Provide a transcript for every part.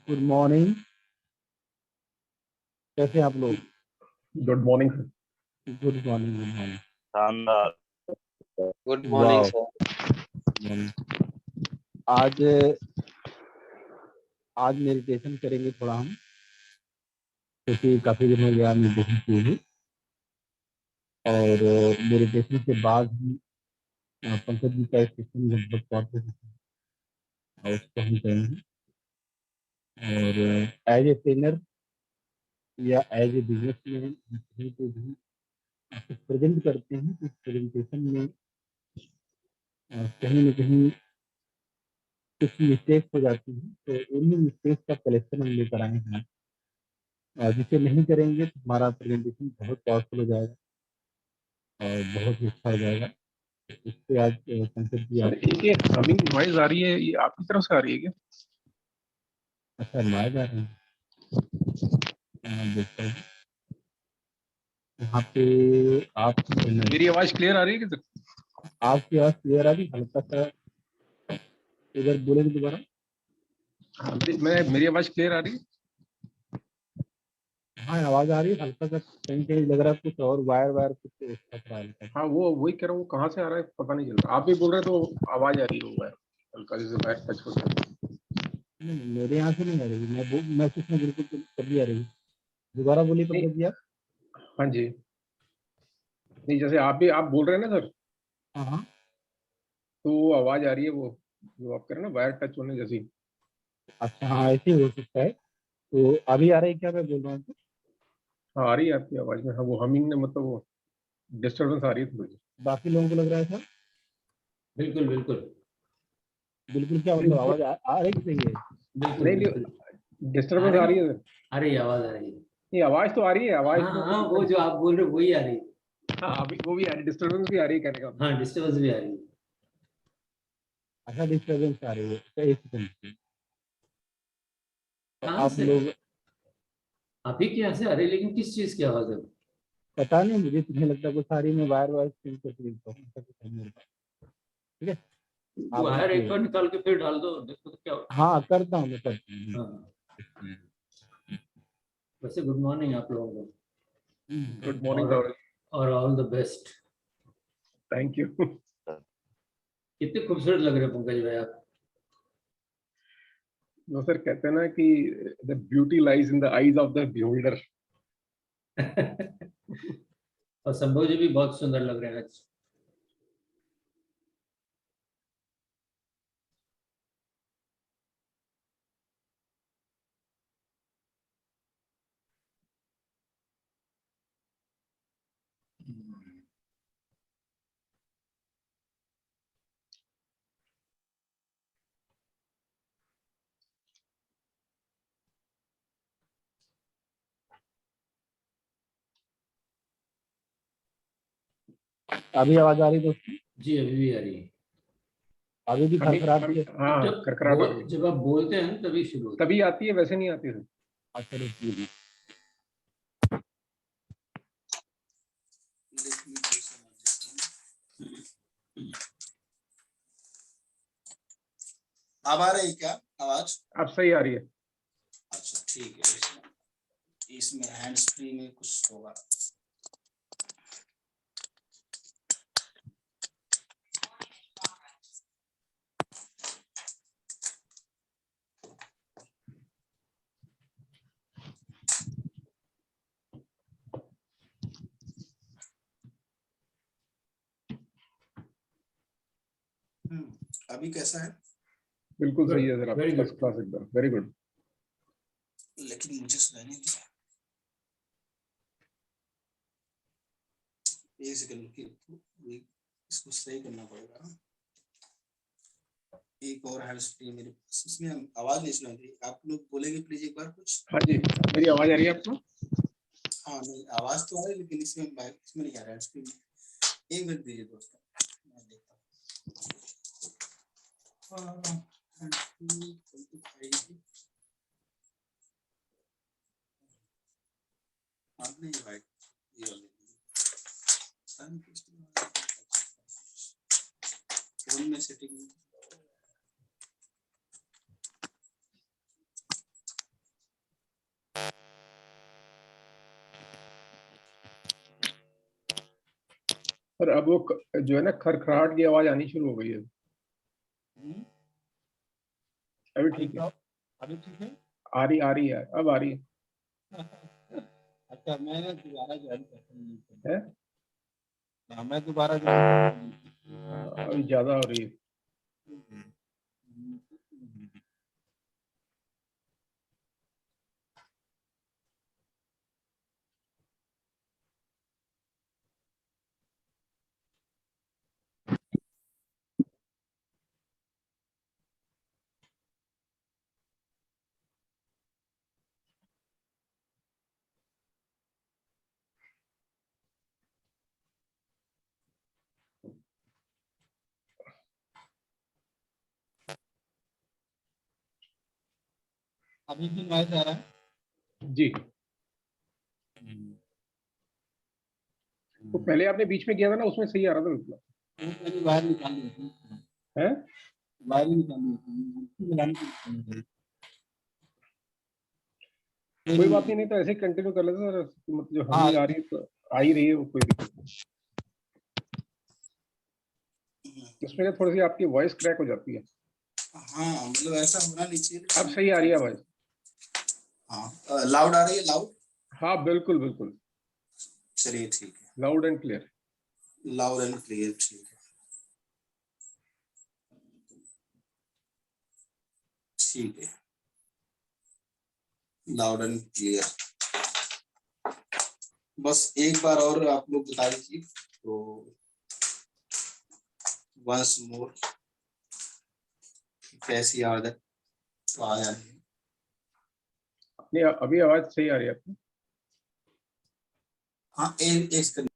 Good morning. कैसे हैं आप लोग? Good morning sir. Good morning, good morning. शानदार। Good morning wow. सर। आज आज मेडिटेशन करेंगे थोड़ा हम, क्योंकि काफी दिन हो गया मेडिटेशन किए हुए। और मेडिटेशन के बाद ही पंकज जी का एक सेशन लगभग 4 और उसको हम करेंगे। और एज ए ट्रेनर या एज ए बिजनेस मैन कहीं पे भी आपको प्रेजेंट करते हैं तो प्रेजेंटेशन में कहीं ना कहीं कुछ मिस्टेक्स हो जाती हैं, तो उन्हीं मिस्टेक्स का कलेक्शन हम लेकर आए हैं। जिसे नहीं करेंगे तो हमारा प्रेजेंटेशन बहुत पावरफुल हो जाएगा और बहुत ही अच्छा हो जाएगा। इससे आज संकट जी सर आप ये हमिंग नॉइज आ रही है, ये आपकी तरफ से आ रही है क्या? अच्छा नवाज जा रहे हैं। देखता हूँ यहाँ पे आप मेरी आवाज क्लियर आ रही है कि सर? आपकी आवाज क्लियर आ रही, हल्का सा इधर बोलेंगे दोबारा। हाँ, मेरी आवाज क्लियर आ रही है? हाँ आवाज आ रही है, हल्का सा कहीं कहीं लग रहा है कुछ और वायर वायर कुछ फंस रहा है। हाँ वो वही कह रहा हूँ, कहाँ से आ रहा है पता नहीं चल रहा। आप भी बोल रहे हैं तो आवाज आ रही है, वो है हल्का जैसे वायर टच हो रहा है। नहीं मेरे यहाँ से नहीं आ रही, मैं कुछ में बिल्कुल कभी आ रही। दोबारा बोलिए नहीं, पंकज जी आप। हाँ जी, नहीं जैसे आप बोल रहे हैं ना सर, हाँ हाँ। तो वो आवाज आ रही है, वो जो आप कह रहे हैं ना वायर टच होने जैसी। अच्छा हाँ ऐसे ही हो सकता है। तो अभी आ रही है क्या मैं बोल रहा हूँ तो? हाँ आ रही है आपकी आवाज में। हाँ वो हमिंग ने मतलब वो डिस्टर्बेंस आ रही है थोड़ी। बाकी लोगों को लग रहा है सर? बिल्कुल बिल्कुल बिल्कुल क्या मतलब आवाज आ रही सही है? बिल्कुल नहीं बिल्कुल नहीं, डिस्टर्बेंस आ रही है सर। आ रही है, आवाज आ रही है। नहीं आवाज तो आ रही है, आवाज हाँ में हाँ, वो जो आप बोल रहे हो वही आ रही है। हाँ अभी वो भी आ रही है, डिस्टर्बेंस भी आ रही है कहने का मतलब। हाँ, डिस्टर्बेंस भी आ रही है। अच्छा डिस्टर्बेंस आ रही है तो एक सेकंड। तो कहाँ आप से? लोग आप ही के यहाँ से आ रही है, लेकिन किस चीज की आवाज है? पता नहीं, मुझे तुम्हें लगता है कुछ सारी में वायर वायर चेंज करके देखता हूँ, ऐसा कुछ है मेरे पास। ठीक है आप वायर एक रुकिए। बार निकाल के फिर डाल दो, देखो तो क्या होता हाँ करता हूँ मैं करता है। हूँ। हाँ, वैसे गुड मॉर्निंग आप लोगों को, गुड मॉर्निंग और all the best. Thank you. कितने खूबसूरत लग रहे हो पंकज भाई आप। वो सर कहते हैं ना कि the beauty lies in the eyes of the beholder. और संभव जी भी बहुत सुंदर लग रहे हैं आज। अभी आवाज आ रही दोस्तों? जी अभी भी आ रही है। अभी भी खरखराती है? हाँ खरखराहट आ रही है, जब आप बोलते हैं तभी शुरू होता तभी आती है, वैसे नहीं आती सर। अच्छा रुकिए। अब आ रही क्या आवाज? अब सही आ रही है। अच्छा ठीक है, इसमें हैंड्स फ्री में कुछ होगा। अभी कैसा है? बिल्कुल सही है सर, आप वेरी गुड। फर्स्ट क्लास एकदम, वेरी गुड। लेकिन मुझे सुनाई नहीं दिया। एक सेकंड की इसको सही करना पड़ेगा। एक और हैंड्स फ्री मेरे पास, इसमें आवाज नहीं सुनाई दी। आप लोग बोलेंगे प्लीज एक बार कुछ। हाँ जी, मेरी आवाज आ रही है आपको? हाँ नहीं आवाज तो आ रही है, लेकिन इसमें नहीं आ रहा है हैंड्स फ्री में। एक मिनट दीजिए दोस्तों, मैं देखता हूँ। नहीं भाई ये वाली फोन में सेटिंग पर अब वो जो है ना खरखराहट की आवाज आनी शुरू हो गई है। अभी ठीक है, अभी ठीक है। आ रही है, अब आ रही है। अच्छा, मैंने दोबारा ज्वाइन कर है? हाँ, मैं दोबारा अभी ज्यादा हो रही है। अभी भी नॉइज आ रहा है। जी, तो पहले आपने बीच में किया था ना, उसमें सही आ रहा था बिल्कुल। मैंने बाहर निकाल दिया था। है? बाहर ही निकाल दिया था। कोई बात नहीं, नहीं तो ऐसे कंटिन्यू कर लेते सर, मतलब जो हाँ। हमें आ रही है तो आ ही रही है, वो कोई दिक्कत नहीं। इसमें क्या थोड़ी सी आपकी वॉइस क्रैक हो जाती है। हाँ मतलब ऐसा होना नहीं चाहिए। अब सही आ रही है आवाज? हाँ लाउड आ रही है, लाउड। हाँ बिल्कुल बिल्कुल, चलिए ठीक है, loud and clear. Loud and clear, ठीक है ठीक है, लाउड एंड क्लियर। बस एक बार और आप लोग बता दीजिए तो वंस मोर कैसी आदत तो आ जाती है। नहीं, अभी आवाज सही आ रही है आपकी? हाँ एक सेकंड।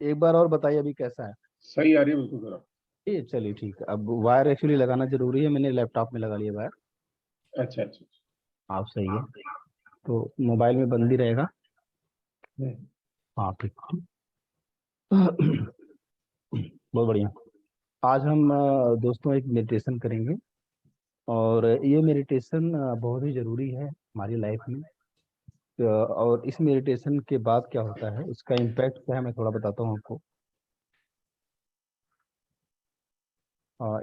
एक बार और बताइए अभी कैसा है। सही आ रही है बिल्कुल सर। ये चलिए ठीक है। अब वायर एक्चुअली लगाना जरूरी है, मैंने लैपटॉप में लगा लिया वायर। अच्छा अच्छा। आप सही है, तो मोबाइल में बंद ही रहेगा। हम्म। हाँ ठीक। बहुत बढ़िया। आज हम दोस्तों एक मेडिटेशन करेंगे, और ये मेडिटेशन बहुत ही ज़रूरी है हमारी लाइफ में। और इस मेडिटेशन के बाद क्या होता है, इसका इम्पैक्ट क्या है, मैं थोड़ा बताता हूँ आपको।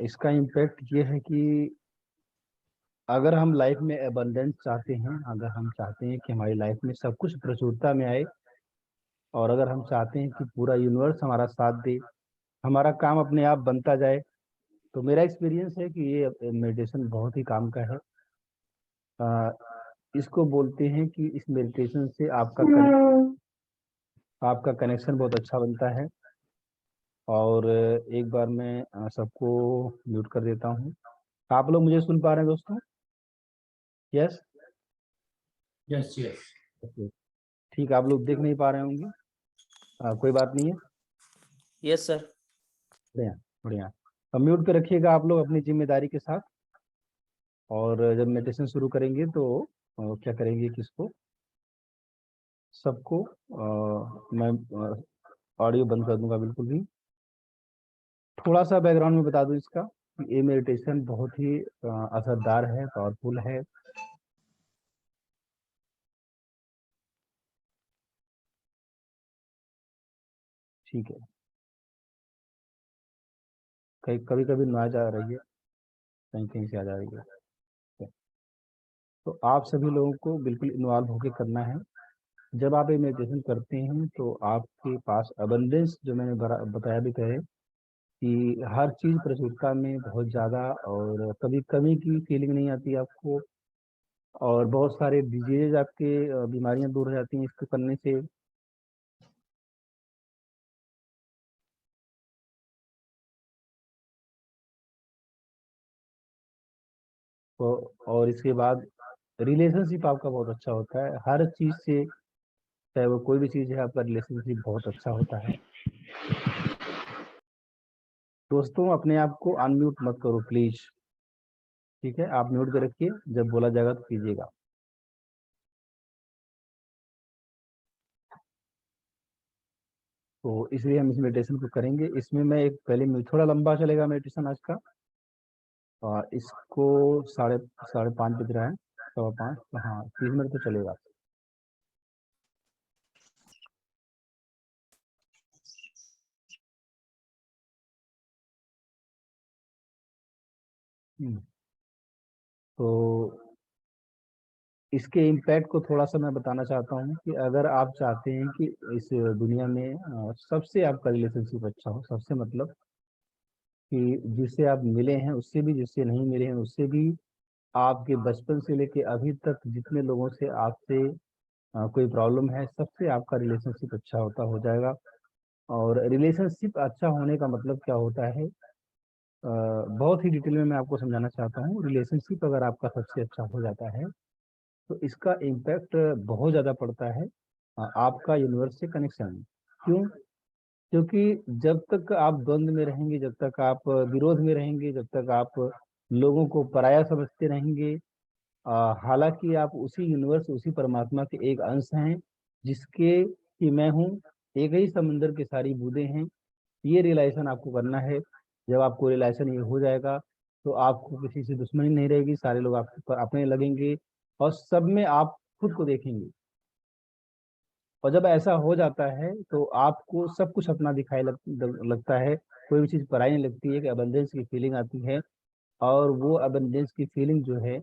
इसका इम्पैक्ट ये है कि अगर हम लाइफ में एबंडेंस चाहते हैं, अगर हम चाहते हैं कि हमारी लाइफ में सब कुछ प्रचुरता में आए, और अगर हम चाहते हैं कि पूरा यूनिवर्स हमारा साथ दे, हमारा काम अपने आप बनता जाए, तो मेरा एक्सपीरियंस है कि ये मेडिटेशन बहुत ही काम का है। अ, इसको बोलते हैं कि इस मेडिटेशन से आपका कनेक्शन बहुत अच्छा बनता है। और एक बार मैं सबको म्यूट कर देता हूँ। आप लोग मुझे सुन पा रहे हैं दोस्तों? यस। Yes yes. ठीक, आप लोग देख नहीं पा रहे होंगे, कोई बात नहीं है। Yes sir. बढ़िया बढ़िया। अब म्यूट पे रखिएगा आप लोग अपनी जिम्मेदारी के साथ। और जब मेडिटेशन शुरू करेंगे तो क्या करेंगे कि इसको सबको मैं ऑडियो बंद कर दूंगा बिल्कुल भी। थोड़ा सा बैकग्राउंड में बता दूं इसका कि ये मेडिटेशन बहुत ही असरदार है, पावरफुल है। ठीक है, कभी कभी नॉइज आ रही है, कहीं कहीं से आ जा रही है। तो आप सभी लोगों को बिल्कुल इन्वॉल्व होकर करना है। जब आप ये मेडिटेशन करते हैं तो आपके पास अबंडेंस, जो मैंने बताया भी है कि हर चीज़ प्रचुरता में बहुत ज़्यादा, और कभी कमी की फीलिंग नहीं आती आपको, और बहुत सारे डिजीजेज आपके बीमारियां दूर हो जाती हैं इसको करने से। तो और इसके बाद रिलेशनशिप आपका बहुत अच्छा होता है हर चीज़ से, चाहे वो कोई भी चीज़ है, आपका रिलेशनशिप बहुत अच्छा होता है। दोस्तों, अपने आप को अनम्यूट मत करो प्लीज, ठीक है? आप म्यूट कर रखिए, जब बोला जाएगा तो कीजिएगा। तो इसलिए हम इस मेडिटेशन को करेंगे। इसमें मैं एक पहले थोड़ा लंबा चलेगा मेडिटेशन आज का, और इसको साढ़े साढ़े 5 बज रहा है, 5:15, हाँ 30 मिनट तो चलेगा। तो इसके इम्पैक्ट को थोड़ा सा मैं बताना चाहता हूँ कि अगर आप चाहते हैं कि इस दुनिया में सबसे आपका रिलेशनशिप अच्छा हो, सबसे मतलब कि जिससे आप मिले हैं उससे भी, जिससे नहीं मिले हैं उससे भी, आपके बचपन से लेके अभी तक जितने लोगों से आपसे कोई प्रॉब्लम है, सबसे आपका रिलेशनशिप अच्छा होता हो जाएगा। और रिलेशनशिप अच्छा होने का मतलब क्या होता है, बहुत ही डिटेल में मैं आपको समझाना चाहता हूँ। रिलेशनशिप अगर आपका सबसे अच्छा हो जाता है तो इसका इम्पैक्ट बहुत ज़्यादा पड़ता है आपका यूनिवर्स से कनेक्शन में। क्यों? क्योंकि जब तक आप द्वंद्व में रहेंगे, जब तक आप विरोध में रहेंगे, जब तक आप लोगों को पराया समझते रहेंगे, हालांकि आप उसी यूनिवर्स, उसी परमात्मा के एक अंश हैं, जिसके कि मैं हूँ, एक ही समंदर के सारी बूंदें हैं। ये रियलाइजेशन आपको करना है। जब आपको रियलाइजेशन ये हो जाएगा तो आपको किसी से दुश्मनी नहीं रहेगी, सारे लोग आपके पर अपने लगेंगे, और सब में आप खुद को देखेंगे। और जब ऐसा हो जाता है तो आपको सब कुछ अपना दिखाई लगता है, कोई भी चीज़ पराई नहीं लगती है, कि अबंडेंस की फीलिंग आती है। और वो अबंडेंस की फीलिंग जो है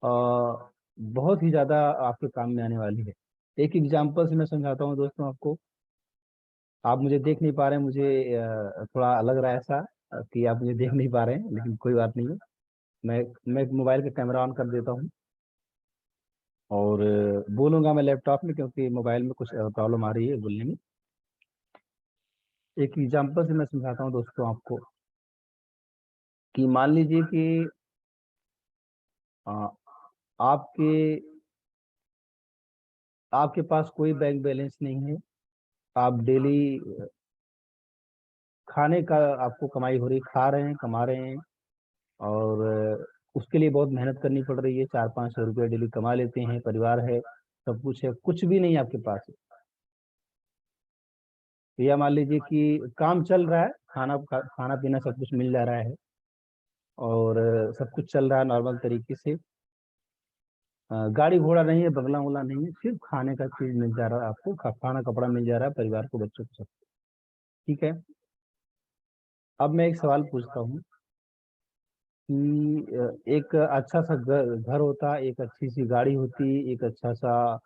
बहुत ही ज़्यादा आपके काम में आने वाली है। एक एग्जांपल से मैं समझाता हूँ दोस्तों आपको। आप मुझे देख नहीं पा रहे हैं, मुझे थोड़ा लग रहा है ऐसा कि आप मुझे देख नहीं पा रहे हैं, लेकिन कोई बात नहीं है। मैं मोबाइल का कैमरा ऑन कर देता हूँ, और बोलूँगा मैं लैपटॉप में, क्योंकि मोबाइल में कुछ प्रॉब्लम आ रही है बोलने में। एक एग्जांपल से मैं समझाता हूँ दोस्तों आपको, कि मान लीजिए कि अ, आपके आपके पास कोई बैंक बैलेंस नहीं है। आप डेली खाने का आपको कमाई हो रही, खा रहे हैं, कमा रहे हैं, और उसके लिए बहुत मेहनत करनी पड़ रही है। 400-500 रुपये डेली कमा लेते हैं, परिवार है, सब कुछ है, कुछ भी नहीं आपके पास है। या मान लीजिए कि काम चल रहा है, खाना पीना सब कुछ मिल जा रहा है, और सब कुछ चल रहा है नॉर्मल तरीके से। गाड़ी घोड़ा नहीं है, बंगला उंगला नहीं है, सिर्फ खाने का चीज मिल जा रहा है आपको, खाना कपड़ा मिल जा रहा है, परिवार को, बच्चों को, सब। ठीक है। अब मैं एक सवाल पूछता हूँ कि एक अच्छा सा घर होता, एक अच्छी सी गाड़ी होती, एक अच्छा सा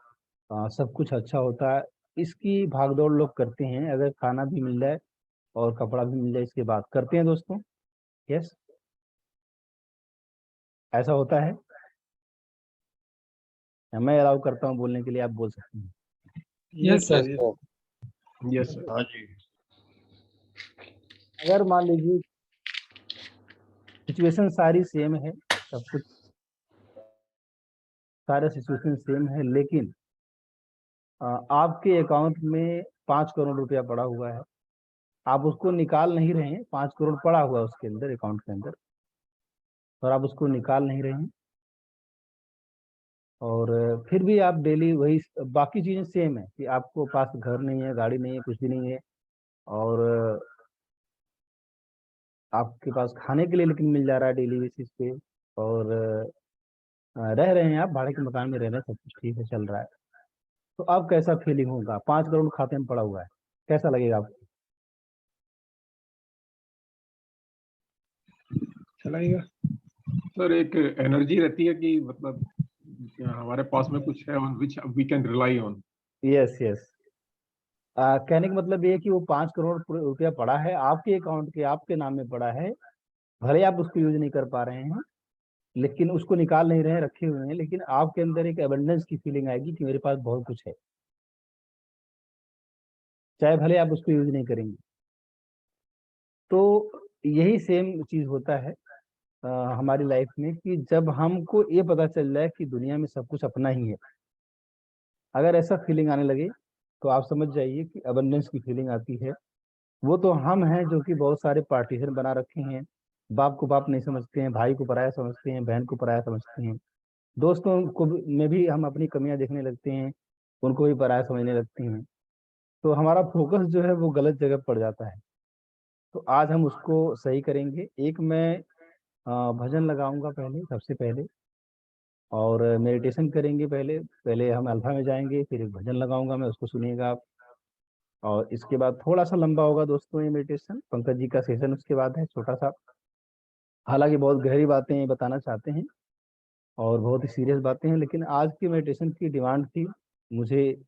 सब कुछ अच्छा होता है। इसकी भागदौड़ लोग करते हैं, अगर खाना भी मिल जाए और कपड़ा भी मिल जाए, इसके बाद करते हैं दोस्तों। यस, ऐसा होता है। मैं अलाउ करता हूँ बोलने के लिए, आप बोल सकते हैं। Yes sir, yes sir. हाँ जी। अगर मान लीजिए सिचुएशन सारी सेम है, सब कुछ सारे सिचुएशन सेम है, लेकिन आपके अकाउंट में 5 करोड़ रुपया पड़ा हुआ है, आप उसको निकाल नहीं रहे हैं। 5 करोड़ पड़ा हुआ है उसके अंदर, अकाउंट के अंदर, और आप उसको निकाल नहीं रहे हैं। और फिर भी आप डेली वही, बाकी चीजें सेम है, कि आपको पास घर नहीं है, गाड़ी नहीं है, कुछ भी नहीं है, और आपके पास खाने के लिए लेकिन मिल जा रहा है डेली बेसिस पे, और रह रहे हैं, आप भाड़े के मकान में रह रहे हैं, सब कुछ ठीक है, चल रहा है। तो अब कैसा फीलिंग होगा? 5 करोड़ खाते में पड़ा हुआ है, कैसा लगेगा आपको? चलाएगा सर। एक एनर्जी रहती है कि मतलब हमारे पास में कुछ है on which we can rely on. Yes yes. कहने का मतलब ये है कि वो 5 करोड़ रुपया पड़ा है आपके अकाउंट के, आपके नाम में पड़ा है। भले आप उसको यूज नहीं कर पा रहे हैं, लेकिन उसको निकाल नहीं रहे हैं, रखे हुए हैं, लेकिन आपके अंदर एक एबंडेंस की फीलिंग आएगी कि मेरे पास बहुत कुछ है, चाहे भले आप उसको यूज नहीं करेंगे। तो यही सेम चीज होता है हमारी लाइफ में, कि जब हमको ये पता चल जाए कि दुनिया में सब कुछ अपना ही है, अगर ऐसा फीलिंग आने लगे तो आप समझ जाइए कि अबंडेंस की फीलिंग आती है। वो तो हम हैं जो कि बहुत सारे पार्टीशन बना रखे हैं, बाप को बाप नहीं समझते हैं, भाई को पराया समझते हैं, बहन को पराया समझते हैं, दोस्तों को में भी हम अपनी कमियां देखने लगते हैं, उनको भी पराया समझने लगते हैं। तो हमारा फोकस जो है वो गलत जगह पड़ जाता है। तो आज हम उसको सही करेंगे। एक मैं भजन लगाऊंगा पहले, सबसे पहले, और मेडिटेशन करेंगे। पहले पहले हम अल्फा में जाएंगे, फिर एक भजन लगाऊंगा मैं, उसको सुनिएगा आप। और इसके बाद थोड़ा सा लंबा होगा दोस्तों ये मेडिटेशन, पंकज जी का सेशन उसके बाद है छोटा सा। हालांकि बहुत गहरी बातें ये बताना चाहते हैं और बहुत ही सीरियस बातें हैं, लेकिन आज की मेडिटेशन की डिमांड थी, मुझे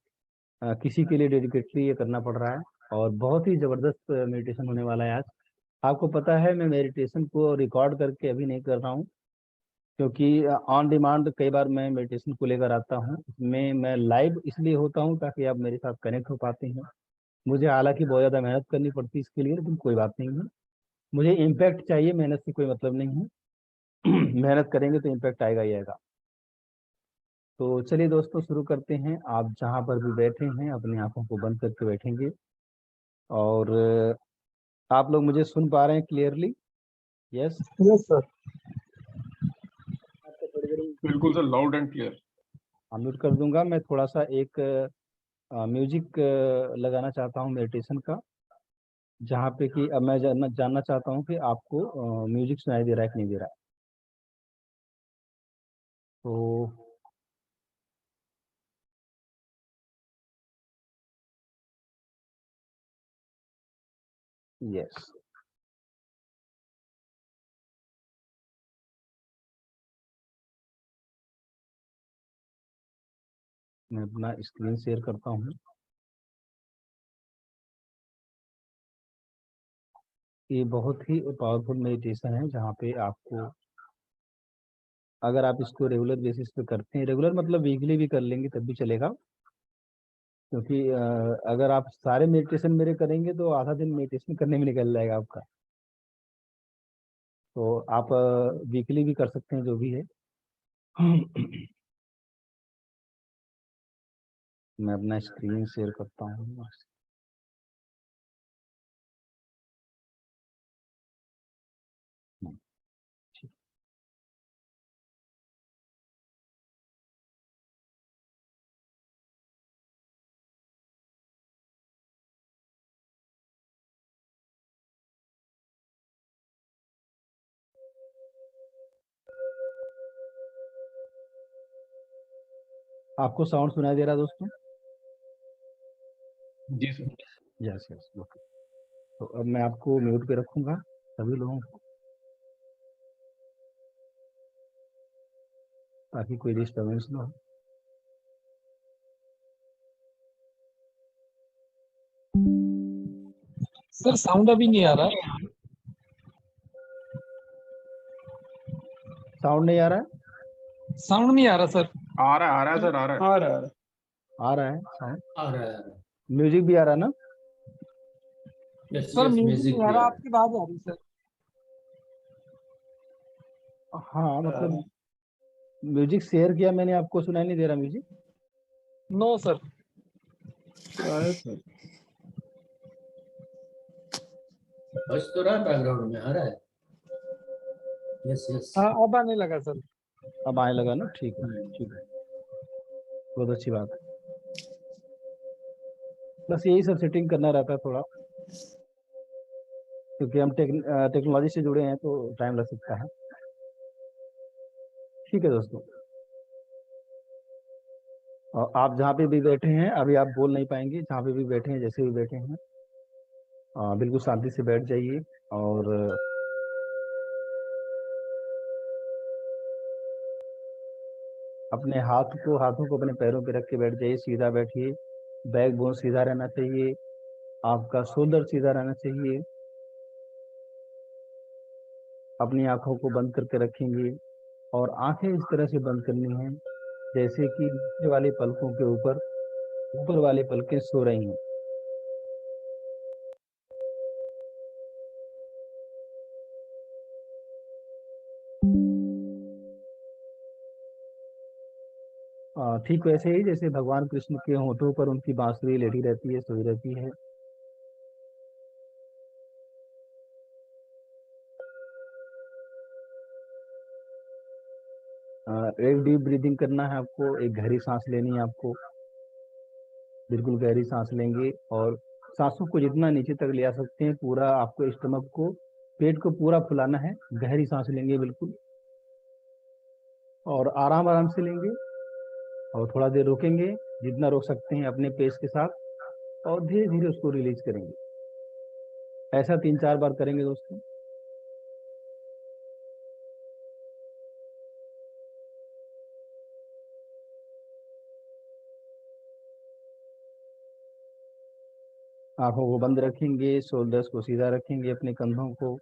किसी के लिए डेडिकेटली ये करना पड़ रहा है। और बहुत ही ज़बरदस्त मेडिटेशन होने वाला है आज। आपको पता है मैं मेडिटेशन को रिकॉर्ड करके अभी नहीं कर रहा हूँ, क्योंकि ऑन डिमांड कई बार मैं मेडिटेशन को लेकर आता हूँ, इसमें मैं लाइव इसलिए होता हूँ ताकि आप मेरे साथ कनेक्ट हो पाते हैं। मुझे हालांकि बहुत ज़्यादा मेहनत करनी पड़ती है इसके लिए, लेकिन कोई बात नहीं है, मुझे इम्पैक्ट चाहिए, मेहनत से कोई मतलब नहीं है। मेहनत करेंगे तो इम्पैक्ट आएगा ही आएगा। तो चलिए दोस्तों शुरू करते हैं। आप जहाँ पर भी बैठे हैं अपनी आंखों को बंद करके बैठेंगे, और आप लोग मुझे सुन पा रहे हैं क्लियरली? Yes yes sir. बिल्कुल sir, loud and clear. Mute कर दूंगा। मैं थोड़ा सा एक म्यूजिक लगाना चाहता हूँ मेडिटेशन का, जहाँ पे कि अब मैं जानना चाहता हूँ कि आपको म्यूजिक सुनाई दे रहा है कि नहीं दे रहा है। तो यस, मैं अपना स्क्रीन शेयर करता हूँ। ये बहुत ही पावरफुल मेडिटेशन है, जहाँ पे आपको, अगर आप इसको रेगुलर बेसिस पे करते हैं, रेगुलर मतलब वीकली भी कर लेंगे तब भी चलेगा, क्योंकि अगर आप सारे मेडिटेशन मेरे करेंगे तो आधा दिन मेडिटेशन करने में निकल जाएगा आपका। तो आप वीकली भी कर सकते हैं, जो भी है। मैं अपना स्क्रीन शेयर करता हूँ। आपको साउंड सुनाई दे रहा है दोस्तों? जी सर। Yes yes, okay. तो अब मैं आपको म्यूट पे रखूंगा सभी लोगों को, ताकि कोई डिस्टर्बेंस ना हो। सर साउंड अभी नहीं आ रहा। साउंड नहीं आ रहा है? साउंड नहीं आ रहा सर। आ रहा है सर, आ रहा है। आ रहा है। आ रहा है साउंड? आ रहा है। म्यूजिक भी आ रहा है ना? Yes sir yes, music music नहीं आ भी रहा, आ आपकी बात आ रही सर। हाँ, मतलब म्यूजिक शेयर किया मैंने, आपको सुनाई नहीं दे रहा म्यूजिक? No sir. सर बज तो रहा है, बैकग्राउंड में आ रहा है। Yes yes. हाँ अब आने लगा सर। अब आने लगा ना? ठीक है ठीक है, बहुत अच्छी बात है। बस यही सब सेटिंग करना रहता है थोड़ा, क्योंकि हम टेक्नोलॉजी से जुड़े हैं तो टाइम लग सकता है। ठीक है दोस्तों, और आप जहाँ पे भी बैठे हैं, अभी आप बोल नहीं पाएंगे, जहाँ पे भी बैठे हैं, जैसे भी बैठे हैं, बिल्कुल शांति से बैठ जाइए। और अपने हाथों को अपने पैरों पे रख के बैठ जाइए, सीधा बैठिए। बैक बोन सीधा रहना चाहिए, आपका शोल्डर सीधा रहना चाहिए। अपनी आंखों को बंद करके रखेंगे और आंखें इस तरह से बंद करनी है जैसे कि नीचे वाले पलकों के ऊपर ऊपर वाले पलकें सो रही हैं। ठीक वैसे ही जैसे भगवान कृष्ण के होठों पर उनकी बांसुरी लेटी रहती है, सोई रहती है। एक डीप ब्रीदिंग करना है आपको, एक गहरी सांस लेनी है आपको। बिल्कुल गहरी सांस लेंगे और सांसों को जितना नीचे तक ले आ सकते हैं, पूरा आपको स्टमक को, पेट को पूरा फुलाना है। गहरी सांस लेंगे बिल्कुल, और आराम आराम से लेंगे और थोड़ा देर रोकेंगे, जितना रोक सकते हैं अपने पेस के साथ, और धीरे धीरे उसको रिलीज करेंगे। ऐसा 3-4 बार करेंगे दोस्तों। आंखों को बंद रखेंगे, शोल्डर्स को सीधा रखेंगे, अपने कंधों को,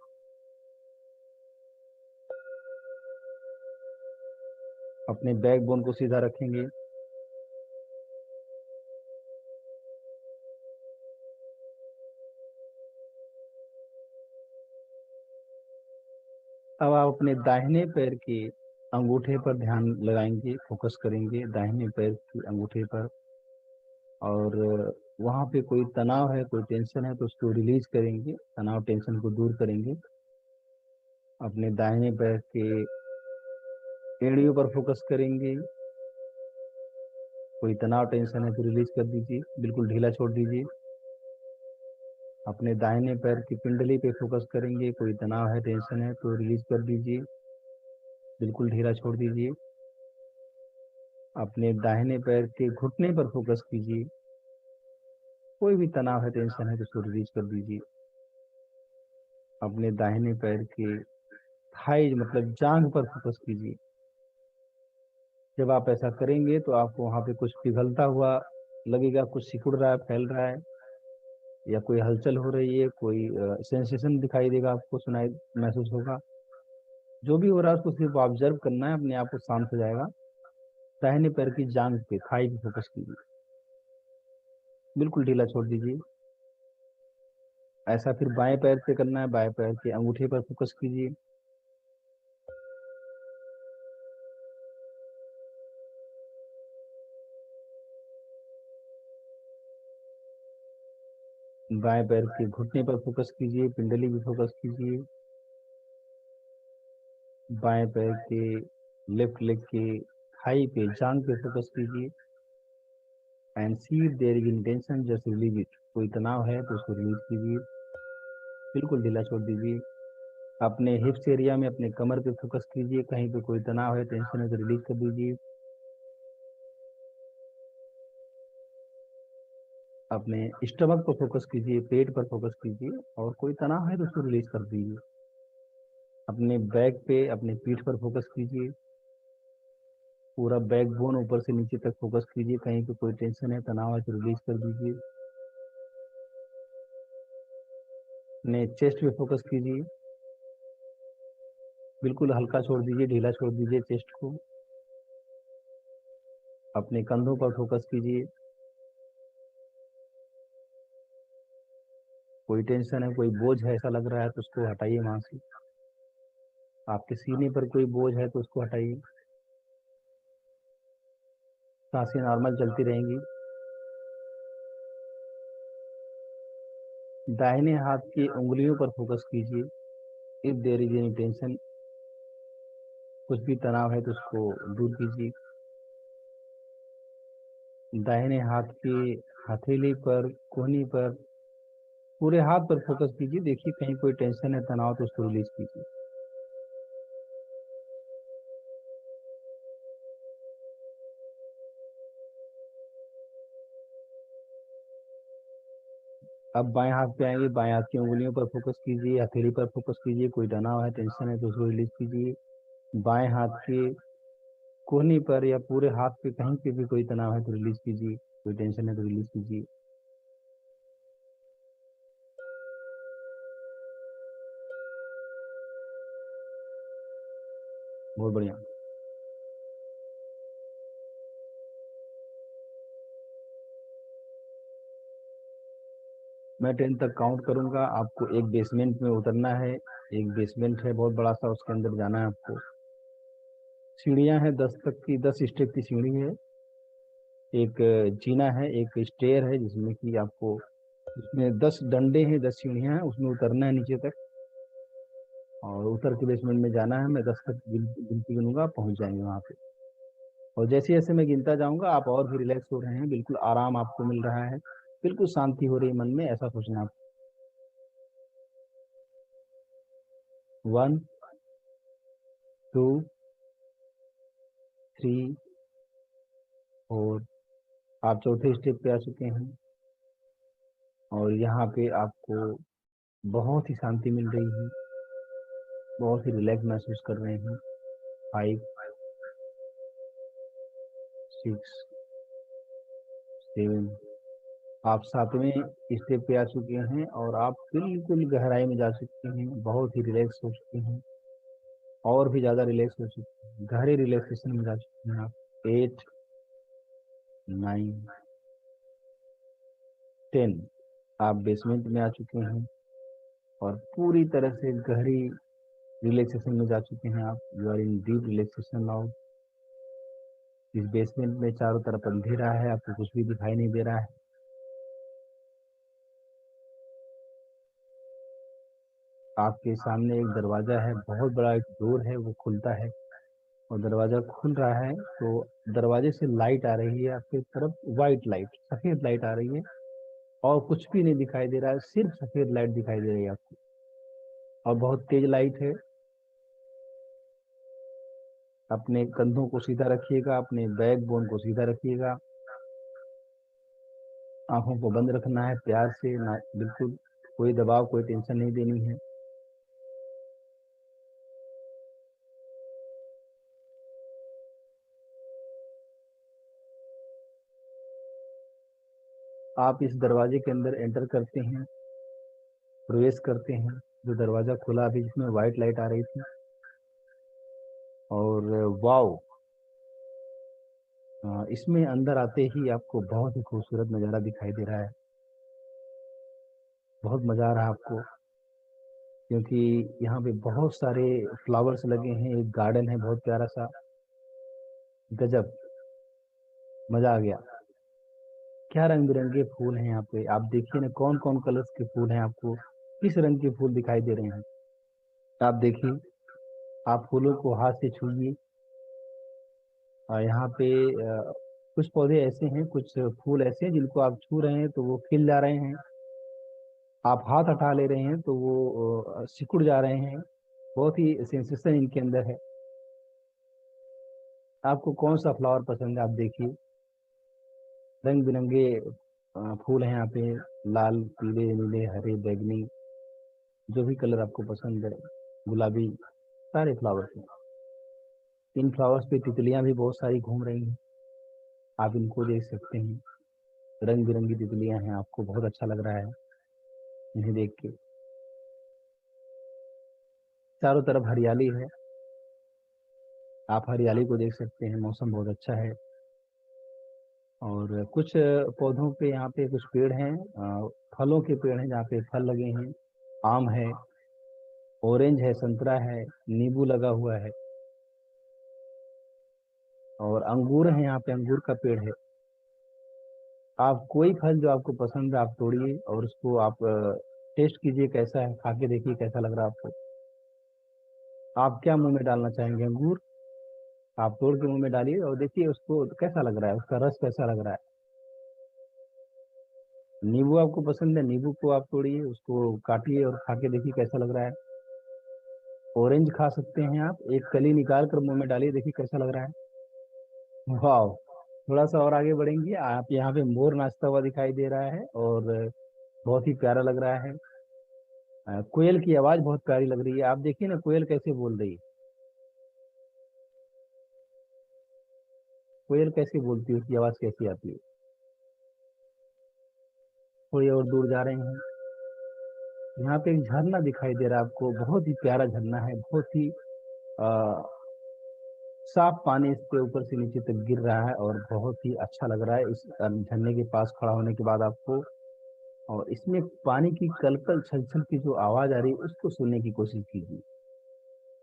अपने बैक बोन को सीधा रखेंगे। अब आप अपने दाहिने पैर के अंगूठे पर ध्यान लगाएंगे, फोकस करेंगे दाहिने पैर के अंगूठे पर, और वहाँ पे कोई तनाव है, कोई टेंशन है तो उसको रिलीज करेंगे, तनाव टेंशन को दूर करेंगे। अपने दाहिने पैर के एड़ियों पर फोकस करेंगे, कोई तनाव टेंशन है तो रिलीज कर दीजिए, बिल्कुल ढीला छोड़ दीजिए। अपने दाहिने पैर की पिंडली पे फोकस करेंगे, कोई तनाव है, टेंशन है तो रिलीज कर दीजिए, बिल्कुल ढीला छोड़ दीजिए। अपने दाहिने पैर के घुटने पर फोकस कीजिए, कोई भी तनाव है, टेंशन है तो उसको रिलीज कर दीजिए। अपने दाहिने पैर के थाई मतलब जांघ पर फोकस कीजिए। जब आप ऐसा करेंगे तो आपको वहाँ पे कुछ पिघलता हुआ लगेगा, कुछ सिकुड़ रहा है, फैल रहा है, या कोई हलचल हो रही है, कोई सेंसेशन दिखाई देगा, आपको सुनाई महसूस होगा। जो भी हो रहा है उसको सिर्फ ऑब्जर्व करना है, अपने आप को शांत हो जाएगा। दाहिने पैर की जांघ पे, थाई पे फोकस कीजिए, बिल्कुल ढीला छोड़ दीजिए। ऐसा फिर बाएं पैर पे करना है, बाएं पैर के अंगूठे पर फोकस कीजिए, बाएं पैर के घुटने पर फोकस कीजिए, पिंडली भी फोकस कीजिए। बाएं पैर के लेफ्ट लेग के थाई पे, जांघ पे फोकस कीजिए, and see there is intention, just relieve it. कोई तनाव है तो उसको रिलीज कीजिए, बिल्कुल ढीला छोड़ दीजिए। अपने हिप्स एरिया में, अपने कमर पे फोकस कीजिए, कहीं पे कोई तनाव है, टेंशन है तो रिलीज कर दीजिए। अपने स्टमक पर फोकस कीजिए, पेट पर फोकस कीजिए, और कोई तनाव है तो उसको रिलीज कर दीजिए। अपने बैक पे, अपने पीठ पर फोकस कीजिए, पूरा बैक बोन ऊपर से नीचे तक फोकस कीजिए, कहीं पे कोई टेंशन है, तनाव है तो रिलीज कर दीजिए। अपने चेस्ट पे फोकस कीजिए, बिल्कुल हल्का छोड़ दीजिए, ढीला छोड़ दीजिए चेस्ट को। अपने कंधों पर फोकस कीजिए, कोई टेंशन है, कोई बोझ है ऐसा लग रहा है तो उसको हटाइए वहां से। आपके सीने पर कोई बोझ है तो उसको हटाइए। सांसें नॉर्मल चलती रहेंगी। दाहिने हाथ की उंगलियों पर फोकस कीजिए, if there is any tension, कुछ भी तनाव है तो उसको दूर कीजिए। दाहिने हाथ की हथेली पर, कोहनी पर, पूरे हाथ पर फोकस कीजिए, देखिए कहीं कोई टेंशन है, तनाव तो उसको रिलीज कीजिए। अब बाएं हाथ पे आएंगे, बाएं हाथ की उंगलियों पर फोकस कीजिए, हथेली पर फोकस कीजिए, कोई तनाव है, टेंशन है तो उसको रिलीज कीजिए। बाएं हाथ के कोहनी पर या पूरे हाथ पे कहीं पे भी कोई तनाव है तो रिलीज कीजिए। कोई टेंशन है तो रिलीज कीजिए। बहुत बढ़िया। मैं 10 तक काउंट करूंगा, आपको एक बेसमेंट में उतरना है। एक बेसमेंट है बहुत बड़ा सा, उसके अंदर जाना है आपको। सीढ़ियां हैं 10 तक की, 10 स्टेप की सीढ़ी है। एक जीना है, एक स्टेयर है जिसमें कि आपको, उसमें 10 डंडे हैं, 10 सीढ़ियां हैं, उसमें उतरना है नीचे तक और उतर के बेसमेंट में जाना है। मैं 10 तक गिनती गिनूंगा, आप पहुंच जाएंगे वहां पे। और जैसे जैसे मैं गिनता जाऊंगा आप और भी रिलैक्स हो रहे हैं, बिल्कुल आराम आपको मिल रहा है, बिल्कुल शांति हो रही है मन में, ऐसा सोचना आप। 1 2 3 4। आप चौथे स्टेप पे आ चुके हैं और यहाँ पे आपको बहुत ही शांति मिल रही है, बहुत ही रिलैक्स महसूस कर रहे हैं। 5 6 7। आप 7वें स्टेप पे आ चुके हैं और आप बिल्कुल गहराई में जा चुके हैं, बहुत ही रिलैक्स हो चुके हैं, और भी ज़्यादा रिलैक्स हो चुके हैं, गहरे रिलैक्सेशन में जा चुके हैं आप। 8 9 10। आप बेसमेंट में आ चुके हैं और पूरी तरह से गहरी रिलैक्सेशन में जा चुके हैं आप। You are in deep relaxation now. इस बेसमेंट में चारों तरफ अंधेरा है, आपको कुछ भी दिखाई नहीं दे रहा है। आपके सामने एक दरवाजा है, बहुत बड़ा एक डोर है, वो खुलता है और दरवाजा खुल रहा है तो दरवाजे से लाइट आ रही है आपकी तरफ, वाइट लाइट, सफेद लाइट आ रही है और कुछ भी नहीं दिखाई दे रहा है, सिर्फ सफेद लाइट दिखाई दे रही है आपको और बहुत तेज लाइट है। अपने कंधों को सीधा रखिएगा, अपने बैक बोन को सीधा रखिएगा, आंखों को बंद रखना है प्यार से ना, बिल्कुल कोई दबाव कोई टेंशन नहीं देनी है। आप इस दरवाजे के अंदर एंटर करते हैं, प्रवेश करते हैं। जो दरवाजा खुला अभी जिसमें व्हाइट लाइट आ रही थी, और वाओ, इसमें अंदर आते ही आपको बहुत ही खूबसूरत नज़ारा दिखाई दे रहा है। बहुत मज़ा आ रहा है आपको क्योंकि यहाँ पे बहुत सारे फ्लावर्स लगे हैं, एक गार्डन है बहुत प्यारा सा। गजब, मज़ा आ गया। क्या रंग बिरंगे फूल हैं यहाँ पे, आप देखिए ना कौन कौन कलर्स के फूल हैं, आपको किस रंग के फूल दिखाई दे रहे हैं। आप देखिए, आप फूलों को हाथ से छूइए और यहाँ पे कुछ पौधे ऐसे हैं, कुछ फूल ऐसे हैं जिनको आप छू रहे हैं तो वो खिल जा रहे हैं, आप हाथ हटा ले रहे हैं तो वो सिकुड़ जा रहे हैं। बहुत ही सेंसेशन इनके अंदर है। आपको कौन सा फ्लावर पसंद है, आप देखिए रंग बिरंगे फूल हैं यहाँ पे, लाल पीले नीले हरे बैगनी, जो भी कलर आपको पसंद है, गुलाबी, सारे फ्लावर्स हैं। इन फ्लावर्स पे तितलियां भी बहुत सारी घूम रही हैं, आप इनको देख सकते हैं। रंग बिरंगी तितलियां हैं, आपको बहुत अच्छा लग रहा है इन्हें देख के। चारों तरफ हरियाली है, आप हरियाली को देख सकते हैं, मौसम बहुत अच्छा है। और कुछ पौधों पे यहाँ पे कुछ पेड़ हैं, फलों के पेड़ हैं जहाँ पे फल लगे हैं। आम है, ऑरेंज है, संतरा है, नींबू लगा हुआ है और अंगूर है, यहाँ पे अंगूर का पेड़ है। आप कोई फल जो आपको पसंद है आप तोड़िए और उसको आप टेस्ट कीजिए कैसा है, खा के देखिए कैसा लग रहा है आपको। आप क्या मुंह में डालना चाहेंगे, अंगूर? आप तोड़ के मुंह में डालिए और देखिए उसको कैसा लग रहा है, उसका रस कैसा लग रहा है। नींबू आपको पसंद है, नींबू को आप तोड़िए, उसको काटिए और खा के देखिए कैसा लग रहा है। ऑरेंज खा सकते हैं आप, एक कली निकाल कर मुंह में डालिए, देखिए कैसा लग रहा है। वाह, थोड़ा सा और आगे बढ़ेंगे, आप यहाँ पे मोर नाचता हुआ दिखाई दे रहा है और बहुत ही प्यारा लग रहा है। कोयल की आवाज बहुत प्यारी लग रही है, आप देखिए ना कोयल कैसे बोल रही है। कोयल कैसे बोलती है, उसकी आवाज कैसी आती है। थोड़ी और दूर जा रहे हैं। यहाँ पे एक झरना दिखाई दे रहा है आपको, बहुत ही प्यारा झरना है, बहुत ही साफ पानी इसके ऊपर से नीचे तक गिर रहा है और बहुत ही अच्छा लग रहा है इस झरने के पास खड़ा होने के बाद आपको। और इसमें पानी की कलकल छलछल की जो आवाज आ रही है उसको सुनने की कोशिश कीजिए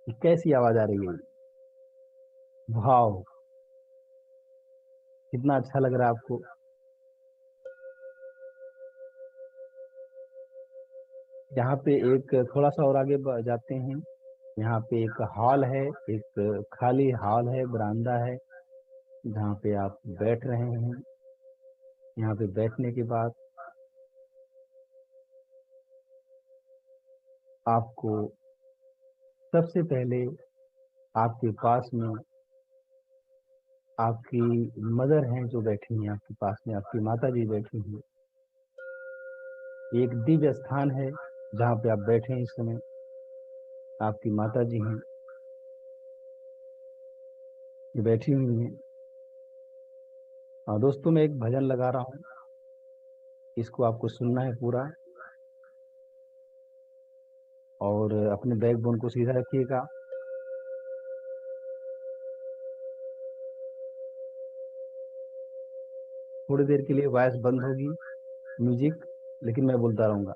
कि कैसी आवाज आ रही है। वाव, कितना अच्छा लग रहा है आपको। यहाँ पे एक थोड़ा सा और आगे जाते हैं। यहाँ पे एक हॉल है, एक खाली हॉल है, बरामदा है जहाँ पे आप बैठ रहे हैं। यहाँ पे बैठने के बाद आपको सबसे पहले आपके पास में आपकी मदर हैं जो बैठी हैं, आपके पास में आपकी माता जी बैठी हैं। एक दिव्य स्थान है जहाँ पे आप बैठे हैं इस समय, आपकी माता जी हैं ये बैठी हुई हैं। और दोस्तों मैं एक भजन लगा रहा हूँ, इसको आपको सुनना है पूरा और अपने बैकबोन को सीधा रखिएगा। थोड़ी देर के लिए वॉइस बंद होगी म्यूजिक, लेकिन मैं बोलता रहूंगा।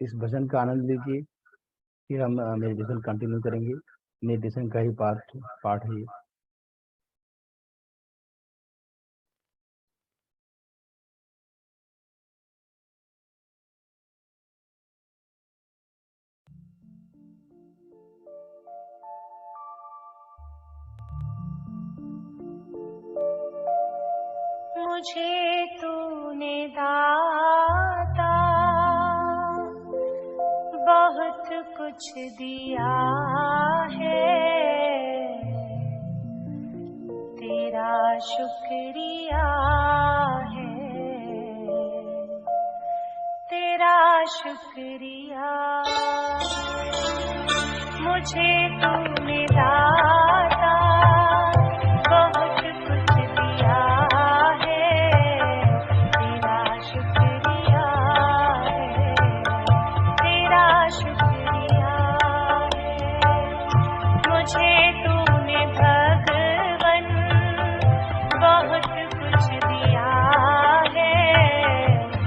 इस भजन का आनंद लीजिए, फिर हम मेडिटेशन कंटिन्यू करेंगे। मेडिटेशन का ही पार्ट है ये। मुझे तूने दाता बहुत कुछ दिया है, तेरा शुक्रिया है, तेरा शुक्रिया। मुझे तूने दाता बहुत कुछ दिया है, तेरा शुक्रिया है, तेरा शुक्रिया है। मुझे तूने भगवन बहुत कुछ दिया है,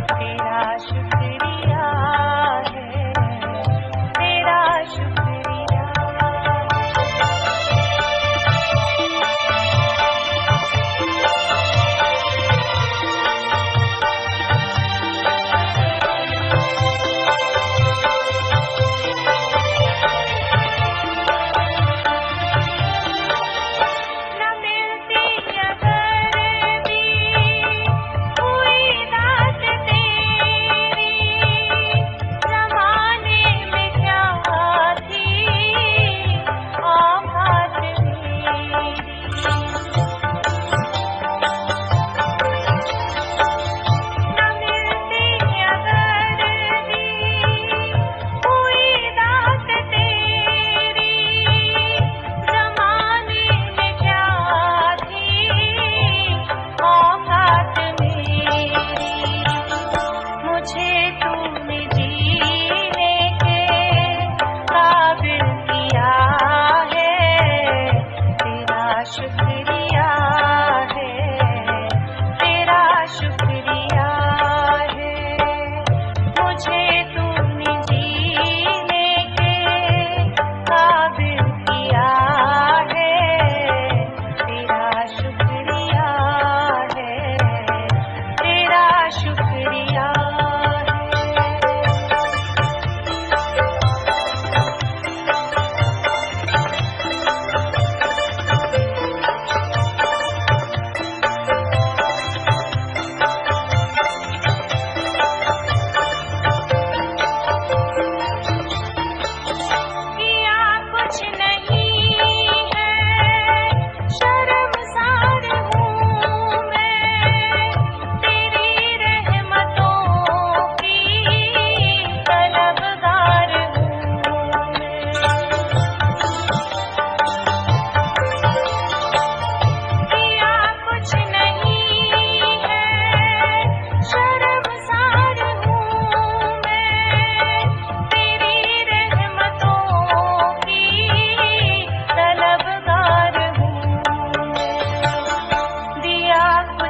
तेरा शुक्रिया है, तेरा शुक्रिया।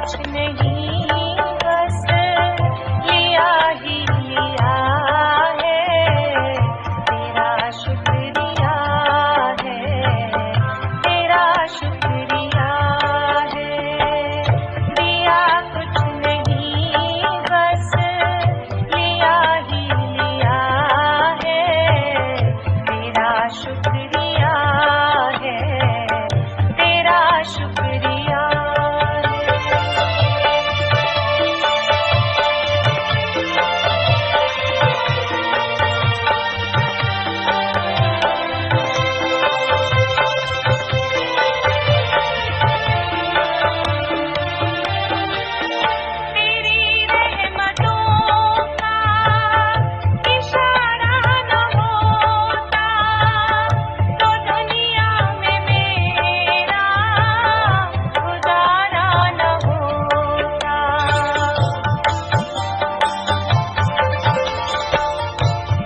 कुछ नहीं बस लिया ही लिया है तेरा शुक्रिया है तेरा शुक्रिया है दिया कुछ नहीं बस लिया ही लिया है तेरा शुक्रिया है तेरा शुक्रिया तेरी रहमतों का इशारा न होता तो दुनिया में मेरा गुजारा न होता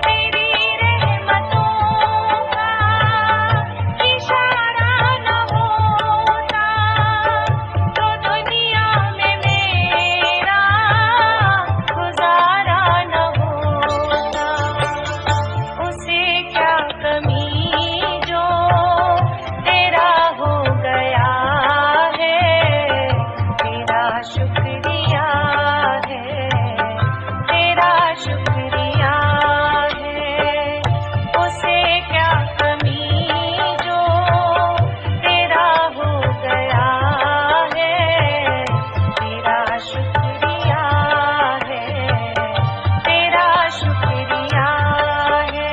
तेरी रहमतों का इशारा न होता तो दुनिया में मेरा गुजारा न होता उसे क्या कमी जो तेरा हो गया है तेरा शुक्रिया है तेरा शुक्रिया है उसे क्या कमी जो तेरा हो गया है तेरा शुक्रिया है तेरा शुक्रिया है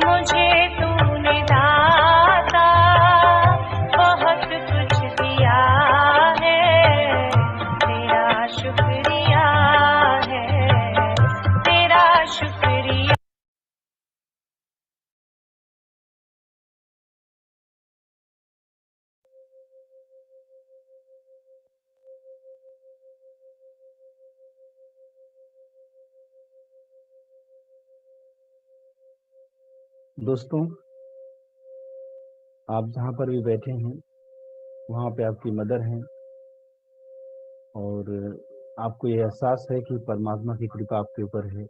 मुझे तूने दाता बहुत कुछ दिया है तेरा शुक्रिया है तेरा शुक्रिया दोस्तों, आप जहाँ पर भी बैठे हैं वहाँ पे आपकी मदर हैं और आपको ये एहसास है कि परमात्मा की कृपा आपके ऊपर है।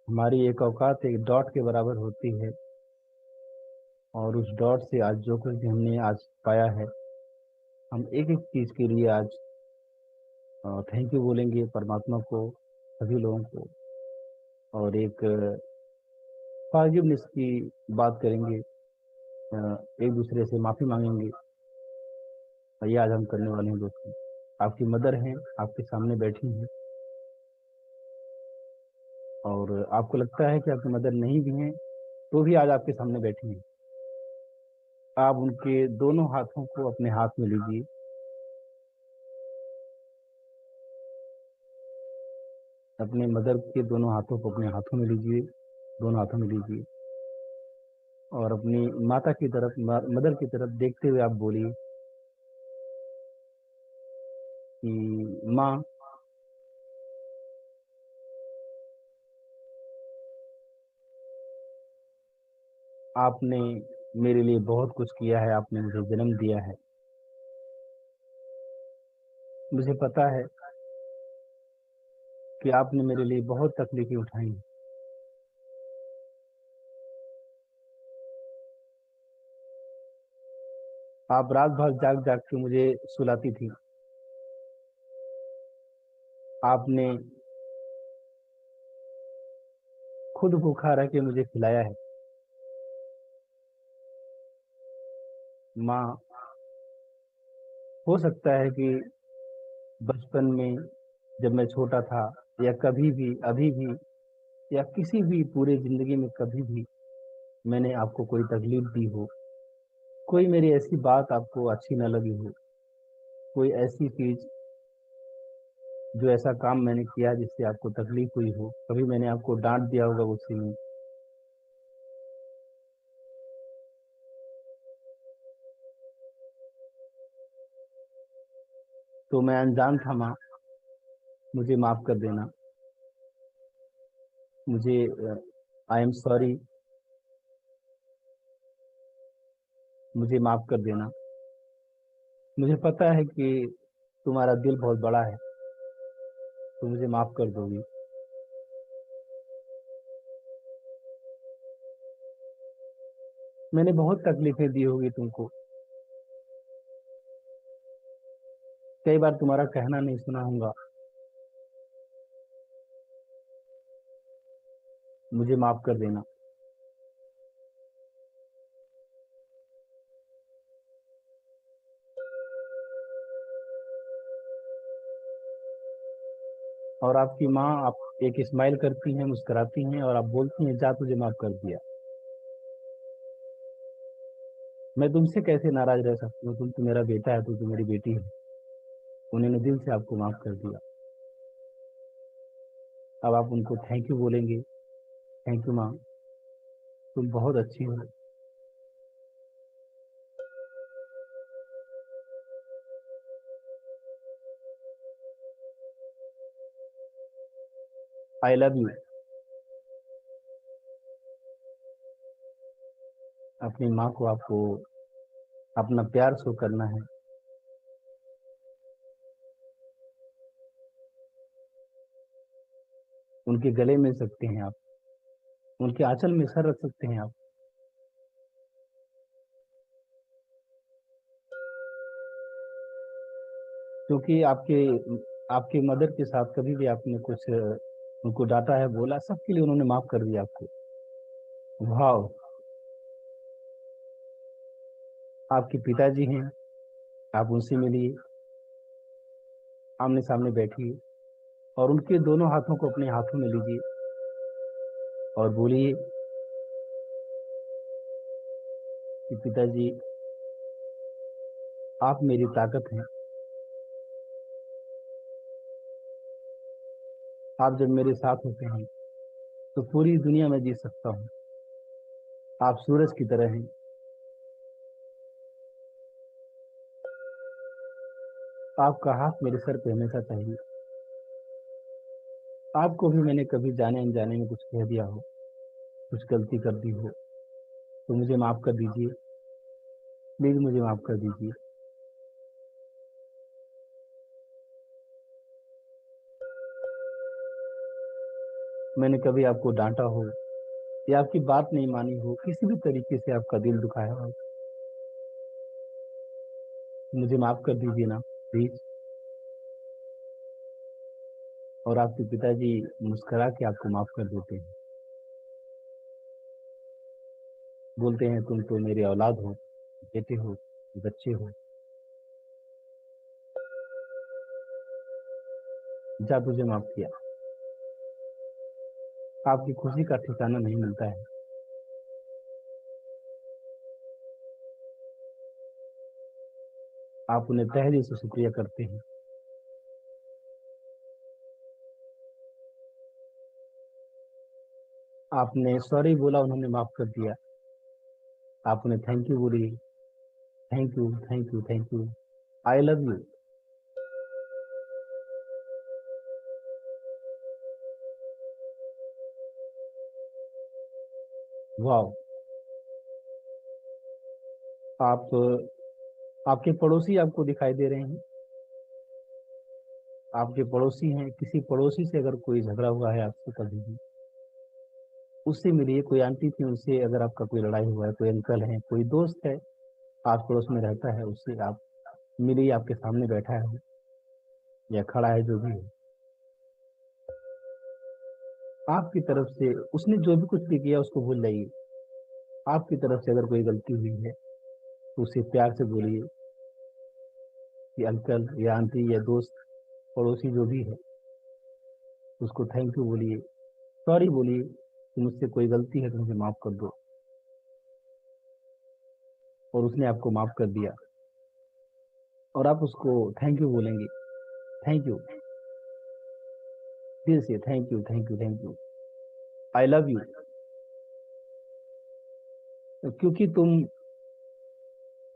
हमारी एक औकात एक डॉट के बराबर होती है और उस डॉट से आज जो कुछ भी हमने आज पाया है, हम एक एक चीज़ के लिए आज थैंक यू बोलेंगे परमात्मा को, सभी लोगों को, और एक फॉरगिवनेस की बात करेंगे, एक दूसरे से माफ़ी मांगेंगे। ये आज हम करने वाले हैं दोस्तों। आपकी मदर हैं, आपके सामने बैठी हैं और आपको लगता है कि आपकी मदर नहीं भी हैं तो भी आज आपके सामने बैठी हैं। आप उनके दोनों हाथों को अपने हाथ में लीजिए, अपने मदर के दोनों हाथों को अपने हाथों में लीजिए, दोनों हाथों में लीजिए और अपनी माता की तरफ, मदर की तरफ देखते हुए आप बोलिए कि माँ, आपने मेरे लिए बहुत कुछ किया है, आपने मुझे जन्म दिया है। मुझे पता है कि आपने मेरे लिए बहुत तकलीफें उठाई हैं। आप रात भर जाग जाग के मुझे सुलाती थी। आपने खुद भूखा रह के मुझे खिलाया है। माँ, हो सकता है कि बचपन में जब मैं छोटा था या कभी भी, अभी भी या किसी भी पूरे ज़िंदगी में कभी भी मैंने आपको कोई तकलीफ दी हो, कोई मेरी ऐसी बात आपको अच्छी न लगी हो, कोई ऐसी चीज़ जो ऐसा काम मैंने किया जिससे आपको तकलीफ हुई हो, कभी मैंने आपको डांट दिया होगा गुस्से में, तो मैं अनजान था माँ, मुझे माफ़ कर देना। मुझे आई एम सॉरी, मुझे माफ़ कर देना। मुझे पता है कि तुम्हारा दिल बहुत बड़ा है, तुम मुझे माफ कर दोगी। मैंने बहुत तकलीफें दी होगी तुमको, कई बार तुम्हारा कहना नहीं सुना होगा, मुझे माफ कर देना। और आपकी माँ आप एक स्माइल करती हैं, मुस्कुराती हैं और आप बोलती हैं जा तुझे माफ कर दिया। मैं तुमसे कैसे नाराज रह सकती हूँ, तुम तो मेरा बेटा है, तो मेरी बेटी है। उन्होंने दिल से आपको माफ कर दिया। अब आप उनको थैंक यू बोलेंगे। थैंक यू माँ, तुम बहुत अच्छी हो। I love you. अपनी माँ को आपको अपना प्यार शो करना है। उनके गले मिल सकते हैं आप, उनके आंचल में सर रख सकते हैं आप। क्योंकि आपके मदर के साथ कभी भी आपने कुछ उनको डांटा है, बोला, सबके लिए उन्होंने माफ कर दिया आपको। वाह। आपके पिताजी हैं, आप उनसे मिलिए, आमने सामने बैठिए और उनके दोनों हाथों को अपने हाथों में लीजिए और बोलिए कि पिताजी आप मेरी ताकत हैं। आप जब मेरे साथ होते हैं तो पूरी दुनिया में जी सकता हूँ। आप सूरज की तरह हैं। आपका हाथ मेरे सर पे हमेशा चाहिए। आपको भी मैंने कभी जाने अनजाने में कुछ कह दिया हो, कुछ गलती कर दी हो, तो मुझे माफ कर दीजिए, प्लीज मुझे माफ कर दीजिए। मैंने कभी आपको डांटा हो या आपकी बात नहीं मानी हो, किसी भी तरीके से आपका दिल दुखाया हो, मुझे माफ कर दीजिए ना प्लीज। और आपके पिताजी मुस्कुरा के आपको माफ कर देते हैं, बोलते हैं तुम तो मेरी औलाद हो, बेटे हो, बच्चे हो, जा तुझे माफ किया। आपकी खुशी का ठिकाना नहीं मिलता है। आप उन्हें तहे दिल से शुक्रिया करते हैं। आपने सॉरी बोला, उन्होंने माफ कर दिया। आप उन्हें थैंक यू बोलिए, thank you thank you thank you, I love you. वाह। आप आपके पड़ोसी आपको दिखाई दे रहे हैं। आपके पड़ोसी हैं, किसी पड़ोसी से अगर कोई झगड़ा हुआ है आपसे कभी भी, उससे मिलिए। कोई आंटी थी, उनसे अगर आपका कोई लड़ाई हुआ है, कोई अंकल है, कोई दोस्त है आस पड़ोस में रहता है, उससे आप मिलिए। आपके सामने बैठा है या खड़ा है, जो भी है, आपकी तरफ से उसने जो भी कुछ भी किया उसको भूल जाइए। आपकी तरफ से अगर कोई गलती हुई है तो उसे प्यार से बोलिए कि अंकल या आंटी या दोस्त, पड़ोसी जो भी है, उसको थैंक यू बोलिए, सॉरी बोलिए कि मुझसे कोई गलती है तो मुझे माफ कर दो। और उसने आपको माफ कर दिया और आप उसको थैंक यू बोलेंगे। थैंक यू, दिल से thank you thank you thank you, I love you. क्योंकि तुम,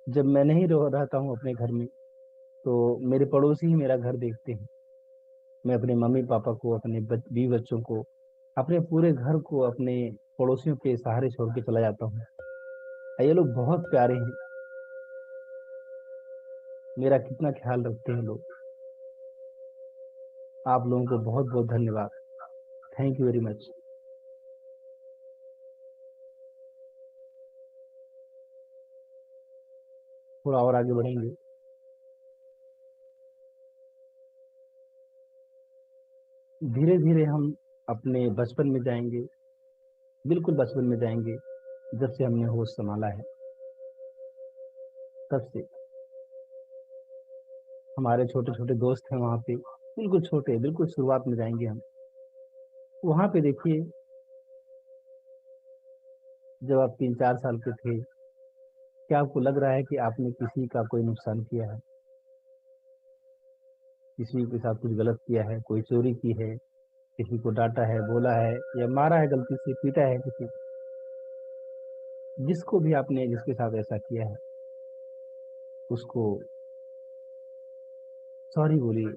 जब मैं नहीं रहता हूँ अपने घर में, तो मेरे पड़ोसी ही मेरा घर देखते हैं। मैं अपने मम्मी पापा को, अपने बीवी बच्चों को, अपने पूरे घर को अपने पड़ोसियों के सहारे छोड़ के चला जाता हूँ। ये लोग बहुत प्यारे हैं, मेरा कितना ख्याल रखते हैं लोग। आप लोगों को बहुत बहुत धन्यवाद। Thank you very much. थोड़ा और आगे बढ़ेंगे। धीरे धीरे हम अपने बचपन में जाएंगे, बिल्कुल बचपन में जाएंगे। जब से हमने होश संभाला है तब से हमारे छोटे छोटे दोस्त हैं वहाँ पे, बिल्कुल छोटे, बिल्कुल शुरुआत में जाएंगे हम। वहाँ पे देखिए, जब आप 3-4 साल के थे, क्या आपको लग रहा है कि आपने किसी का कोई नुकसान किया है, किसी के साथ कुछ गलत किया है, कोई चोरी की है, किसी को डांटा है, बोला है या मारा है, गलती से पीटा है किसी को? जिसको भी आपने, जिसके साथ ऐसा किया है, उसको सॉरी बोलिए,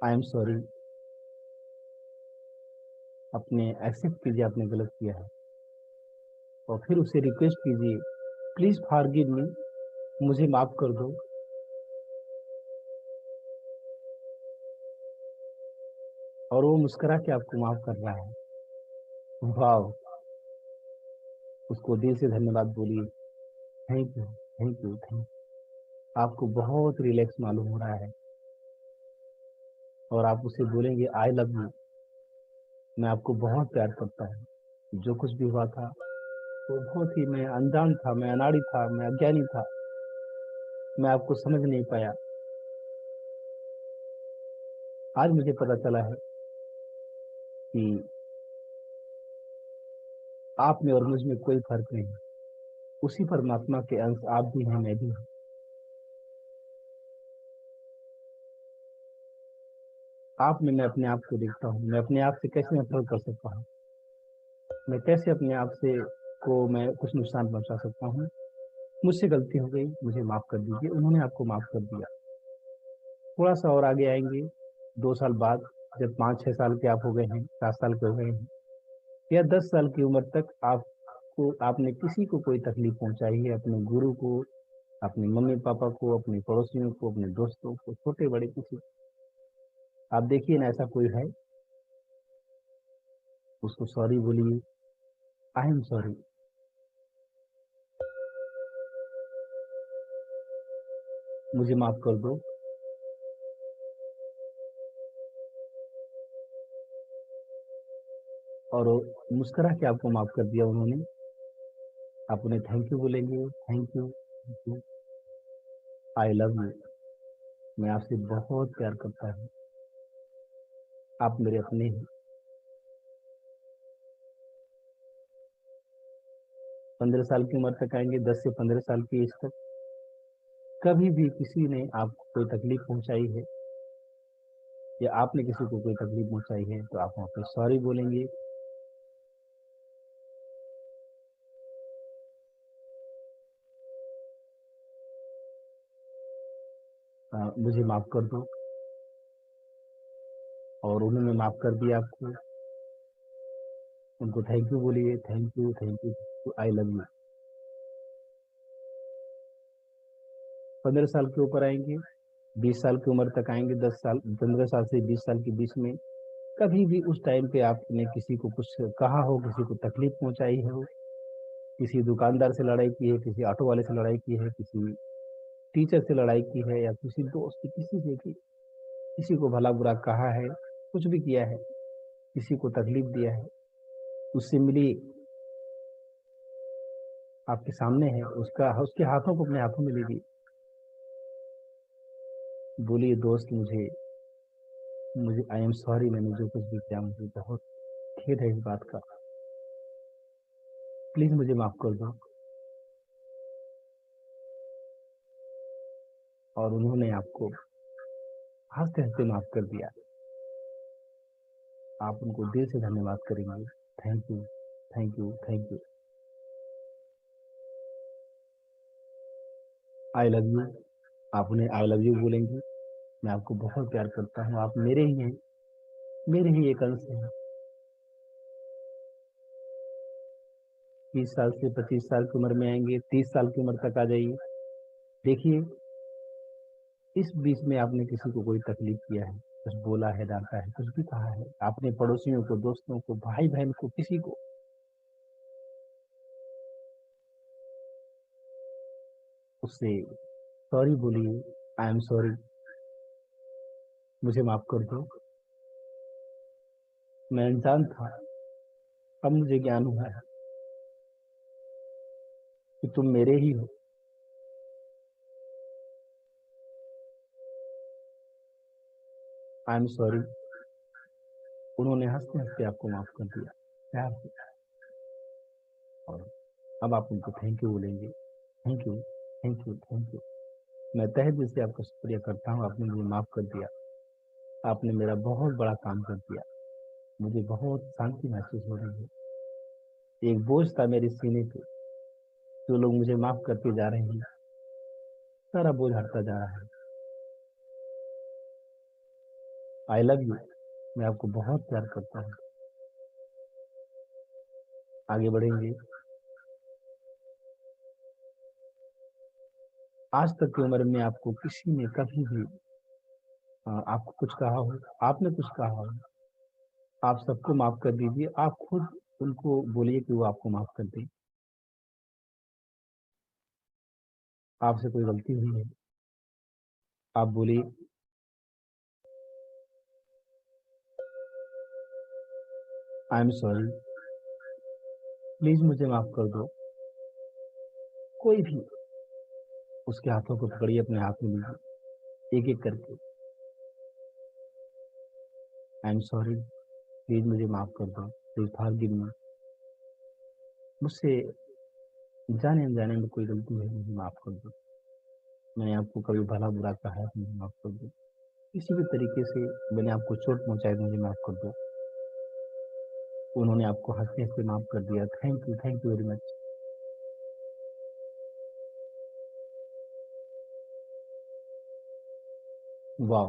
आई एम सॉरी। अपने एक्सेप्ट कीजिए आपने गलत किया है, और फिर उसे रिक्वेस्ट कीजिए, प्लीज फॉरगिव मी, मुझे माफ कर दो। और वो मुस्कुरा के आपको माफ कर रहा है। वाह! उसको दिल से धन्यवाद बोलिए। Thank you, thank you, thank. आपको बहुत रिलैक्स मालूम हो रहा है, और आप उसे बोलेंगे आई लव यू, मैं आपको बहुत प्यार करता हूँ। जो कुछ भी हुआ था वो बहुत ही, मैं अनजान था, मैं अनाड़ी था, मैं अज्ञानी था, मैं आपको समझ नहीं पाया। आज मुझे पता चला है कि आप में और मुझ में कोई फर्क नहीं है। उसी परमात्मा के अंश आप भी हैं, मैं भी हूँ। आप में मैं अपने आप को देखता हूँ। मैं अपने आप से कैसे नफरत कर सकता हूँ? मैं कैसे अपने आप से को मैं कुछ नुकसान पहुंचा सकता हूँ? मुझसे गलती हो गई, मुझे माफ कर दीजिए। उन्होंने आपको माफ कर दिया। थोड़ा सा और आगे आएंगे, 2 साल बाद, जब 5-6 साल के आप हो गए हैं, 7 साल के हो गए हैं, या 10 साल की उम्र तक आपको, आपने किसी को कोई तकलीफ पहुंचाई है, अपने गुरु को, अपने मम्मी पापा को, अपने पड़ोसियों को, अपने दोस्तों को, छोटे बड़े किसी, आप देखिए ना, ऐसा कोई है, उसको सॉरी बोलिए, आई एम सॉरी। मुझे माफ कर दो। और वो मुस्कुरा के आपको माफ कर दिया उन्होंने। आप उन्हें थैंक यू बोलेंगे, thank you, thank you, I love you, मैं आपसे बहुत प्यार करता हूँ, आप मेरे अपने हैं। 15 साल की उम्र तक आएंगे, 10 से 15 साल की एज तक, कभी भी किसी ने आपको कोई तकलीफ पहुंचाई है, या आपने किसी को कोई तकलीफ पहुंचाई है, तो आप वहाँ पे सॉरी बोलेंगे। मुझे माफ कर दो, और उन्होंने माफ कर दिया आपको। उनको थैंक यू बोलिए, thank you, thank you, I love you. 15 साल के ऊपर आएंगे, 20 साल की उम्र तक आएंगे, 10 साल, 15 साल से 20 साल के बीच में, कभी भी उस टाइम पे आपने किसी को कुछ कहा हो, किसी को तकलीफ पहुंचाई हो, किसी दुकानदार से लड़ाई की है, किसी ऑटो वाले से लड़ाई की है, किसी टीचर से लड़ाई की है, या किसी दोस्त, किसी से भी, किसी को भला बुरा कहा है, कुछ भी किया है, किसी को तकलीफ दिया है, उससे मिली, आपके सामने है, उसका, उसके हाथों को अपने हाथों में लीजिए। बोलिए दोस्त, मुझे मुझे आई एम सॉरी, मैंने जो कुछ भी किया, मुझे बहुत खेद है इस बात का, प्लीज मुझे माफ कर दो। और उन्होंने आपको हंसते हंसते माफ कर दिया। आप उनको दिल से धन्यवाद करेंगे। Thank you, thank you, thank you, I love you. आप उन्हें आई लव यू बोलेंगे। मैं आपको बहुत प्यार करता हूँ, आप मेरे ही हैं, मेरे ही एक अंश हैं। 20 साल से 25 साल की उम्र में आएंगे, 30 साल की उम्र तक आ जाइए। देखिए, इस बीच में आपने किसी को कोई तकलीफ किया है, कुछ बोला है, डांटा है, कुछ भी कहा है, आपने पड़ोसियों को, दोस्तों को, भाई बहन को, किसी को, उससे सॉरी बोलिए, आई एम सॉरी, मुझे माफ कर दो, मैं अनजान था, अब मुझे ज्ञान हुआ है कि तुम मेरे ही हो। I am sorry. उन्होंने हंसते हंसते आपको माफ कर दिया, प्यार से। और अब आप उनको थैंक यू बोलेंगे, thank you, thank you, thank you. मैं तहे दिल से आपका शुक्रिया करता हूँ, आपने मुझे माफ कर दिया, आपने मेरा बहुत बड़ा काम कर दिया, मुझे बहुत शांति महसूस हो रही है। एक बोझ था मेरे सीने पे, जो लोग मुझे माफ करते जा रहे हैं, सारा बोझ हटता जा रहा है। I love you. मैं आपको बहुत प्यार करता हूँ। आगे बढ़ेंगे। आज तक की उम्र में आपको किसी ने कभी भी आपको कुछ कहा हो, आपने कुछ कहा हो, आप सबको माफ कर दीजिए। आप खुद उनको बोलिए कि वो आपको माफ कर दे। आपसे कोई गलती हुई है, आप बोलिए, आई एम सॉरी, प्लीज मुझे माफ कर दो। कोई भी उसके हाथों को पकड़िए, अपने हाथ में लीजिए, एक एक करके। आई एम सॉरी, प्लीज मुझे माफ कर दो, प्लीज फॉरगिव मी। मुझसे जाने अनजाने में कोई गलती है, मुझे माफ कर दो। मैंने आपको कभी भला बुरा कहा है, मुझे माफ कर दो। किसी भी तरीके से मैंने आपको चोट पहुंचाई, मुझे माफ कर दो। उन्होंने आपको हंसते हंसते माफ कर दिया। Thank you very much. वाह,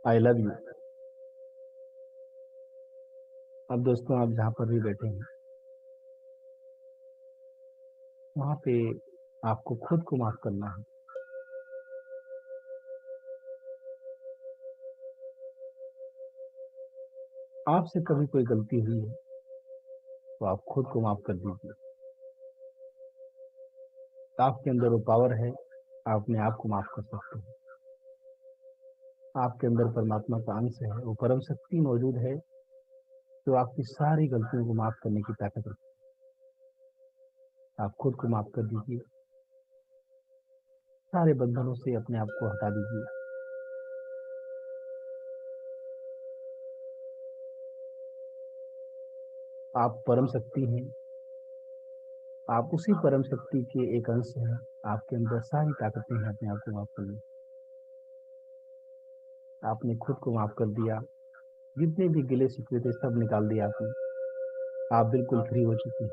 आई लव यू। अब दोस्तों, आप जहाँ पर भी बैठे हैं, वहाँ पे आपको खुद को माफ करना है। आपसे कभी कोई गलती हुई है तो आप खुद को माफ कर दीजिए। आपके अंदर वो पावर है, आप अपने आप को माफ कर सकते हैं। आपके अंदर परमात्मा का अंश है, वो परम शक्ति मौजूद है जो आपकी सारी गलतियों को माफ करने की ताकत रखती है। आप खुद को माफ कर दीजिए, सारे बंधनों से अपने आप को हटा दीजिए। आप परम शक्ति हैं, आप उसी परम शक्ति के एक अंश हैं। आपके अंदर सारी ताकतें हैं अपने आप को माफ करने। आपने खुद को माफ कर दिया, जितने भी गिले शिकवे थे सब निकाल दिया आपने। आप बिल्कुल फ्री हो चुके हैं।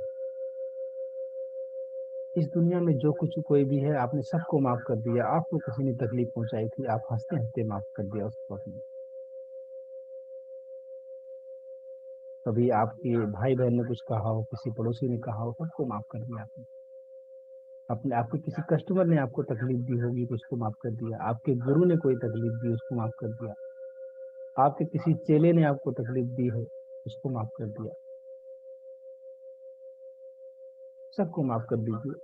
इस दुनिया में जो कुछ कोई भी है, आपने सबको माफ कर दिया। आपको किसी ने तकलीफ पहुंचाई थी, आप हंसते हंसते माफ कर दिया उस वक्त में। कभी आपके भाई बहन ने कुछ कहा हो, किसी पड़ोसी ने कहा हो, सबको माफ कर दिया आपने। अपने आपके किसी कस्टमर ने आपको तकलीफ दी होगी तो उसको माफ कर दिया। आपके गुरु ने कोई तकलीफ दी, उसको माफ कर दिया। आपके किसी चेले ने आपको तकलीफ दी है, उसको माफ कर दिया। सबको माफ कर दीजिए।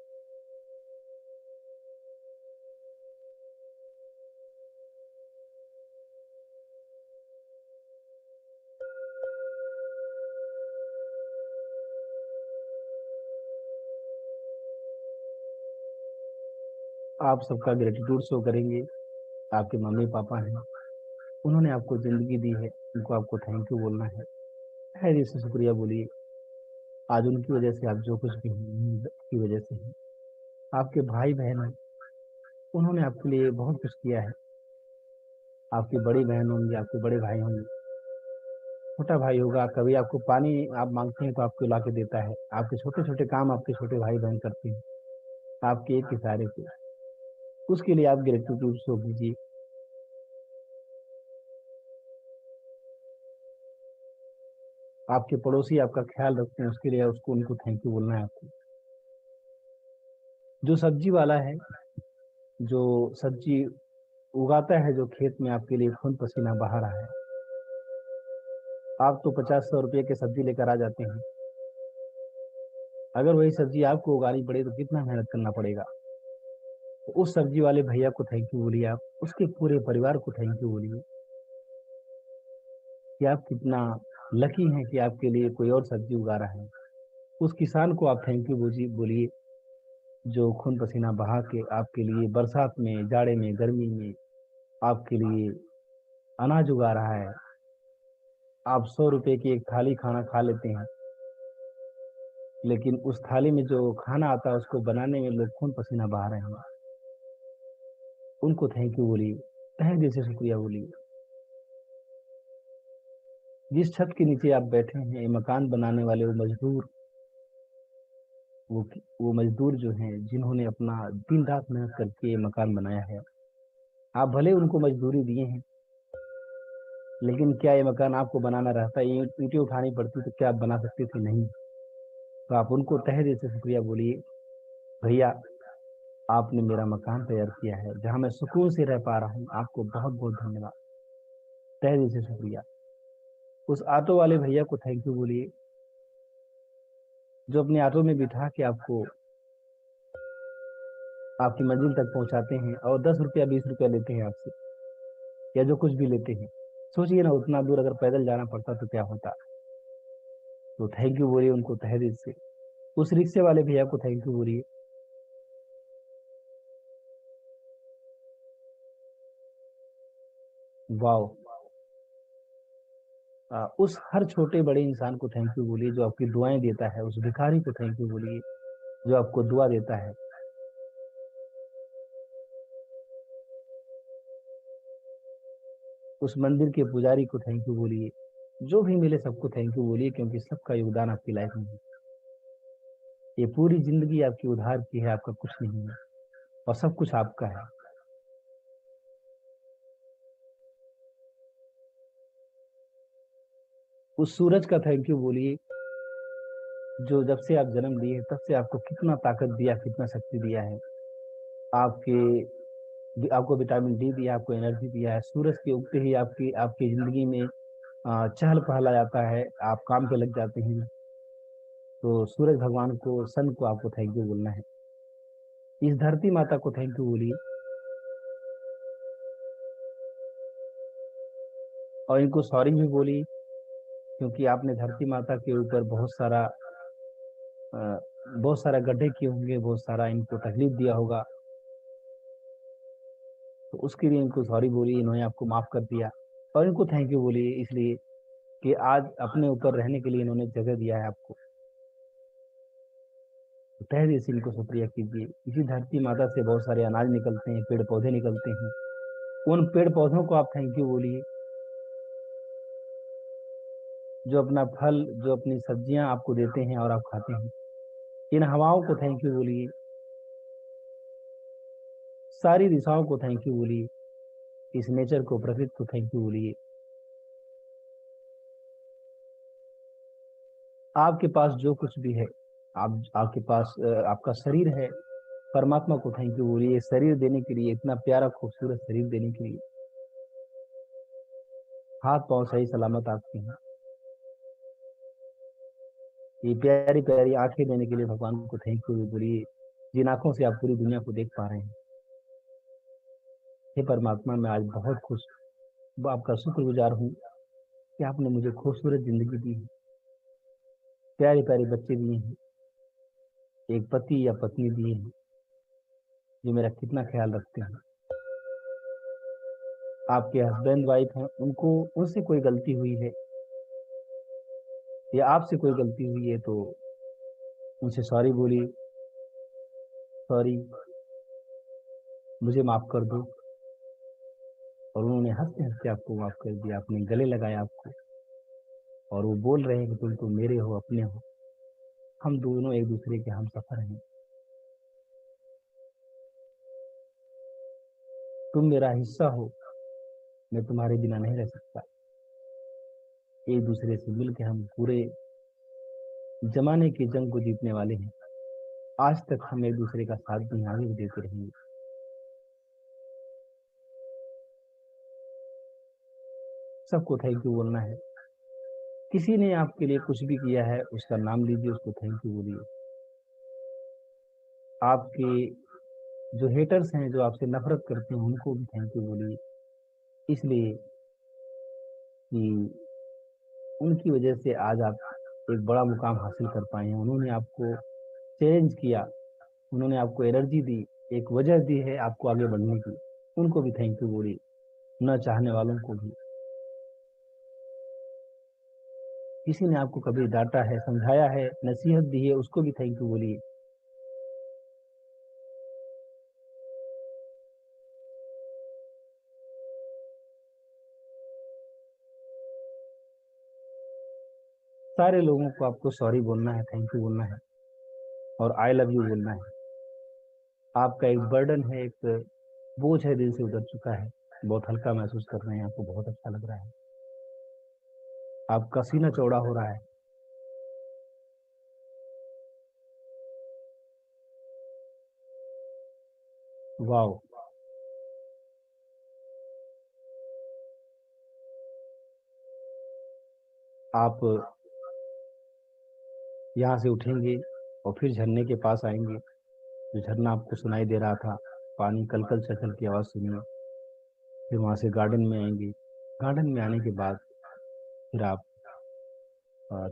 आप सबका ग्रेटिट्यूड शो करेंगे। आपके मम्मी पापा हैं, उन्होंने आपको जिंदगी दी है, उनको आपको थैंक यू बोलना है। है से शुक्रिया बोलिए। आज उनकी वजह से आप जो कुछ भी हैं, की वजह से हैं। आपके भाई बहन हैं, उन्होंने आपके लिए बहुत कुछ किया है। आपकी बड़ी बहन होंगी, आपके बड़े भाई होंगे, छोटा भाई होगा। कभी आपको पानी आप मांगते हैं तो आपको ला के देता है। आपके छोटे छोटे काम आपके छोटे भाई बहन करते हैं आपके एक इशारे पे। उसके लिए आप ग्रेटिट्यूड शो कीजिए। आपके पड़ोसी आपका ख्याल रखते हैं, उसके लिए उसको उनको थैंक यू बोलना है आपको। जो सब्जी वाला है, जो सब्जी उगाता है, जो खेत में आपके लिए खून पसीना बहा रहा है, आप तो 50-100 रुपये के सब्जी लेकर आ जाते हैं। अगर वही सब्जी आपको उगानी पड़े तो कितना मेहनत करना पड़ेगा। तो उस सब्जी वाले भैया को थैंक यू बोलिए, आप उसके पूरे परिवार को थैंक यू बोलिए कि आप कितना लकी हैं कि आपके लिए कोई और सब्जी उगा रहा है। उस किसान को आप थैंक यू बोलिए जो खून पसीना बहा के आपके लिए बरसात में, जाड़े में, गर्मी में आपके लिए अनाज उगा रहा है। आप 100 रुपए की एक थाली खाना खा लेते हैं, लेकिन उस थाली में जो खाना आता है उसको बनाने में लोग खून पसीना बहा रहे हैं। उनको थैंक यू बोलिए, तहे दिल से शुक्रिया बोलिए। जिस छत के नीचे आप बैठे हैं, ये मकान बनाने वाले वो मजदूर, वो मजदूर जो हैं जिन्होंने अपना दिन रात मेहनत करके ये मकान बनाया है, आप भले उनको मजदूरी दिए हैं, लेकिन क्या ये मकान आपको बनाना रहता है? ईंटें उठानी पड़ती तो क्या आप बना सकते थे? नहीं। तो आप उनको तहे दिल से शुक्रिया बोलिए, भैया आपने मेरा मकान तैयार किया है जहां मैं सुकून से रह पा रहा हूँ, आपको बहुत बहुत धन्यवाद, तहे दिल से शुक्रिया। उस ऑटो वाले भैया को थैंक यू बोलिए जो अपने ऑटो में बिठा के आपको आपकी मंजिल तक पहुंचाते हैं और 10 रुपया 20 रुपया लेते हैं आपसे, या जो कुछ भी लेते हैं। सोचिए ना, उतना दूर अगर पैदल जाना पड़ता तो क्या होता। तो थैंक यू बोलिए उनको तहे दिल से। उस रिक्शे वाले भैया को थैंक यू बोलिए। वाओ। उस हर छोटे बड़े इंसान को थैंक यू बोलिए जो आपकी दुआएं देता है। उस भिखारी को थैंक यू बोलिए जो आपको दुआ देता है। उस मंदिर के पुजारी को थैंक यू बोलिए। जो भी मिले सबको थैंक यू बोलिए, क्योंकि सबका योगदान आपकी लाइफ में है। ये पूरी जिंदगी आपकी उधार की है, आपका कुछ नहीं है और सब कुछ आपका है। उस सूरज का थैंक यू बोलिए जो जब से आप जन्म लिए तब से आपको कितना ताकत दिया, कितना शक्ति दिया है। आपको विटामिन डी दिया, आपको एनर्जी दिया है। सूरज के उगते ही आपकी जिंदगी में चहल पहल आ जाता है, आप काम पे लग जाते हैं। तो सूरज भगवान को, सन को आपको थैंक यू बोलना है। इस धरती माता को थैंक यू बोलिए और इनको सॉरी भी बोलिए, क्योंकि आपने धरती माता के ऊपर बहुत सारा गड्ढे किए होंगे, बहुत सारा इनको तकलीफ दिया होगा। तो उसके लिए इनको सॉरी बोलिए, इन्होंने आपको माफ कर दिया। और इनको थैंक यू बोलिए इसलिए कि आज अपने ऊपर रहने के लिए इन्होंने जगह दिया है आपको। तो तहे दिल से इनको शुक्रिया कीजिए। इसी धरती माता से बहुत सारे अनाज निकलते हैं, पेड़ पौधे निकलते हैं। उन पेड़ पौधों को आप थैंक यू बोलिए जो अपना फल, जो अपनी सब्जियां आपको देते हैं और आप खाते हैं। इन हवाओं को थैंक यू बोलिए, सारी दिशाओं को थैंक यू बोलिए, इस नेचर को, प्रकृति को थैंक यू बोलिए। आपके पास जो कुछ भी है, आपके पास आपका शरीर है, परमात्मा को थैंक यू बोलिए शरीर देने के लिए, इतना प्यारा खूबसूरत शरीर देने के लिए। हाथ पांव सही सलामत आपके हैं। ये प्यारी प्यारी आंखें देने के लिए भगवान को थैंक यू बोलिए, जिन आंखों से आप पूरी दुनिया को देख पा रहे हैं। हे परमात्मा, मैं आज बहुत खुश, आपका शुक्रगुजार हूँ कि आपने मुझे खूबसूरत जिंदगी दी है, प्यारे प्यारे बच्चे दिए हैं, एक पति या पत्नी दिए हैं जो मेरा कितना ख्याल रखते हैं। आपके हस्बैंड वाइफ हैं, उनसे कोई गलती हुई है या आपसे कोई गलती हुई है तो उनसे सॉरी बोलिए, सॉरी, मुझे माफ कर दो। और उन्होंने हंसते हंसते आपको माफ कर दिया, अपने गले लगाया आपको, और वो बोल रहे हैं कि तुम तो मेरे हो, अपने हो, हम दोनों एक दूसरे के हम सफर हैं। तुम मेरा हिस्सा हो, मैं तुम्हारे बिना नहीं रह सकता। एक दूसरे से मिलकर हम पूरे जमाने की जंग को जीतने वाले हैं। आज तक हम एक दूसरे का साथ भी आगे भी देते रहेंगे। सबको थैंक यू बोलना है। किसी ने आपके लिए कुछ भी किया है उसका नाम लीजिए, उसको थैंक यू बोलिए। आपके जो हेटर्स हैं, जो आपसे नफरत करते हैं, उनको भी थैंक यू बोलिए, इसलिए कि उनकी वजह से आज आप एक बड़ा मुकाम हासिल कर पाए हैं। उन्होंने आपको चैलेंज किया, उन्होंने आपको एनर्जी दी, एक वजह दी है आपको आगे बढ़ने की, उनको भी थैंक यू बोलिए। न चाहने वालों को भी, किसी ने आपको कभी डांटा है, समझाया है, नसीहत दी है, उसको भी थैंक यू बोलिए। सारे लोगों को आपको सॉरी बोलना है, थैंक यू बोलना है और आई लव यू बोलना है। आपका एक बर्डन है, एक बोझ है, दिल से उतर चुका है, बहुत हल्का महसूस कर रहे हैं, आपको बहुत अच्छा लग रहा है, आपका सीना चौड़ा हो रहा है। वाओ, आप यहाँ से उठेंगे और फिर झरने के पास आएंगे। जो झरना आपको सुनाई दे रहा था, पानी कलकल छलछल की आवाज़ सुनिए। फिर वहाँ से गार्डन में आएंगे। गार्डन में आने के बाद फिर आप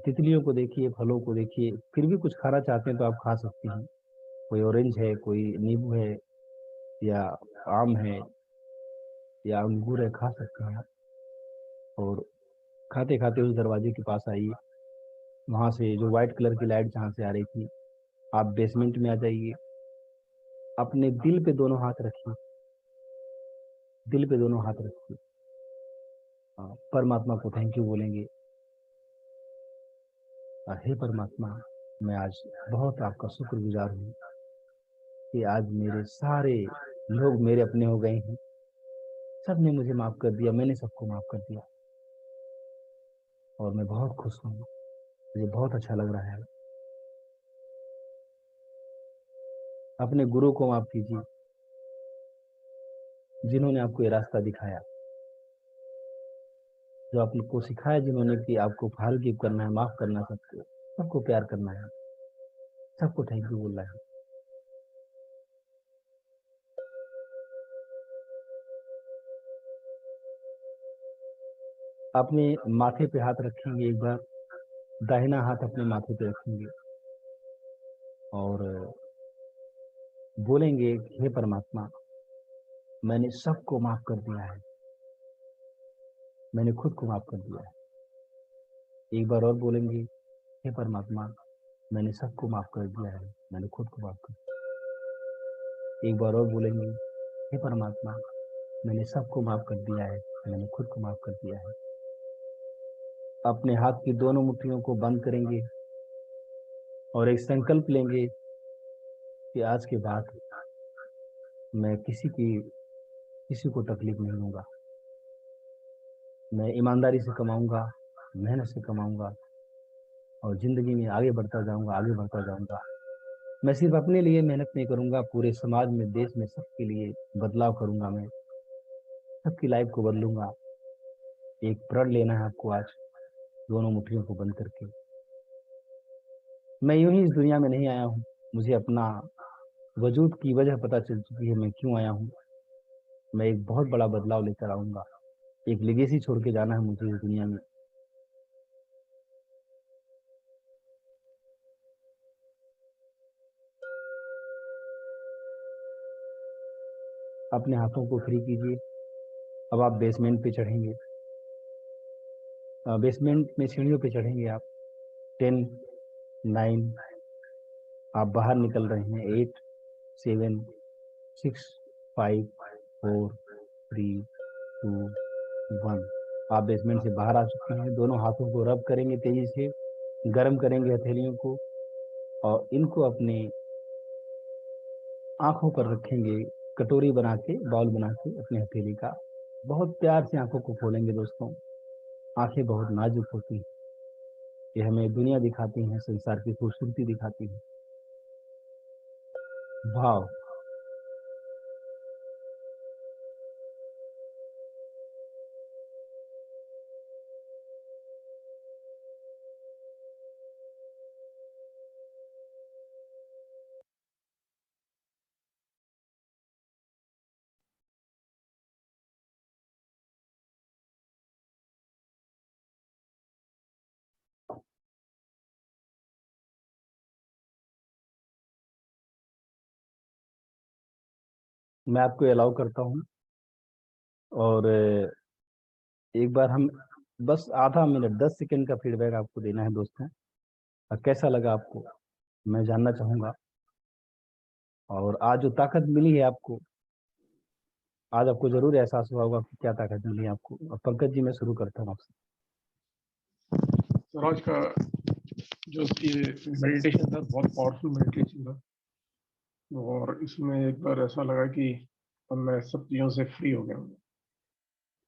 तितलियों को देखिए, फलों को देखिए। फिर भी कुछ खाना चाहते हैं तो आप खा सकती हैं। कोई ऑरेंज है, कोई नींबू है, या आम है, या अंगूर है, खा सकते हैं आप। और खाते खाते उस दरवाजे के पास आइए। वहाँ से जो व्हाइट कलर की लाइट जहाँ से आ रही थी, आप बेसमेंट में आ जाइए। अपने दिल पे दोनों हाथ रखिए, दिल पे दोनों हाथ रखिए। परमात्मा को थैंक यू बोलेंगे। हे परमात्मा, मैं आज बहुत आपका शुक्रगुजार हूँ कि आज मेरे सारे लोग मेरे अपने हो गए हैं। सब ने मुझे माफ़ कर दिया, मैंने सबको माफ़ कर दिया और मैं बहुत खुश हूँ, मुझे बहुत अच्छा लग रहा है। अपने गुरु को माफ़ कीजिए, जिन्होंने आपको ये रास्ता दिखाया, जो आपको सिखाया, जिन्होंने कि आपको फॉरगिव करना है, माफ़ करना है, सबको सबको प्यार करना है, सबको थैंक यू बोलना है। अपने माथे पे हाथ रखेंगे एक बार, दाहिना हाथ अपने माथे पे रखेंगे और बोलेंगे, हे परमात्मा, मैंने सबको माफ़ कर दिया है, मैंने खुद को माफ़ कर दिया है। एक बार और बोलेंगे, हे परमात्मा, मैंने सबको माफ़ कर दिया है, मैंने खुद को माफ़ कर दिया। एक बार और बोलेंगे, हे परमात्मा, मैंने सबको माफ़ कर दिया है, मैंने खुद को माफ़ कर दिया है। अपने हाथ की दोनों मुट्ठियों को बंद करेंगे और एक संकल्प लेंगे कि आज के बाद मैं किसी को तकलीफ नहीं दूंगा। मैं ईमानदारी से कमाऊंगा, मेहनत से कमाऊंगा और ज़िंदगी में आगे बढ़ता जाऊंगा, आगे बढ़ता जाऊंगा। मैं सिर्फ अपने लिए मेहनत नहीं करूंगा, पूरे समाज में, देश में सबके लिए बदलाव करूंगा। मैं सबकी लाइफ को बदलूंगा। एक प्रण लेना है आपको आज, दोनों मुट्ठियों को बंद करके। मैं यूं ही इस दुनिया में नहीं आया हूँ, मुझे अपना वजूद की वजह पता चल चुकी है, मैं क्यों आया हूँ। मैं एक बहुत बड़ा बदलाव लेकर आऊंगा, एक लेगेसी छोड़ के जाना है मुझे इस दुनिया में। अपने हाथों को फ्री कीजिए। अब आप बेसमेंट पे चढ़ेंगे। बेसमेंट में सीढ़ियों पे चढ़ेंगे आप। 10, 9, आप बाहर निकल रहे हैं। 8, 7, 6, 5, 4, 3, 2, 1। आप बेसमेंट से बाहर आ चुके हैं। दोनों हाथों को रब करेंगे, तेजी से गर्म करेंगे हथेलियों को और इनको अपने आंखों पर रखेंगे, कटोरी बना के, बाउल बना के अपने हथेली का। बहुत प्यार से आंखों को खोलेंगे दोस्तों। आंखें बहुत नाजुक होती हैं, ये हमें दुनिया दिखाती हैं, संसार की खूबसूरती दिखाती हैं। भाव, मैं आपको अलाउ करता हूँ और एक बार हम बस आधा मिनट 10 सेकंड का फीडबैक आपको देना है दोस्तों। कैसा लगा आपको मैं जानना चाहूँगा। और आज जो ताकत मिली है आपको, आज आपको जरूर एहसास हुआ होगा कि क्या ताकत मिली है आपको। और पंकज जी मैं शुरू करता हूँ आपसे। स्वराज का जो मेडिटेशन था बहुत पावरफुल मेडिटेशन था, और इसमें एक बार ऐसा लगा कि अब मैं सब चीज़ों से फ्री हो गया हूँ।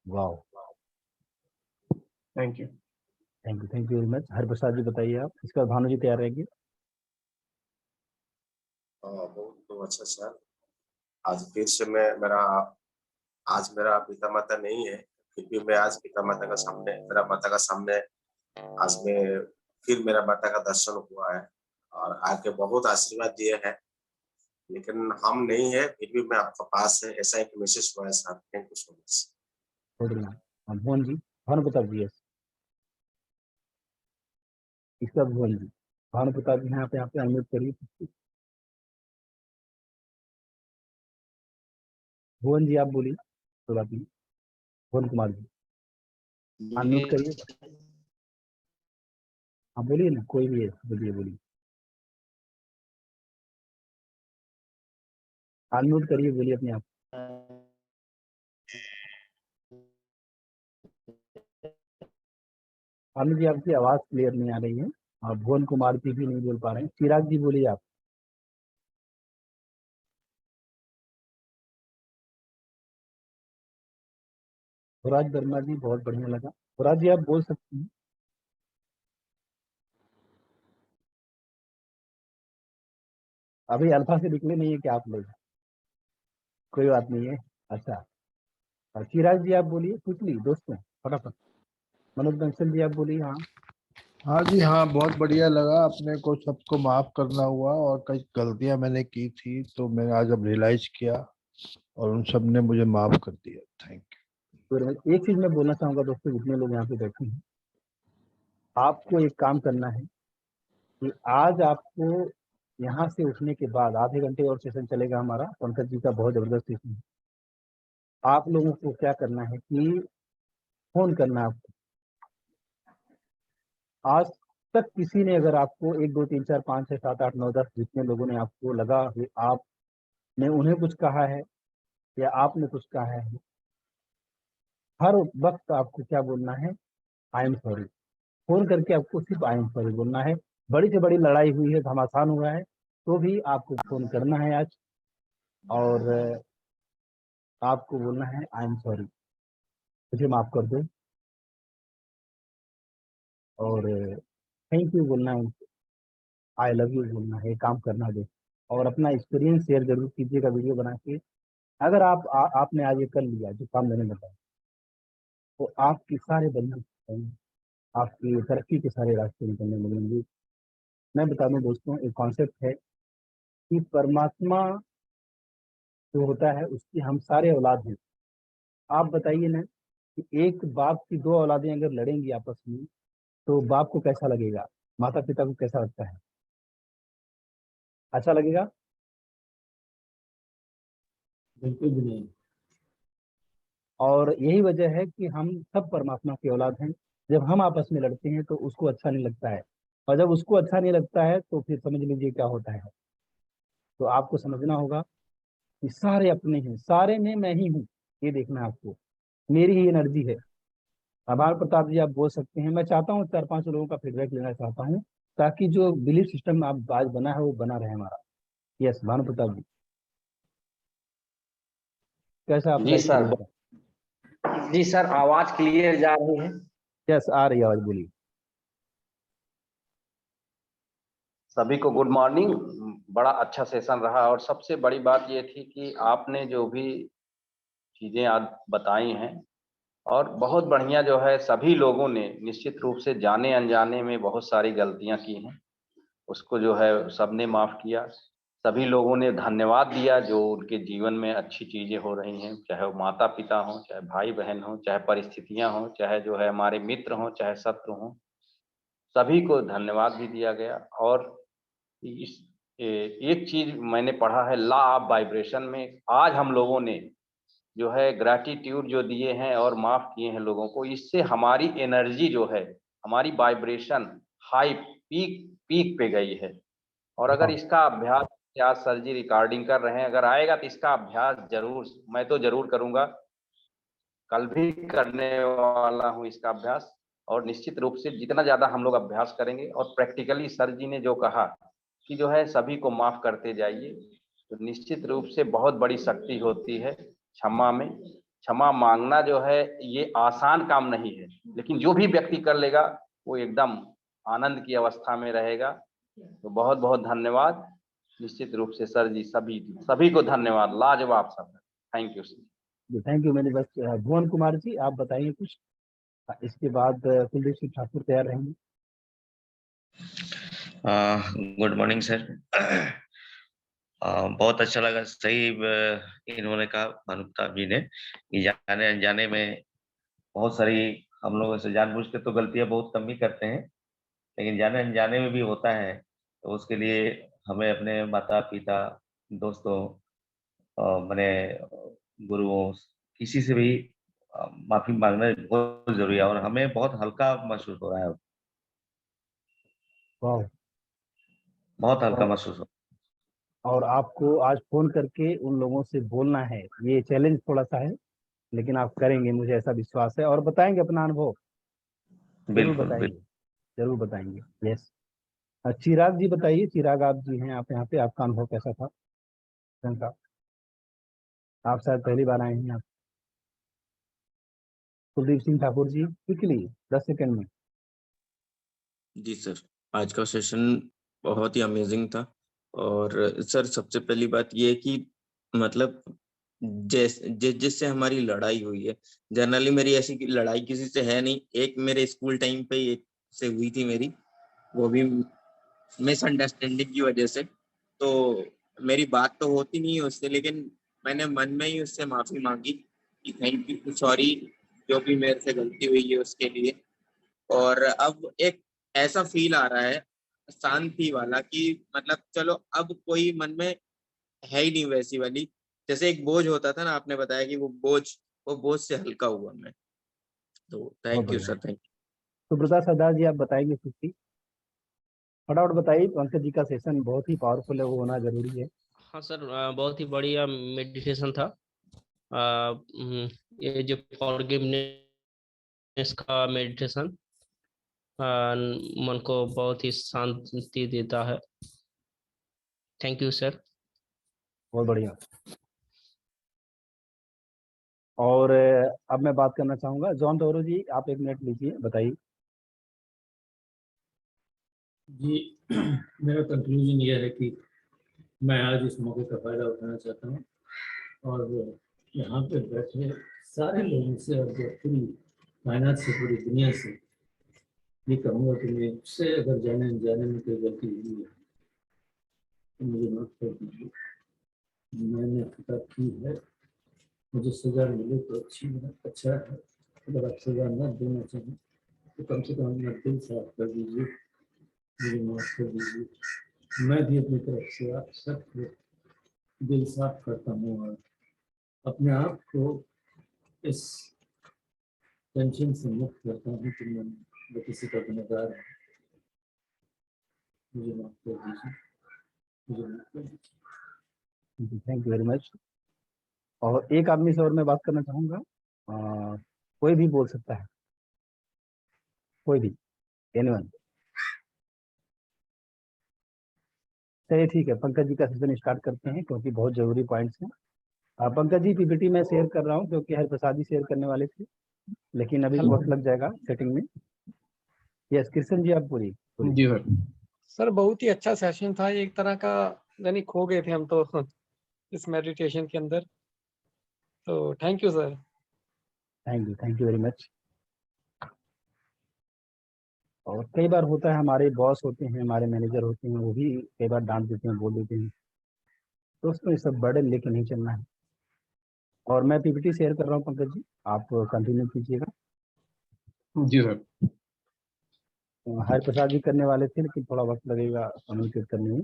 वाह, thank you. Thank you very much. Harprasad ji बताइए आप। इसके बाद भानु जी तैयार रहेंगे। बहुत अच्छा सर। आज फिर से आज मेरा पिता माता नहीं है, फिर भी मैं आज मेरा माता का सामने आज मैं फिर मेरा माता का दर्शन हुआ है और आके बहुत आशीर्वाद दिए हैं। लेकिन हम नहीं है फिर भी मैं आपका पास है, ऐसा एक मैसेज हुआ है sir. Thank you so much. Bhuvan ji, Bhanu Pratap ji. इसका भुवन जी, भानु प्रताप जी यहाँ पे अनम्यूट करिए। भुवन जी आप बोलिए, कोई बात नहीं। भुवन कुमार जी अनम्यूट करिए। हाँ बोलिए ना, कोई भी है, बोलिए। अनम्यूट करिए, बोलिए अपने आप। भानु जी आपकी आवाज क्लियर नहीं आ रही है और भुवन कुमार जी भी नहीं बोल पा रहे हैं। चिराग जी बोलिए आप। स्वराज वर्मा जी बहुत बढ़िया लगा। स्वराज जी आप बोल सकते हैं। अभी अल्फा से निकले नहीं है क्या आप लोग? कोई बात नहीं है। अच्छा, चिराग जी आप बोलिए क्विकली दोस्तों, फटाफट। मनोज बंसल जी आप बोलिए। हाँ हाँ जी हाँ, बहुत बढ़िया लगा। अपने को सबको माफ करना हुआ और कई गलतियां मैंने की थी, तो मैंने आज अब रियलाइज किया और उन सब ने मुझे माफ कर दिया। Thank you. तो एक चीज मैं बोलना चाहूंगा दोस्तों, जितने लोग यहाँ पे बैठे हैं, आपको एक काम करना है कि आज आपको यहाँ से उठने के बाद आधे घंटे और सेशन चलेगा हमारा, पंकज जी का बहुत जबरदस्त सेशन है। आप लोगों को क्या करना है कि फोन करना है आपको। आज तक किसी ने अगर आपको 1 2 3 4 5 6 7 8 9 10 जितने लोगों ने आपको लगा कि आपने उन्हें कुछ कहा है या आपने कुछ कहा है, हर वक्त आपको क्या बोलना है? I am sorry. फोन करके आपको सिर्फ आई एम सॉरी बोलना है। बड़ी से बड़ी लड़ाई हुई है, घमासान हुआ है, तो भी आपको फोन करना है आज और आपको बोलना है आई एम सॉरी, मुझे माफ कर दो। और थैंक यू बोलना है उनको, आई लव यू बोलना है। काम करना दो और अपना एक्सपीरियंस शेयर जरूर कीजिएगा वीडियो बना के। अगर आपने आज ये कर लिया जो काम मैंने बताया, तो आपकी सारे बंधन, आपकी तरक्की के सारे रास्ते निकलने मिलेंगे। मैं बता दूं दोस्तों, एक कॉन्सेप्ट है कि परमात्मा जो होता है उसकी हम सारे औलाद हैं। आप बताइए ना कि एक बाप की 2 औलादें अगर लड़ेंगी आपस में, तो बाप को कैसा लगेगा? माता पिता को कैसा लगता है? अच्छा लगेगा? बिल्कुल भी नहीं। और यही वजह है कि हम सब परमात्मा की औलाद हैं। जब हम आपस में लड़ते हैं तो उसको अच्छा नहीं लगता है, और जब उसको अच्छा नहीं लगता है तो फिर समझ लीजिए क्या होता है। तो आपको समझना होगा कि सारे अपने हैं, सारे में मैं ही हूँ, ये देखना है आपको। मेरी ही एनर्जी है। आभार प्रताप जी आप बोल सकते हैं। मैं चाहता हूँ 4 5 लोगों का फीडबैक लेना चाहता हूँ, ताकि जो बिलीफ सिस्टम आप आज बना है वो बना रहे हमारा। यस भानु प्रताप जी, कैसा आपका जी सर। एक्सपीरियंस है? जी सर, आवाज क्लियर जा रही है? यस आ रही है आवाज, बोलिए। सभी को गुड मॉर्निंग। बड़ा अच्छा सेशन रहा और सबसे बड़ी बात ये थी कि आपने जो भी चीजें आज बताई हैं और बहुत बढ़िया जो है, सभी लोगों ने निश्चित रूप से जाने अनजाने में बहुत सारी गलतियां की हैं, उसको जो है सबने माफ किया। सभी लोगों ने धन्यवाद दिया जो उनके जीवन में अच्छी चीजें हो रही हैं, चाहे वो माता पिता हों, चाहे भाई बहन हों, चाहे परिस्थितियां हों, चाहे जो है हमारे मित्र हों, चाहे शत्रु हों, सभी को धन्यवाद भी दिया गया। और इस एक चीज मैंने पढ़ा है लॉ ऑफ वाइब्रेशन में, आज हम लोगों ने जो है ग्रैटिट्यूड जो दिए हैं और माफ किए हैं लोगों को, इससे हमारी एनर्जी जो है, हमारी वाइब्रेशन हाई पीक पे गई है। और अगर इसका अभ्यास, आज सर जी रिकॉर्डिंग कर रहे हैं, अगर आएगा तो इसका अभ्यास जरूर, मैं तो जरूर करूंगा, कल भी करने वाला हूं इसका अभ्यास। और निश्चित रूप से जितना ज्यादा हम लोग अभ्यास करेंगे और प्रैक्टिकली सर जी ने जो कहा कि जो है सभी को माफ करते जाइए, तो निश्चित रूप से बहुत बड़ी शक्ति होती है क्षमा में। क्षमा मांगना जो है ये आसान काम नहीं है, लेकिन जो भी व्यक्ति कर लेगा वो एकदम आनंद की अवस्था में रहेगा। तो बहुत बहुत धन्यवाद निश्चित रूप से सर जी, सभी को धन्यवाद, लाजवाब सब। Thank you sir. Thank you. मेरे बस भुवन कुमार जी आप बताइए कुछ, इसके बाद कुलदीप सिंह ठाकुर तैयार रहेंगे। Good morning sir. बहुत अच्छा लगा, सही इन्होंने कहा भानुप्रताप जी ने कि जाने अनजाने में बहुत सारी हम लोगों से जानबूझ के तो गलतियां बहुत कम ही करते हैं, लेकिन जाने अनजाने में भी होता है। तो उसके लिए हमें अपने माता पिता, दोस्तों, मैंने गुरुओं, किसी से भी माफी मांगना बहुत जरूरी है और हमें बहुत हल्का महसूस हो रहा है। बहुत हल्का महसूस हो। और आपको आज फोन करके उन लोगों से बोलना है, ये चैलेंज थोड़ा सा है, लेकिन आप करेंगे, मुझे ऐसा विश्वास है। और बताएंगे अपना अनुभव, जरूर बताएंगे, जरूर बताएंगे। यस, चिराग जी बताइए। चिराग आप जी हैं, आप यहाँ पे, आपका अनुभव कैसा था? आप शायद पहली बार आए हैं। आप कुलदीप सिंह ठाकुर जी, क्विकली 10 सेकंड में। जी सर, आज का सेशन बहुत ही अमेजिंग था। और सर सबसे पहली बात ये है कि मतलब जिससे हमारी लड़ाई हुई है, जनरली मेरी ऐसी लड़ाई किसी से है नहीं। एक मेरे स्कूल टाइम पे एक से हुई थी मेरी, वो भी मिसअंडरस्टैंडिंग की वजह से। तो मेरी बात तो होती नहीं है उससे, लेकिन मैंने मन में ही उससे माफी मांगी कि थैंक यू, सॉरी, जो भी मेरे से गलती हुई है उसके लिए। और अब एक ऐसा फील आ रहा है शांति वाला कि मतलब चलो अब कोई मन में है ही नहीं वैसी वाली, जैसे एक बोझ होता था ना, आपने बताया कि वो बोझ से हल्का हुआ मैं। तो thank you sir, thank you. Subrata Sardar ji आप बताएंगे कुछ, फटाफट बताइए। पंकज जी का सेशन बहुत ही पावरफुल है, वो होना जरूरी है। हाँ सर, बहुत ही बढ़िया मेडिटेशन था। ये जो फॉरगिवनेस का मेडिटेशन मन को बहुत ही शांति देता है। Thank you sir. बहुत बढ़िया। और अब मैं बात करना चाहूंगा, जॉन टोरो जी, आप 1 मिनट लीजिए, बताइए। जी, मेरा कंक्लूजन ये है कि मैं आज इस मौके का फायदा उठाना चाहता हूँ और यहाँ पे बैठे सारे लोगों से और पूरी कायनात से, पूरी दुनिया से ये कहूँगा कि मुझसे अगर जाने अनजाने में कोई गलती हुई है तो मुझे माफ कर दीजिए। मैंने खता की है, मुझे सजा मिले तो अच्छी है, अच्छा है। अगर आप सजा न देना चाहें तो कम से कम अपना दिल साफ कर दीजिए, मुझे माफ कर दीजिए। मैं भी अपनी तरफ से आप सबको दिल साफ करता हूँ और अपने आप को इस टेंशन से मुक्त करता हूँ कि मैं किसी का गुनहगार हूँ। मुझे माफ कर दीजिए, मुझे माफ कर दीजिए। Thank you very much. और एक आदमी से और मैं बात करना चाहूंगा, कोई भी बोल सकता है, कोई भी, एनीवन। चलिए ठीक है, पंकज जी का सेशन स्टार्ट करते हैं क्योंकि बहुत जरूरी पॉइंट्स हैं। पंकज जी पीपीटी मैं शेयर कर रहा हूँ क्योंकि हरिप्रसाद जी शेयर करने वाले थे, लेकिन अभी वक्त लग जाएगा सेटिंग में। यस, कृष्ण जी आप पूरी। जी सर। सर बहुत ही अच्छा सेशन था, एक तरह का यानी खो गए थे हम तो इस मेडिटेशन के अंदर। तो thank you sir. Thank you very much. और कई बार होता है, हमारे बॉस होते हैं, हमारे मैनेजर होते हैं, वो भी कई बार डांट देते हैं, बोल देते हैं। दोस्तों ये सब बर्डन लेके नहीं चलना है। और मैं पीपीटी शेयर कर रहा हूँ पंकज जी, आप कंटिन्यू कीजिएगा। जी सर। हरिप्रसाद जी करने वाले थे, लेकिन थोड़ा वक्त लगेगा कम्युनिकेट करने में।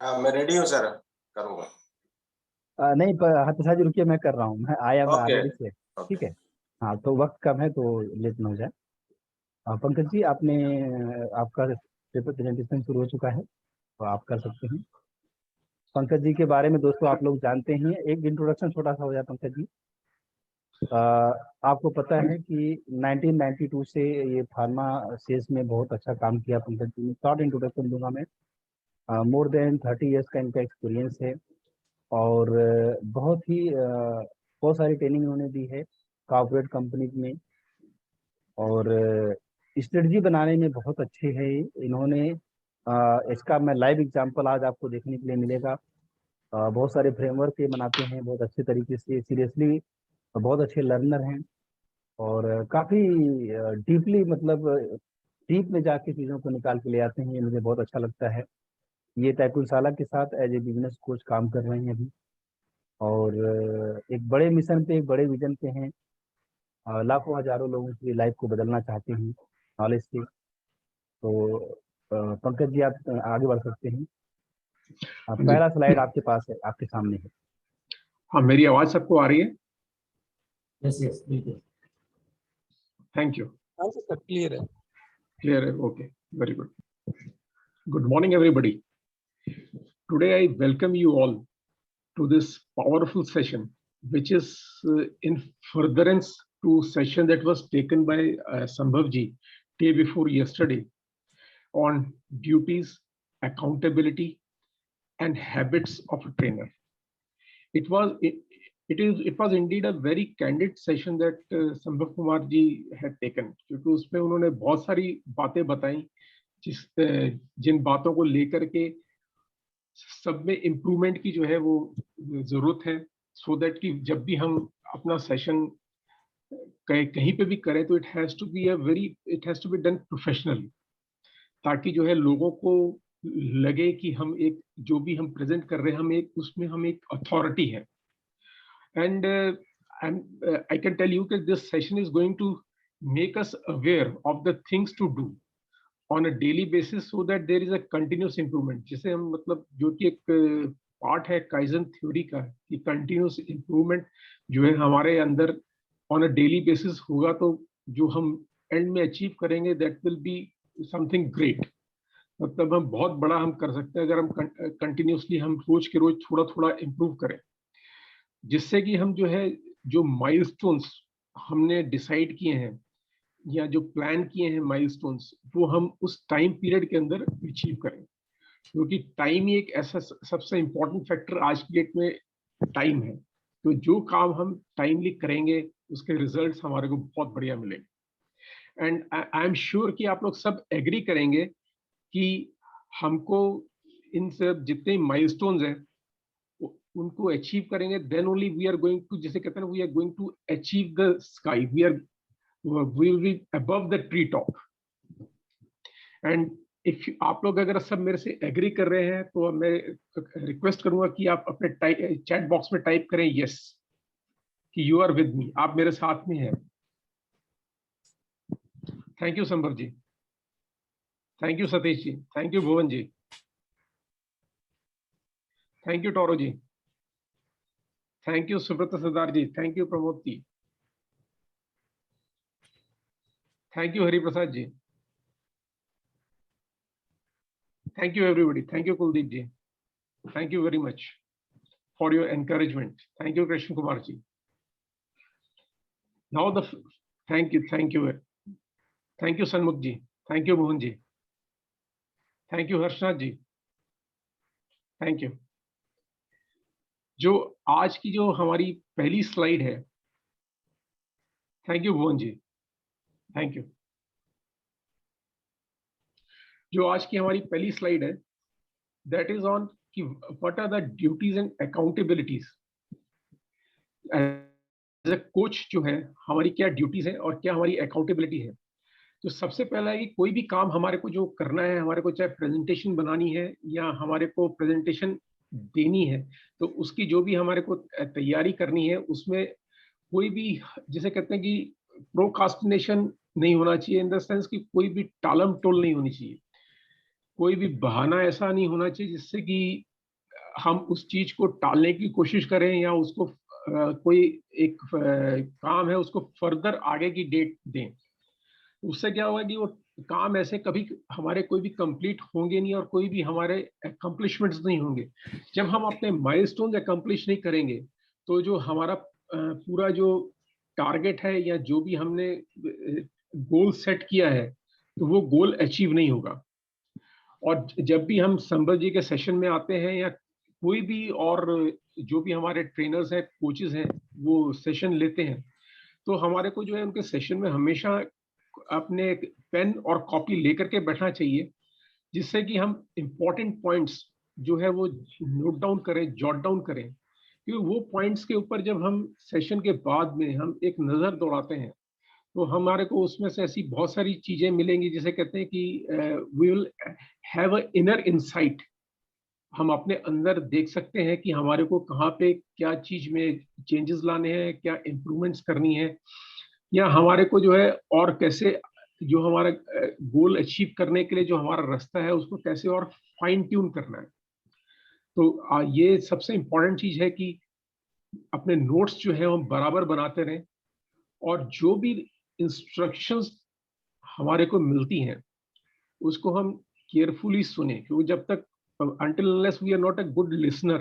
मैं रेडी हूँ सर, करूँगा। नहीं पर प्रसाद जी रुकिए, मैं कर रहा हूँ, मैं आया मैं ओके, ऑलरेडी से, ठीक है। हाँ तो वक्त कम है तो लेट ना हो जाए। पंकज जी आपने आपका पेपर प्रेजेंटेशन शुरू हो चुका है तो आप कर सकते हैं। पंकज जी के बारे में दोस्तों आप लोग जानते हैं, एक इंट्रोडक्शन छोटा सा हो जाए पंकज जी। आपको पता है कि 1992 से ये फार्मा सेल्स में बहुत अच्छा काम किया पंकज जी ने। शॉर्ट इंट्रोडक्शन दूंगा मैं। मोर देन 30 इयर्स का इनका एक्सपीरियंस है और बहुत सारी ट्रेनिंग इन्होंने दी है कॉर्पोरेट कंपनीज में, और स्ट्रेटजी बनाने में बहुत अच्छे हैं इन्होंने। इसका मैं लाइव एग्जांपल आज आपको देखने के लिए मिलेगा। बहुत सारे फ्रेमवर्क ये बनाते हैं बहुत अच्छे तरीके से, सीरियसली बहुत अच्छे लर्नर हैं और काफ़ी डीपली मतलब डीप में जाके चीज़ों को निकाल के ले आते हैं। ये मुझे बहुत अच्छा लगता है। ये टाइकुलशाला के साथ एज ए बिजनेस कोच काम कर रहे हैं अभी, और एक बड़े मिशन पे, एक बड़े विजन पे हैं। लाखों हजारों लोगों की लाइफ को बदलना चाहते हैं नॉलेज से। तो पंकज जी आप आगे बढ़ सकते हैं। पहला स्लाइड आपके पास है, आपके सामने है। हाँ, मेरी आवाज सबको आ रही है? यस यस बिल्कुल। Thank you. सर क्लियर है। Clear. Okay, very good. Good morning, everybody. Today, I welcome you all to this powerful session, which is in furtherance to session that was taken by Sambhav ji day before yesterday on duties, accountability, and habits of a trainer. It was indeed a very candid session that Sambhav Kumar ji had taken, क्योंकि उसमें उन्होंने बहुत सारी बातें बताई जिन बातों को लेकर के सब में इम्प्रूवमेंट की जो है वो जरूरत है, सो दैट कि जब भी हम अपना सेशन कहीं पे भी करें तो it has to be done professionally, ताकि जो है लोगों को लगे कि हम एक जो भी हम प्रेजेंट कर रहे हैं हम एक अथॉरिटी है। And I can tell you that this session is going to make us aware of the things to do on a daily basis, so that there is a continuous improvement. जिसे हम मतलब जो कि एक part है kaizen theory का, कि continuous improvement जो है हमारे अंदर ऑन अ डेली बेसिस होगा, तो जो हम एंड में अचीव करेंगे that will be something great. मतलब हम बहुत बड़ा हम कर सकते हैं अगर हम कंटिन्यूसली हम रोज के रोज थोड़ा थोड़ा इम्प्रूव करें, जिससे कि हम जो है जो माइलस्टोन्स हमने डिसाइड किए हैं या जो प्लान किए हैं माइलस्टोन्स, वो हम उस टाइम पीरियड के अंदर अचीव करें, क्योंकि टाइम ही एक ऐसा सबसे इम्पोर्टेंट फैक्टर आज की डेट में टाइम है। तो जो काम हम टाइमली करेंगे उसके रिजल्ट्स हमारे को बहुत बढ़िया मिलेंगे। एंड आई एम श्योर कि आप लोग सब एग्री करेंगे कि हमको इन सब जितने माइलस्टोन्स हैं उनको अचीव करेंगे, then only we are going to, जैसे कहते हैं we are going to achieve the sky, we will be above the tree top. And if आप लोग अगर सब मेरे से एग्री कर रहे हैं तो मैं रिक्वेस्ट करूंगा कि आप अपने चैट बॉक्स में टाइप करें यस, कि यू आर विद मी, आप मेरे साथ में हैं। Thank you Sambhav ji, thank you Satish ji, thank you Bhuvan ji, thank you Toro ji, thank you Subrata Sardar ji, thank you Pramod ji, thank you Hariprasad ji, thank you everybody, thank you Kuldeep ji, thank you very much for your encouragement, thank you Krishna Kumar ji. Now the thank you Sanmukh ji, thank you Mohan ji, thank you Harshnath ji, thank you. जो आज की जो हमारी पहली slide है, thank you Bhuvan ji, thank you. जो आज की हमारी पहली स्लाइड है दैट इज ऑन कि what are the duties and accountabilities. As a coach जो है हमारी क्या ड्यूटीज है और क्या हमारी अकाउंटेबिलिटी है। तो सबसे पहला है कि कोई भी काम हमारे को जो करना है, हमारे को चाहे प्रेजेंटेशन बनानी है या हमारे को प्रेजेंटेशन देनी है, तो उसकी जो भी हमारे को तैयारी करनी है उसमें कोई भी जिसे कहते हैं कि प्रोकास्टिनेशन नहीं होना चाहिए, इन द सेंस कि कोई भी टालम टोल नहीं होनी चाहिए, कोई भी बहाना ऐसा नहीं होना चाहिए जिससे कि हम उस चीज को टालने की कोशिश करें या उसको कोई एक काम है उसको फर्दर आगे की डेट दें, उससे क्या होगा कि वो काम ऐसे कभी हमारे कोई भी कंप्लीट होंगे नहीं और कोई भी हमारे अकम्पलिशमेंट्स नहीं होंगे। जब हम अपने माइलस्टोन्स अकम्पलिश नहीं करेंगे तो जो हमारा पूरा जो टारगेट है या जो भी हमने गोल सेट किया है तो वो गोल अचीव नहीं होगा। और जब भी हम संबल जी के सेशन में आते हैं या कोई भी और जो भी हमारे ट्रेनर्स हैं, कोचेस हैं, वो सेशन लेते हैं, तो हमारे को जो है उनके सेशन में हमेशा अपने पेन और कॉपी लेकर के बैठना चाहिए, जिससे कि हम इम्पोर्टेंट पॉइंट्स जो है वो नोट डाउन करें, जॉट डाउन करें, क्योंकि वो पॉइंट्स के ऊपर जब हम सेशन के बाद में हम एक नज़र दौड़ाते हैं तो हमारे को उसमें से ऐसी बहुत सारी चीजें मिलेंगी जिसे कहते हैं कि we will have a inner insight. हम अपने अंदर देख सकते हैं कि हमारे को कहाँ पे क्या चीज में चेंजेस लाने हैं, क्या इम्प्रूवमेंट्स करनी है, या हमारे को जो है और कैसे जो हमारा गोल अचीव करने के लिए जो हमारा रास्ता है उसको कैसे और फाइन ट्यून करना है। तो ये सबसे इम्पोर्टेंट चीज है कि अपने नोट्स जो है हम बराबर बनाते रहें और जो भी इंस्ट्रक्शंस हमारे को मिलती हैं उसको हम केयरफुली सुने, क्योंकि जब तक until unless we are not a good listener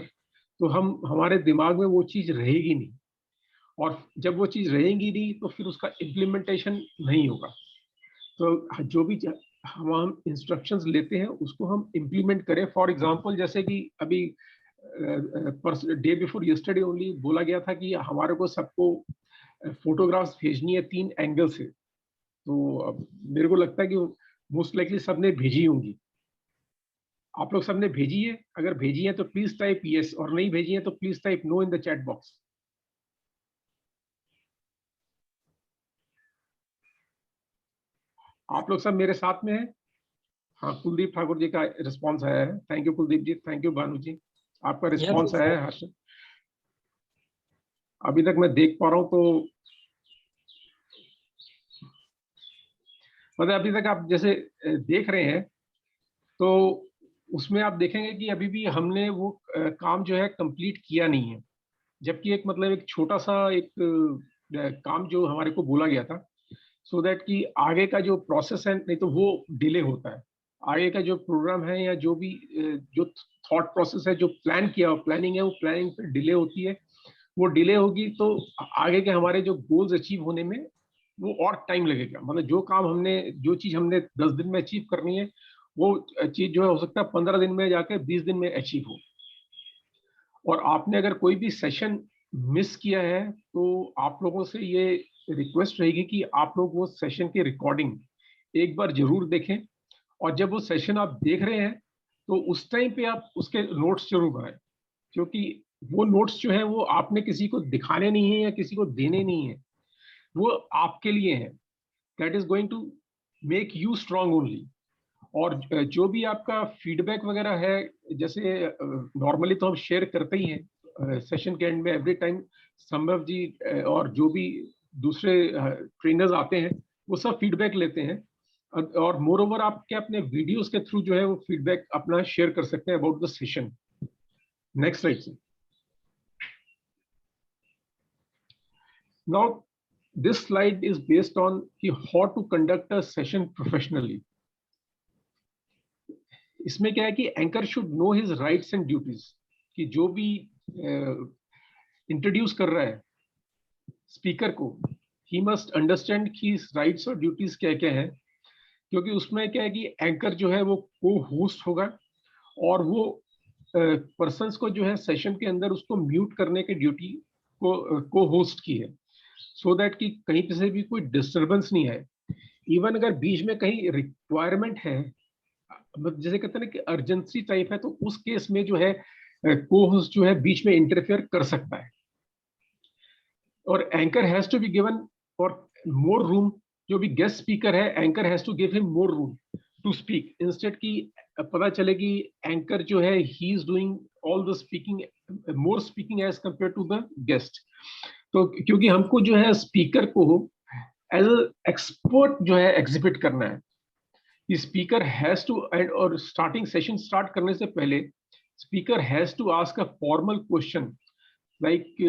तो हमारे दिमाग में वो चीज रहेगी नहीं, और जब वो चीज रहेगी नहीं तो फिर उसका इम्प्लीमेंटेशन नहीं होगा। तो जो भी हम इंस्ट्रक्शंस लेते हैं उसको हम इम्प्लीमेंट करें। फॉर एग्जांपल जैसे कि अभी डे बिफोर यस्टरडे ओनली बोला गया था कि हमारे को सबको फोटोग्राफ्स भेजनी है 3 एंगल से, तो मेरे को लगता है कि मोस्ट लाइकली सबने भेजी होंगी। आप लोग सबने भेजी है? अगर भेजी है तो प्लीज टाइप यस, और नहीं भेजी है तो please type no in the chat box. आप लोग सब मेरे साथ में हैं? हाँ, कुलदीप ठाकुर जी का रिस्पांस आया है। Thank you Kuldeep ji, thank you Bhanu ji, आपका रिस्पांस आया है। हर्ष, अभी तक मैं देख पा रहा हूँ तो मतलब अभी तक आप जैसे देख रहे हैं तो उसमें आप देखेंगे कि अभी भी हमने वो काम जो है कंप्लीट किया नहीं है, जबकि एक मतलब एक छोटा सा एक काम जो हमारे को बोला गया था, सो दैट कि आगे का जो प्रोसेस है नहीं तो वो डिले होता है। आगे का जो प्रोग्राम है या जो भी जो थॉट प्रोसेस है, जो प्लान किया प्लानिंग है, वो प्लानिंग पे डिले होती है। वो डिले होगी तो आगे के हमारे जो गोल्स अचीव होने में वो और टाइम लगेगा। मतलब जो चीज हमने 10 दिन में अचीव करनी है वो चीज जो है हो सकता है 15 दिन में जाके 20 दिन में अचीव हो। और आपने अगर कोई भी सेशन मिस किया है तो आप लोगों से ये रिक्वेस्ट रहेगी कि आप लोग वो सेशन की रिकॉर्डिंग एक बार जरूर देखें, और जब वो सेशन आप देख रहे हैं तो उस टाइम पे आप उसके नोट्स जरूर बनाएं, क्योंकि वो नोट्स जो है वो आपने किसी को दिखाने नहीं है या किसी को देने नहीं है, वो आपके लिए है। That is going to make you strong only. और जो भी आपका फीडबैक वगैरह है, जैसे नॉर्मली तो हम शेयर करते ही हैं सेशन के एंड में एवरी टाइम, संभव जी और जो भी दूसरे ट्रेनर्स आते हैं वो सब फीडबैक लेते हैं, और मोर ओवर आप क्या अपने वीडियोस के थ्रू जो है वो फीडबैक अपना शेयर कर सकते हैं about the session. Next slide से। Now this slide is based on कि how to conduct a session professionally. इसमें क्या है कि anchor should know his rights and duties, कि जो भी इंट्रोड्यूस कर रहा है स्पीकर को, ही मस्ट अंडरस्टैंड कि राइट्स और ड्यूटीज क्या क्या है, क्योंकि उसमें क्या है कि एंकर जो है वो को होस्ट होगा और वो पर्सन्स को जो है सेशन के अंदर उसको म्यूट करने की ड्यूटी को होस्ट की है, सो दैट कि कहीं से भी कोई डिस्टर्बेंस नहीं आए। इवन अगर बीच में कहीं रिक्वायरमेंट है, जैसे कहते हैं ना कि अर्जेंसी टाइप है, तो उस केस में जो है को होस्ट जो है बीच में इंटरफेयर कर सकता है। और anchor has to be given for more room. जो भी गेस्ट स्पीकर है, anchor has to give him more room to speak, instead की पता चले कि एंकर जो है ही is doing all the speaking, more speaking as compare to the guest. तो क्योंकि हमको जो है स्पीकर को एज एक्सपर्ट जो है एग्जिबिट करना है, स्पीकर हैज टू, और स्टार्टिंग सेशन स्टार्ट करने से पहले speaker has to ask a formal question like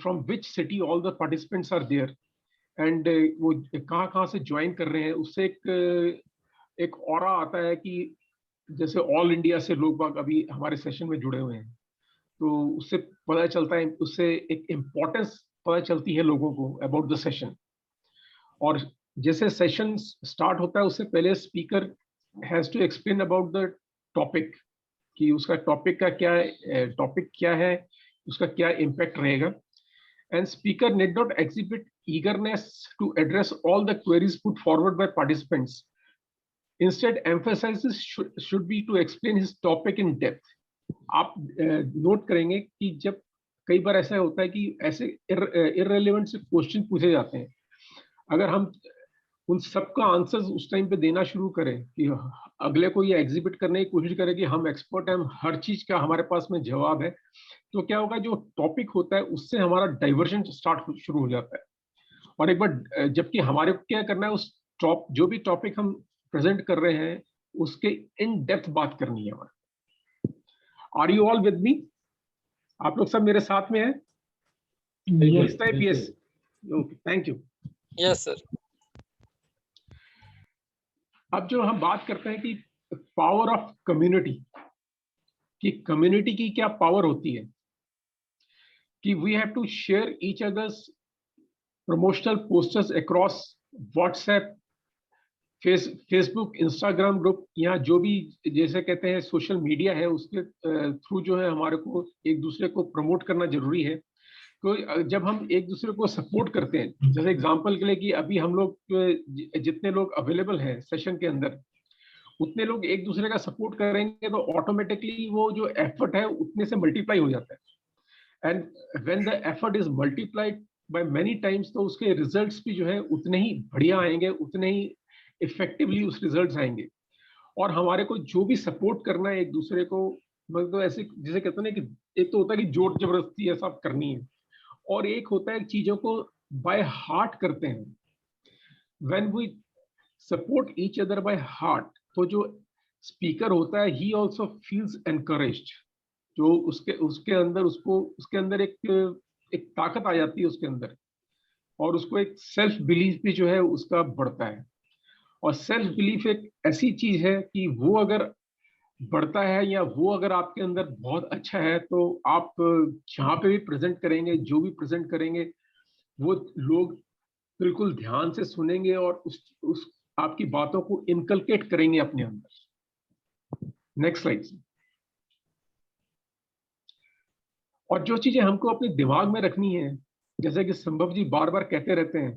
from which city all the participants are there and वो कहाँ से ज्वाइन कर रहे हैं, उससे एक ऑरा आता है कि जैसे ऑल इंडिया से लोग बाग अभी हमारे सेशन में जुड़े हुए हैं, तो उससे पता चलता है, उससे एक इम्पोर्टेंस पता चलती है लोगों को अबाउट द सेशन। और जैसे सेशन स्टार्ट होता है उससे पहले speaker has to explain about the topic, कि उसका टॉपिक क्या है, उसका क्या इम्पैक्ट रहेगा। And speaker need not exhibit eagerness to address all the queries put forward by participants, instead emphasises should be to explain his topic in depth. आप note करेंगे कि जब कई बार ऐसा होता है कि ऐसे इररिलेवेंट से क्वेश्चन पूछे जाते हैं, अगर हम उन सबका आंसर्स उस टाइम पे देना शुरू करें कि अगले को ये एग्जिबिट करने की कोशिश करें कि हम एक्सपर्ट हैं, हर चीज का हमारे पास में जवाब है, तो क्या होगा, जो टॉपिक होता है उससे हमारा डाइवर्जन शुरू हो जाता है। और एक बार जबकि हमारे को क्या करना है, उस जो भी टॉपिक हम प्रेजेंट कर रहे हैं उसके इन डेप्थ बात करनी है हमारे। Are you all with me? आप लोग सब मेरे साथ में हैं? Yes. Okay, thank you. Yes sir. अब जो हम बात करते हैं कि पावर ऑफ कम्युनिटी, कि कम्युनिटी की क्या पावर होती है, कि we have to share each others promotional posters across WhatsApp, Facebook, Instagram group, या जो भी जैसे कहते हैं सोशल मीडिया है, उसके थ्रू जो है हमारे को एक दूसरे को प्रमोट करना जरूरी है। तो जब हम एक दूसरे को सपोर्ट करते हैं, जैसे एग्जांपल के लिए कि अभी हम लोग जितने लोग अवेलेबल हैं सेशन के अंदर, उतने लोग एक दूसरे का सपोर्ट करेंगे तो ऑटोमेटिकली वो जो एफर्ट है उतने से मल्टीप्लाई हो जाता है। And when the effort is multiplied by many times, तो उसके रिजल्ट्स भी जो है उतने ही बढ़िया आएंगे, उतने ही इफेक्टिवली उस रिजल्ट्स आएंगे। और हमारे को जो भी सपोर्ट करना है एक दूसरे को, मतलब तो ऐसे जैसे कहते हैं ना कि एक तो होता है कि जोर जबरदस्ती ऐसा करनी है, और एक होता है चीजों को बाय हार्ट करते हैं। When we support each other by heart, तो जो स्पीकर होता है ही आल्सो फील्स एनकरेज्ड, जो उसके अंदर एक ताकत आ जाती है उसके अंदर, और उसको एक सेल्फ बिलीफ भी जो है उसका बढ़ता है। और सेल्फ बिलीफ एक ऐसी चीज है कि वो अगर बढ़ता है या वो अगर आपके अंदर बहुत अच्छा है, तो आप जहाँ पे भी प्रेजेंट करेंगे, जो भी प्रेजेंट करेंगे, वो लोग बिल्कुल ध्यान से सुनेंगे और उस आपकी बातों को इनकलकेट करेंगे अपने अंदर। Next slide. और जो चीजें हमको अपने दिमाग में रखनी है, जैसे कि संभव जी बार बार कहते रहते हैं,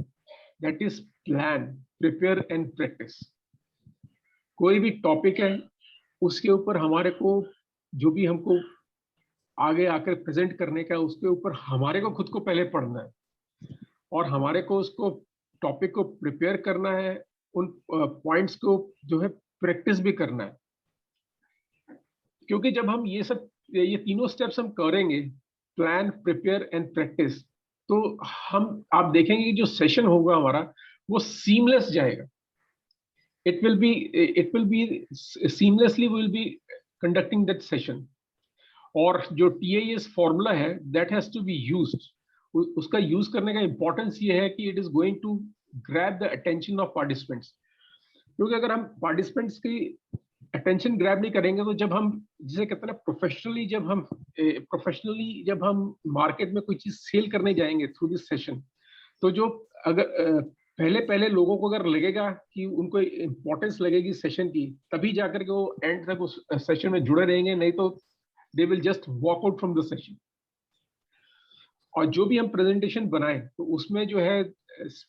that is plan, prepare and practice. कोई भी टॉपिक है उसके ऊपर हमारे को जो भी हमको आगे आकर प्रेजेंट करने का, उसके ऊपर हमारे को खुद को पहले पढ़ना है और हमारे को उसको टॉपिक को प्रिपेयर करना है, उन पॉइंट्स को जो है प्रैक्टिस भी करना है। क्योंकि जब हम ये तीनों स्टेप्स हम करेंगे, प्लान, प्रिपेयर एंड प्रैक्टिस, तो आप देखेंगे कि जो सेशन होगा हमारा वो सीमलेस जाएगा। it will be seamlessly we will be conducting that session। और जो TAS फॉर्मूला है that has to be used, उसका यूज करने का इंपॉर्टेंस ये है कि it is going to grab the attention of participants। क्योंकि अगर हम पार्टिसिपेंट्स की अटेंशन ग्रैब नहीं करेंगे, तो जब हम जिसे कहते हैं ना प्रोफेशनली जब हम मार्केट में कोई चीज सेल करने जाएंगे थ्रू दिस सेशन, तो जो अगर पहले लोगों को अगर लगेगा कि उनको इम्पोर्टेंस लगेगी सेशन की, तभी जाकर के वो एंड तक उस सेशन में जुड़े रहेंगे, नहीं तो they will just walk out from the session. और जो भी हम प्रेजेंटेशन बनाएं तो उसमें जो है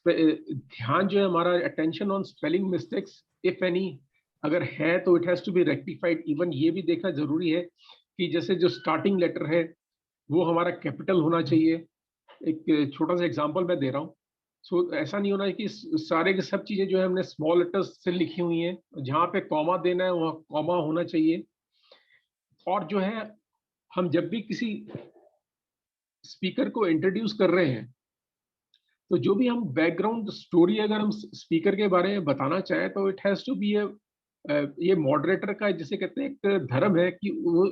ध्यान जो है हमारा attention on spelling mistakes if any अगर है तो it has to be rectified. Even ये भी देखना जरूरी है कि जैसे जो स्टार्टिंग लेटर है वो हमारा कैपिटल होना चाहिए। एक छोटा सा एग्जांपल मैं दे रहा हूँ। सो ऐसा नहीं होना है कि सारे की सब चीजें जो है हमने स्मॉल लेटर्स से लिखी हुई हैं, जहाँ पे कॉमा देना है वहाँ कॉमा होना चाहिए। और जो है हम जब भी किसी स्पीकर को इंट्रोड्यूस कर रहे हैं, तो जो भी हम बैकग्राउंड स्टोरी अगर हम स्पीकर के बारे में बताना चाहें, तो इट हैज टू बी ये मॉडरेटर का जिसे कहते हैं एक धर्म है कि वो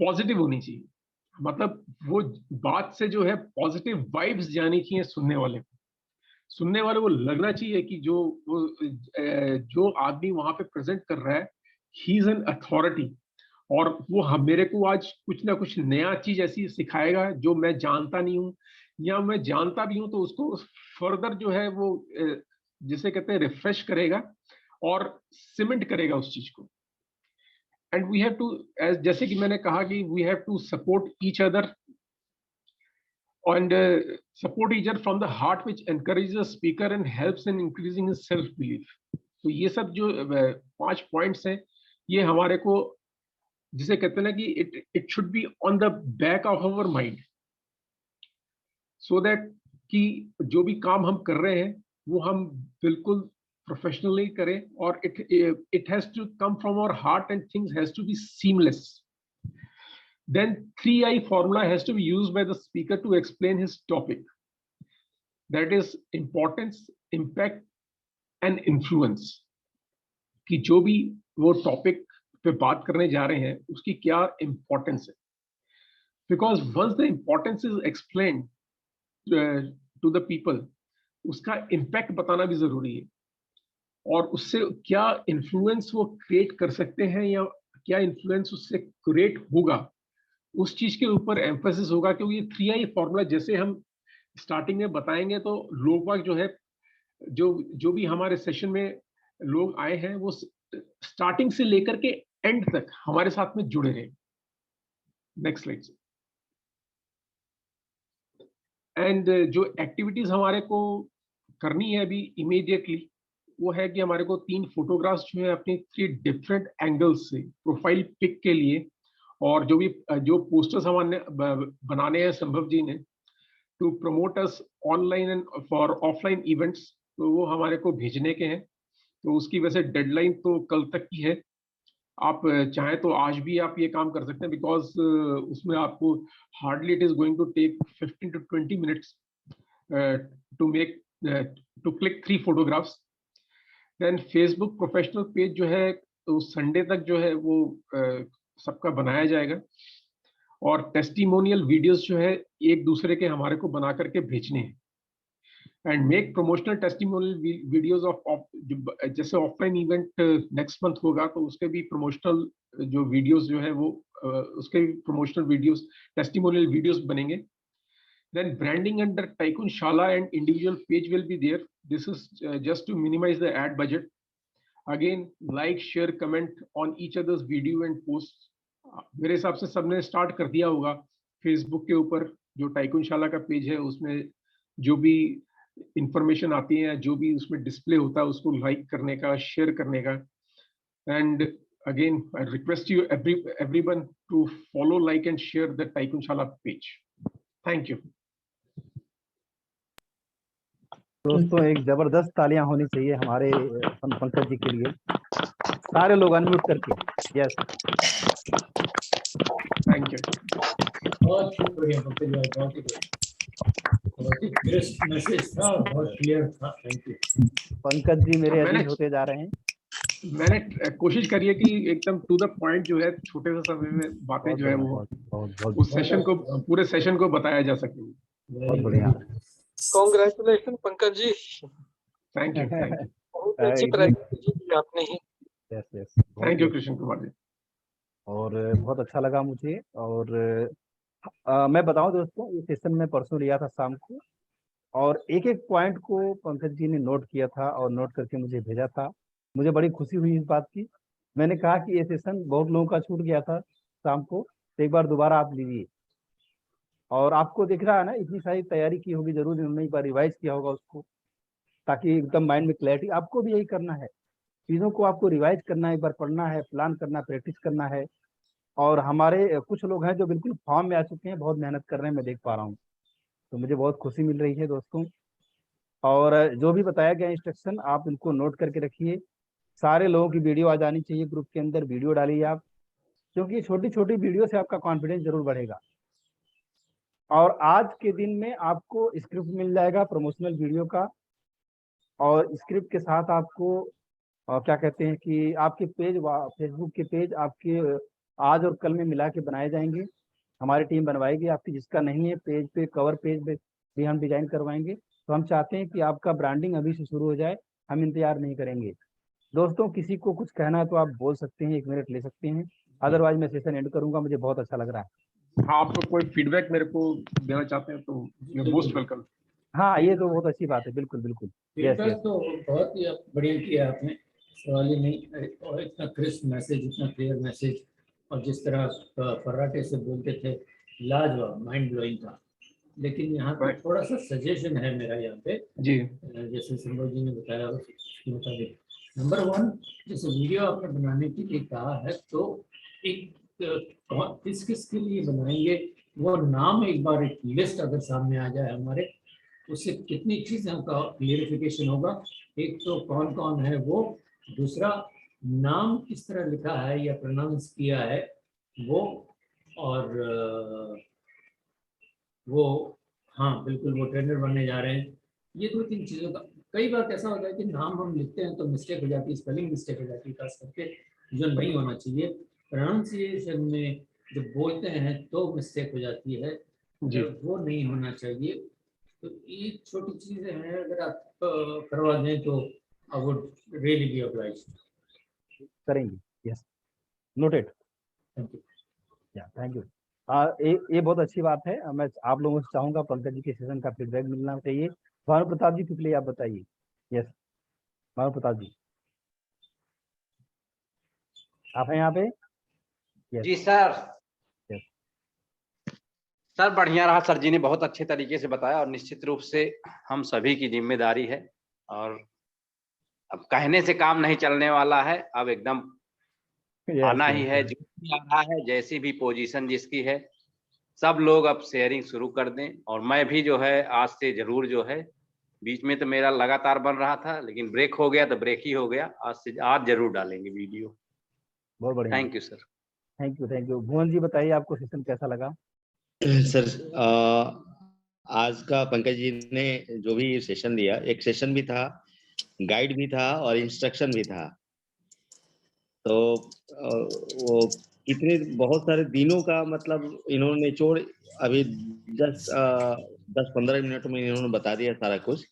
पॉजिटिव होनी चाहिए, मतलब वो बात से जो है पॉजिटिव वाइब्स जानी चाहिए सुनने वाले को। सुनने वाले को लगना चाहिए कि जो आदमी वहां पे प्रेजेंट कर रहा है ही इज एन अथॉरिटी, और वो मेरे को आज कुछ ना कुछ नया चीज ऐसी सिखाएगा जो मैं जानता नहीं हूँ, या मैं जानता भी हूँ तो उसको फर्दर जो है वो जिसे कहते हैं रिफ्रेश करेगा और सीमेंट करेगा उस चीज को। एंड वी हैव टू, जैसे कि मैंने कहा कि we have to support each other and support each other from the heart, which encourages the speaker and helps in increasing his self belief. तो ये सब जो 5 पॉइंट्स हैं, ये हमारे को जिसे कहते हैं ना कि it should be on the back of our mind, so that कि जो भी काम हम कर रहे हैं वो हम बिल्कुल प्रोफेशनली करें, और it has to come from our heart and things has to be seamless. Then 3I formula has to be used by the speaker to explain his topic. That is importance, impact and influence. कि जो भी वो topic पे बात करने जा रहे हैं उसकी क्या इंपॉर्टेंस है, because once the importance is explain to the people, उसका इम्पैक्ट बताना भी जरूरी है, और उससे क्या इन्फ्लुएंस वो क्रिएट कर सकते हैं या क्या इन्फ्लुएंस उससे क्रिएट होगा, उस चीज के ऊपर एम्फेसिस होगा। क्योंकि 3I फॉर्मूला जैसे हम स्टार्टिंग में बताएंगे तो लोग बाग जो है जो भी हमारे सेशन में लोग आए हैं वो स्टार्टिंग से लेकर के एंड तक हमारे साथ में जुड़े रहे। Next slide. एंड जो एक्टिविटीज हमारे को करनी है अभी इमीडिएटली, वो है कि हमारे को 3 फोटोग्राफ्स जो है अपनी 3 डिफरेंट एंगल्स से प्रोफाइल पिक के लिए, और जो पोस्टर्स हमारे बनाने हैं संभव जी ने to promote us online and for offline events, तो वो हमारे को भेजने के हैं। तो उसकी वैसे डेडलाइन तो कल तक की है, आप चाहें तो आज भी आप ये काम कर सकते हैं, बिकॉज उसमें आपको hardly it is going to take 15 to 20 minutes to click 3 photographs. Then Facebook professional page जो है तो संडे तक जो है वो सबका बनाया जाएगा, और टेस्टिमोनियल वीडियोस जो है एक दूसरे के हमारे को बना करके भेजने हैं। And make promotional testimonial videos of जैसे ऑफलाइन इवेंट नेक्स्ट मंथ होगा तो उसके भी प्रमोशनल जो वीडियोस जो है वो उसके भी प्रमोशनल वीडियोस टेस्टिमोनियल वीडियोस बनेंगे। Then branding under tycoon Shala and individual page will be there. This is just to minimise the ad budget. Again, like, share, comment on each other's video and posts. मेरे हिसाब से सबने start कर दिया होगा Facebook के ऊपर जो टाइकून शाला का पेज है, उसमें जो भी इंफॉर्मेशन आती है, जो भी उसमें डिस्प्ले होता है, उसको लाइक करने का, शेयर करने का। And again I request you everyone to follow, like and share the tycoon शाला पेज। थैंक यू दोस्तों, एक जबरदस्त तालियां होनी चाहिए हमारे पंकज जी के लिए। सारे लोग अनम्यूट करके। Yes, thank you. बहुत शुक्रिया पंकज जी, बहुत ही क्रिस्प मैसेज था, बहुत क्लियर था। थैंक यू पंकज जी मेरे अजीज होते जा रहे हैं। मैंने कोशिश करी है कि एकदम टू द पॉइंट जो है छोटे से समय में बातें जो है वो उस सेशन को, पूरे सेशन को बताया जा सके। बहुत बढ़िया, congratulation Pankaj ji, thank you thank you, बहुत अच्छी प्रैक्टिस की आपने ही। Yes yes, thank you Krishna Kumar ji. और बहुत अच्छा लगा मुझे। और मैं बताऊं दोस्तों, ये सेशन में परसों लिया था शाम को, और एक एक पॉइंट को पंकज जी ने नोट किया था और नोट करके मुझे भेजा था। मुझे बड़ी खुशी हुई इस बात की। मैंने कहा कि ये सेशन बहुत लोगों का छूट गया था शाम को, तो एक बार दोबारा आप लीजिए। और आपको दिख रहा है ना, इतनी सारी तैयारी की होगी, जरूर इन्होंने एक बार रिवाइज किया होगा उसको, ताकि एकदम माइंड में क्लैरिटी। आपको भी यही करना है, चीज़ों को आपको रिवाइज करना है, एक बार पढ़ना है, प्लान करना, प्रैक्टिस करना है। और हमारे कुछ लोग हैं जो बिल्कुल फॉर्म में आ चुके हैं, बहुत मेहनत कर रहे हैं, मैं देख पा रहा हूँ, तो मुझे बहुत खुशी मिल रही है दोस्तों। और जो भी बताया गया इंस्ट्रक्शन आप इनको नोट करके रखिए। सारे लोगों की वीडियो आ जानी चाहिए, ग्रुप के अंदर वीडियो डालिए आप, क्योंकि छोटी छोटी वीडियो से आपका कॉन्फिडेंस जरूर बढ़ेगा। और आज के दिन में आपको स्क्रिप्ट मिल जाएगा प्रमोशनल वीडियो का, और स्क्रिप्ट के साथ आपको और क्या कहते हैं कि आपके पेज फेसबुक के पेज आपके आज और कल में मिला के बनाए जाएंगे, हमारी टीम बनवाएगी आपकी। जिसका नहीं है पेज पे, कवर पेज पे भी हम डिजाइन करवाएंगे। तो हम चाहते हैं कि आपका ब्रांडिंग अभी से शुरू हो जाए, हम इंतजार नहीं करेंगे। दोस्तों किसी को कुछ कहना है तो आप बोल सकते हैं, 1 मिनट ले सकते हैं, अदरवाइज मैं सेशन एंड करूंगा। मुझे बहुत अच्छा लग रहा है। हाँ, आप कोई फीडबैक मेरे को देना चाहते हैं तो मोस्ट वेलकम। हाँ, ये तो बहुत अच्छी बात है, बिल्कुल बिल्कुल। फीडबैक तो बहुत ही बढ़िया किया आपने, सवाल ही नहीं। और इतना क्रिस्प मैसेज, इतना क्लियर मैसेज, और जिस तरह फर्राटे से बोलते थे, लाजवाब, माइंड ब्लोइंग था। लेकिन यहाँ पे थोड़ा सा सजेशन है मेरा यहाँ पे जी, जैसे संभव जी ने बताया उसके मुताबिक। नंबर 1, जैसे वीडियो आपने बनाने के लिए कहा है, तो एक किस किस के लिए बनाएंगे वो नाम एक बार, एक लिस्ट अगर सामने आ जाए हमारे, उससे कितनी चीज़ों का क्लियरिफिकेशन होगा। एक तो कौन कौन है वो, दूसरा नाम किस तरह लिखा है या प्रोनाउंस किया है वो, और वो, हाँ बिल्कुल वो ट्रेनर बनने जा रहे हैं। ये 2-3 चीज़ों का, कई बार कैसा होता है कि नाम हम लिखते हैं तो मिस्टेक हो जाती है, स्पेलिंग मिस्टेक हो जाती है, खास करके जो नहीं होना चाहिए। प्रोनाउंसिएशन में जब बोलते हैं तो मिस्टेक हो जाती है, वो नहीं होना चाहिए। तो ये छोटी चीजें हैं, अगर आप करवा दें तो I would really be obliged. करेंगे, यस, नोटेड, थैंक यू। या थैंक यू। ये बहुत अच्छी बात है। मैं आप लोगों से चाहूंगा पंकज जी के सेशन का फीडबैक मिलना चाहिए। भानु प्रताप जी पिछले आप बताइए। यस, भानु प्रताप जी आप हैं यहाँ पे? जी सर। यस सर बढ़िया रहा, सर जी ने बहुत अच्छे तरीके से बताया, और निश्चित रूप से हम सभी की जिम्मेदारी है, और अब कहने से काम नहीं चलने वाला है, अब एकदम आना ही है। जो भी आ रहा है, जैसी भी पोजीशन जिसकी है, सब लोग अब शेयरिंग शुरू कर दें। और मैं भी जो है आज से जरूर जो है, बीच में तो मेरा लगातार बन रहा था, लेकिन ब्रेक हो गया तो ब्रेक ही हो गया, आज जरूर डालेंगे वीडियो। बहुत बढ़िया, thank you sir. Thank you, thank you. Bhuvan ji बताइए आपको सेशन कैसा लगा? सर आज का पंकज जी ने जो भी सेशन दिया, एक सेशन भी था, गाइड भी था और इंस्ट्रक्शन भी था। तो वो कितने बहुत सारे दिनों का मतलब इन्होंने निचोड़ अभी 10-15 मिनट में इन्होंने बता दिया सारा कुछ।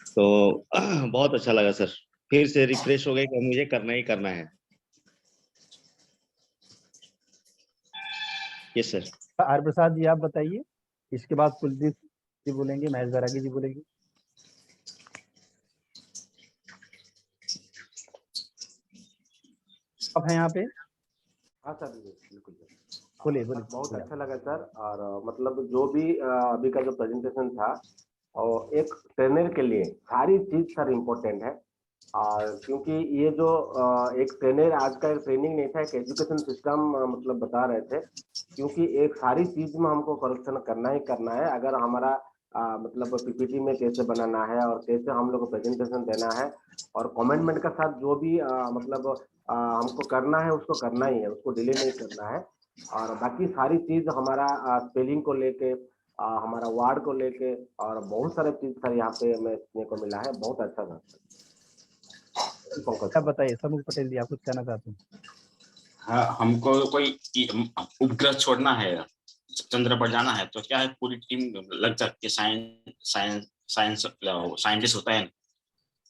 तो बहुत अच्छा लगा सर, फिर से रिफ्रेश हो गए कि मुझे करना ही करना है। Yes sir. Are Prasad ji आप बताइए, इसके बाद कुलदीप जी बोलेंगे, महेश बैरागी जी बोलेंगे। आप हैं यहाँ पे? हाँ सर, बिल्कुल बोलिए सर, बोलिए। बहुत अच्छा लगा सर। और मतलब जो भी अभी का जो प्रेजेंटेशन था, और एक ट्रेनर के लिए सारी चीज सर इम्पोर्टेंट है। और क्योंकि ये जो एक ट्रेनर, आज का एक ट्रेनिंग नहीं था, एक एजुकेशन सिस्टम मतलब बता रहे थे। क्योंकि एक सारी चीज में हमको करेक्शन करना ही करना है। अगर हमारा मतलब पीपीटी में कैसे बनाना है और कैसे हम लोग को प्रेजेंटेशन देना है, और कमेंटमेंट के साथ जो भी मतलब हमको करना है उसको करना ही है, उसको डिले नहीं करना है। और बाकी सारी चीज हमारा स्पेलिंग को लेके, हमारा वार्ड को लेके, और बहुत सारे चीज सर यहाँ पे हमें सीखने को मिला है। बहुत अच्छा था। क्या बताइए समूह पटेल जी, आप कुछ कहना चाहते हैं? हाँ, हमको कोई उपग्रह छोड़ना है, चंद्र पर जाना है, तो क्या है, पूरी टीम लग सकती है। साइंटिस्ट होता है,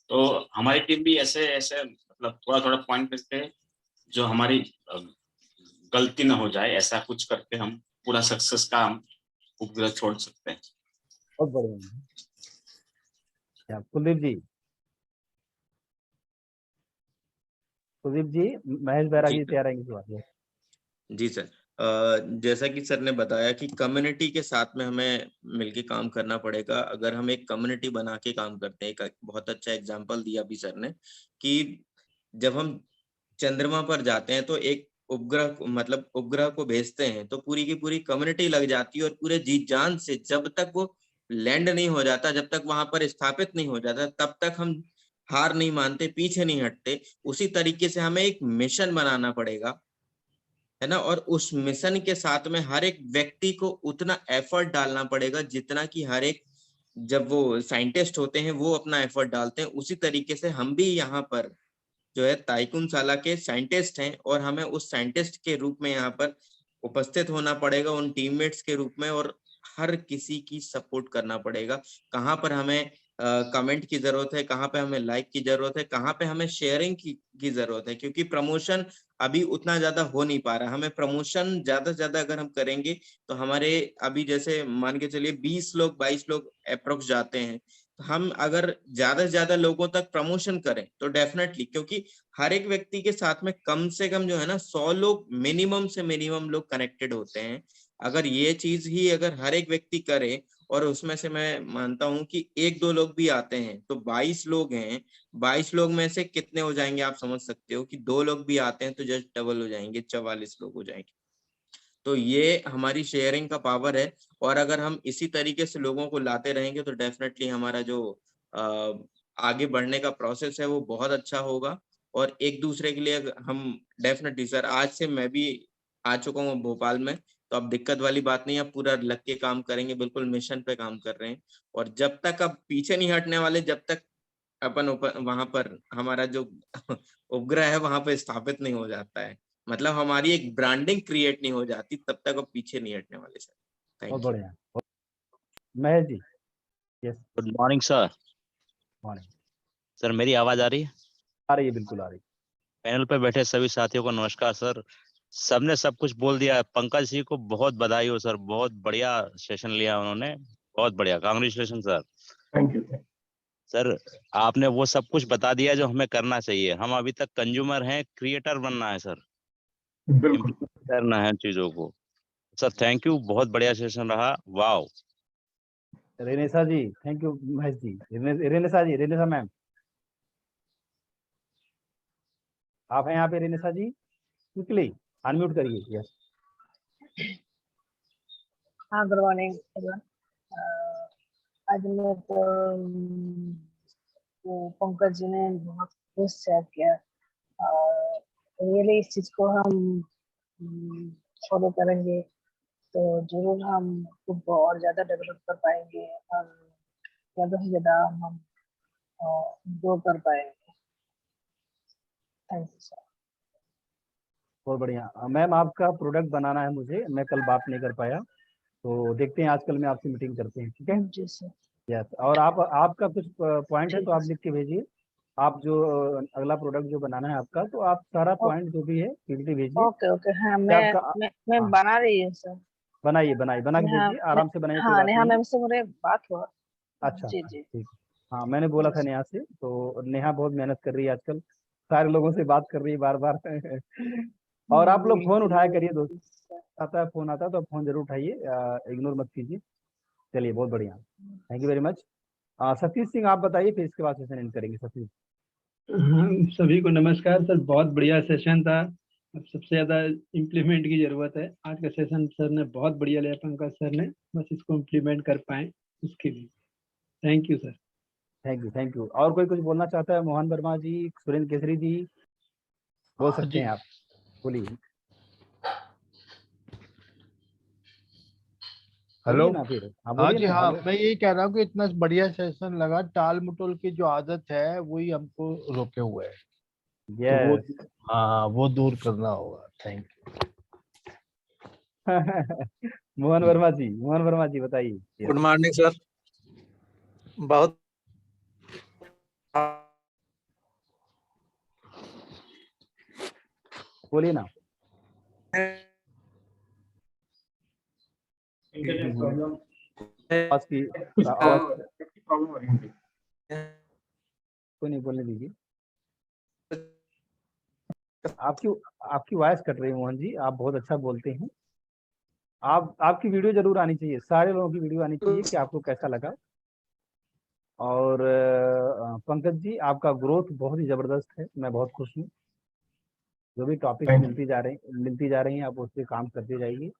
तो हमारी टीम भी ऐसे ऐसे मतलब थोड़ा थोड़ा पॉइंट करके, जो हमारी गलती ना हो जाए, ऐसा कुछ करके हम पूरा सक्सेस का हम उपग्रह छोड़ सकते हैं। बहुत बढ़िया। कुलदीप जी, कुलदीप जी, महेश बैरागी जी तैयार रहेंगे। जी सर। जैसा कि सर ने बताया कि कम्युनिटी के साथ में हमें मिलके काम करना पड़ेगा। अगर हम एक कम्युनिटी बना के काम करते हैं, एक बहुत अच्छा एग्जांपल दिया भी सर ने कि जब हम चंद्रमा पर जाते हैं तो एक उपग्रह को भेजते हैं तो पूरी की पूरी कम्युनिटी लग जाती है, और पूरे जी जान से जब तक वो लैंड नहीं हो जाता, जब तक वहां पर स्थापित नहीं हो जाता, तब तक हम हार नहीं मानते, पीछे नहीं हटते। उसी तरीके से हमें एक मिशन बनाना पड़ेगा, है ना। और उस मिशन के साथ में हर एक व्यक्ति को उतना एफर्ट डालना पड़ेगा जितना कि हर एक, जब वो साइंटिस्ट होते हैं वो अपना एफर्ट डालते हैं, उसी तरीके से हम भी यहाँ पर जो है ताइकुन के साइंटिस्ट हैं और हमें उस साइंटिस्ट के रूप में यहाँ पर उपस्थित होना पड़ेगा उन टीममेट्स के रूप में और हर किसी की सपोर्ट करना पड़ेगा। कहाँ पर हमें कमेंट की जरूरत है, कहाँ पे हमें लाइक की जरूरत है, कहाँ पे हमें शेयरिंग की जरूरत है, क्योंकि प्रमोशन अभी उतना ज्यादा हो नहीं पा रहा। हमें प्रमोशन ज्यादा से ज्यादा अगर हम करेंगे तो हमारे अभी जैसे मान के चलिए 20 लोग 22 लोग अप्रोक्स जाते हैं, तो हम अगर ज्यादा से ज्यादा लोगों तक प्रमोशन करें तो डेफिनेटली, क्योंकि हर एक व्यक्ति के साथ में कम से कम जो है ना 100 लोग मिनिमम से मिनिमम लोग कनेक्टेड होते हैं। अगर ये चीज ही अगर हर एक व्यक्ति करे और उसमें से मैं मानता हूं कि 1-2 लोग भी आते हैं तो 22 लोग हैं, 22 लोग में से कितने हो जाएंगे आप समझ सकते हो कि 2 लोग भी आते हैं तो जस्ट डबल हो जाएंगे, 44 लोग हो जाएंगे। तो ये हमारी शेयरिंग का पावर है और अगर हम इसी तरीके से लोगों को लाते रहेंगे तो डेफिनेटली हमारा जो आगे बढ़ने का प्रोसेस है वो बहुत अच्छा होगा। और एक दूसरे के लिए हम डेफिनेटली सर, आज से मैं भी आ चुका हूँ भोपाल में, तो अब दिक्कत वाली बात नहीं है, अब पूरा लग के काम करेंगे, बिल्कुल मिशन पे काम कर रहे हैं। और जब तक अब पीछे नहीं हटने वाले, जब तक अपन वहां पर हमारा जो उपग्रह है वहां पे स्थापित नहीं हो जाता है, मतलब हमारी एक ब्रांडिंग क्रिएट नहीं हो जाती, तब तक अब पीछे नहीं हटने वाले सर। बहुत थैंक यू। बढ़िया। Mahesh ji. Yes, good morning sir. Morning. Sir मेरी आवाज आ रही है? आ रही है, बिल्कुल आ रही है। पैनल पे बैठे सभी साथियों को नमस्कार सर। सबने सब कुछ बोल दिया। पंकज जी को बहुत बधाई हो सर, बहुत बढ़िया सेशन लिया उन्होंने, बहुत बढ़िया, congratulation sir. Thank you. Sir आपने वो सब कुछ बता दिया जो हमें करना चाहिए। हम अभी तक कंज्यूमर हैं, क्रिएटर बनना है सर, बिल्कुल इम्प्लीमेंट करना है चीजों को। सर थैंक यू, बहुत बढ़िया सेशन रहा, wow. Renesa ji, thank you Mahesh ji. Renesa ji, Renesa ma'am, आप हैं यहाँ पे? रेनेसा जी क्विकली अनम्यूट करिए। यस। हाँ, गुड मॉर्निंग एवरीवन। आज मैं तो वो पंकज जी ने बहुत कुछ शेयर किया और रियली इस चीज को हम फॉलो करेंगे तो जरूर हम खुद को और ज्यादा डेवलप कर पाएंगे और ज्यादा से ज्यादा हम ग्रो कर पाएंगे। Thank you sir. बहुत बढ़िया मैम, आपका प्रोडक्ट बनाना है मुझे, मैं कल बात नहीं कर पाया, तो देखते हैं आजकल में आपसे मीटिंग करते हैं, ठीक है? जी सर। यस। और आपका कुछ पॉइंट है ठीक तो है आप लिख के भेजिए। आप जो अगला प्रोडक्ट जो बनाना है आपका, तो आप सारा पॉइंट जो भी है पीपीटी भेजिए। Okay okay. हाँ, क्या आपका मैं हाँ, बना रही हूँ सर। बनाइए बनाइए, बना के नेहा भेजिए, आराम से बनाइए, कोई हाँ, बात नेहा नहीं है। मैम से मेरे बात हुआ। अच्छा जी अच्छा, जी ठीक। हाँ, मैंने बोला था नेहा से, तो नेहा बहुत मेहनत कर रही है आजकल, सारे लोगों से बात कर रही है बार बार और आप लोग फोन उठाया करिए दोस्त, आता है फोन आता है तो फोन जरूर उठाइए, इग्नोर मत कीजिए। चलिए, बहुत बढ़िया, thank you very much. Satish Singh आप बताइए, फिर इसके बाद सेशन एंड करेंगे। सतीश। हाँ, सभी को नमस्कार सर। बहुत बढ़िया सेशन था। अब सबसे ज्यादा इम्प्लीमेंट की जरूरत है। आज का सेशन सर ने बहुत बढ़िया लिया, पंकज सर ने, बस इसको इम्प्लीमेंट कर पाए उसके लिए thank you sir. Thank you, thank you. और कोई कुछ बोलना चाहता है? मोहन वर्मा जी, सुरेंद्र केसरी जी, बोल सकते हैं आप, बोलिए। हेलो। बोलिए ना फिर। हाँ, हाँ बोलिए जी, ना। हाँ, हेलो। मैं यही कह रहा हूँ कि इतना बढ़िया सेशन लगा, टाल मटोल की जो आदत है वही हमको रोके हुए है, तो वो, यस हाँ, वो दूर करना होगा। थैंक मोहन वर्मा जी, मोहन वर्मा जी बताइए। Good morning sir. बहुत बोलिए ना। Internet problem. आवाज की कुछ आवाज प्रॉब्लम हो रही है। कोई नहीं, बोलने दीजिए। आपकी आपकी वॉइस कट रही है मोहन जी, आप बहुत अच्छा बोलते हैं। आपकी वीडियो जरूर आनी चाहिए, सारे लोगों की वीडियो आनी चाहिए कि आपको कैसा लगा। और पंकज जी, आपका ग्रोथ बहुत ही जबरदस्त है, मैं बहुत खुश हूँ। जो भी टॉपिक्स थैंक यू। मिलती जा रही हैं, आप उस पर काम करते जाइए।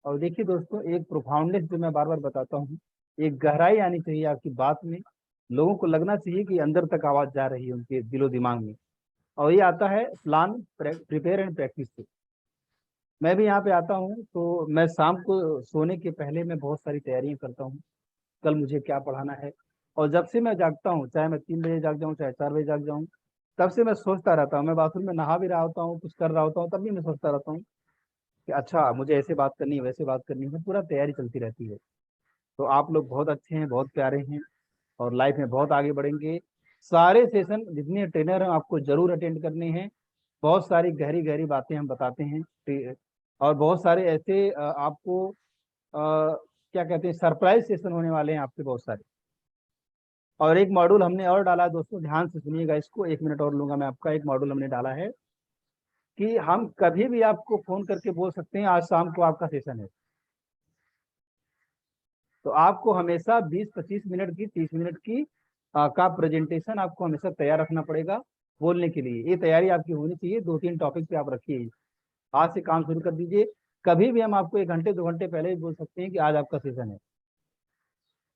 और देखिए दोस्तों, एक प्रोफाउंडनेस जो मैं बार बार बताता हूँ, एक गहराई आनी चाहिए आपकी बात में, लोगों को लगना चाहिए कि अंदर तक आवाज जा रही है उनके दिलो दिमाग में। और ये आता है प्लान, प्रिपेयर एंड प्रैक्टिस से। मैं भी यहाँ पे आता हूँ तो मैं शाम को सोने के पहले मैं बहुत सारी तैयारियां करता हूँ, कल मुझे क्या पढ़ाना है। और जब से मैं जागता हूँ, चाहे मैं 3 बजे जाग जाऊँ, चाहे 4 बजे जाग जाऊँ, तब से मैं सोचता रहता हूँ, मैं बाथरूम में नहा भी रहा होता हूँ, कुछ कर रहा होता हूँ, तब भी मैं सोचता रहता हूँ कि अच्छा मुझे ऐसे बात करनी है, वैसे बात करनी है, पूरा तैयारी चलती रहती है। तो आप लोग बहुत अच्छे हैं, बहुत प्यारे हैं और लाइफ में बहुत आगे बढ़ेंगे। सारे सेशन जितने ट्रेनर हैं आपको जरूर अटेंड करने हैं। बहुत सारी गहरी गहरी बातें हम बताते हैं और बहुत सारे ऐसे आपको क्या कहते हैं सरप्राइज सेशन होने वाले हैं आपके बहुत सारे। और एक मॉड्यूल हमने और डाला है दोस्तों, ध्यान से सुनिएगा इसको, 1 मिनट और लूंगा मैं आपका। एक मॉड्यूल हमने डाला है कि हम कभी भी आपको फोन करके बोल सकते हैं आज शाम को आपका सेशन है, तो आपको हमेशा 20-25 मिनट की 30 मिनट की का प्रेजेंटेशन आपको हमेशा तैयार रखना पड़ेगा बोलने के लिए। ये तैयारी आपकी होनी चाहिए, 2-3 टॉपिक पे आप रखिए, आज से काम शुरू कर दीजिए। कभी भी हम आपको 1 घंटे 2 घंटे पहले भी बोल सकते हैं कि आज आपका सेशन है।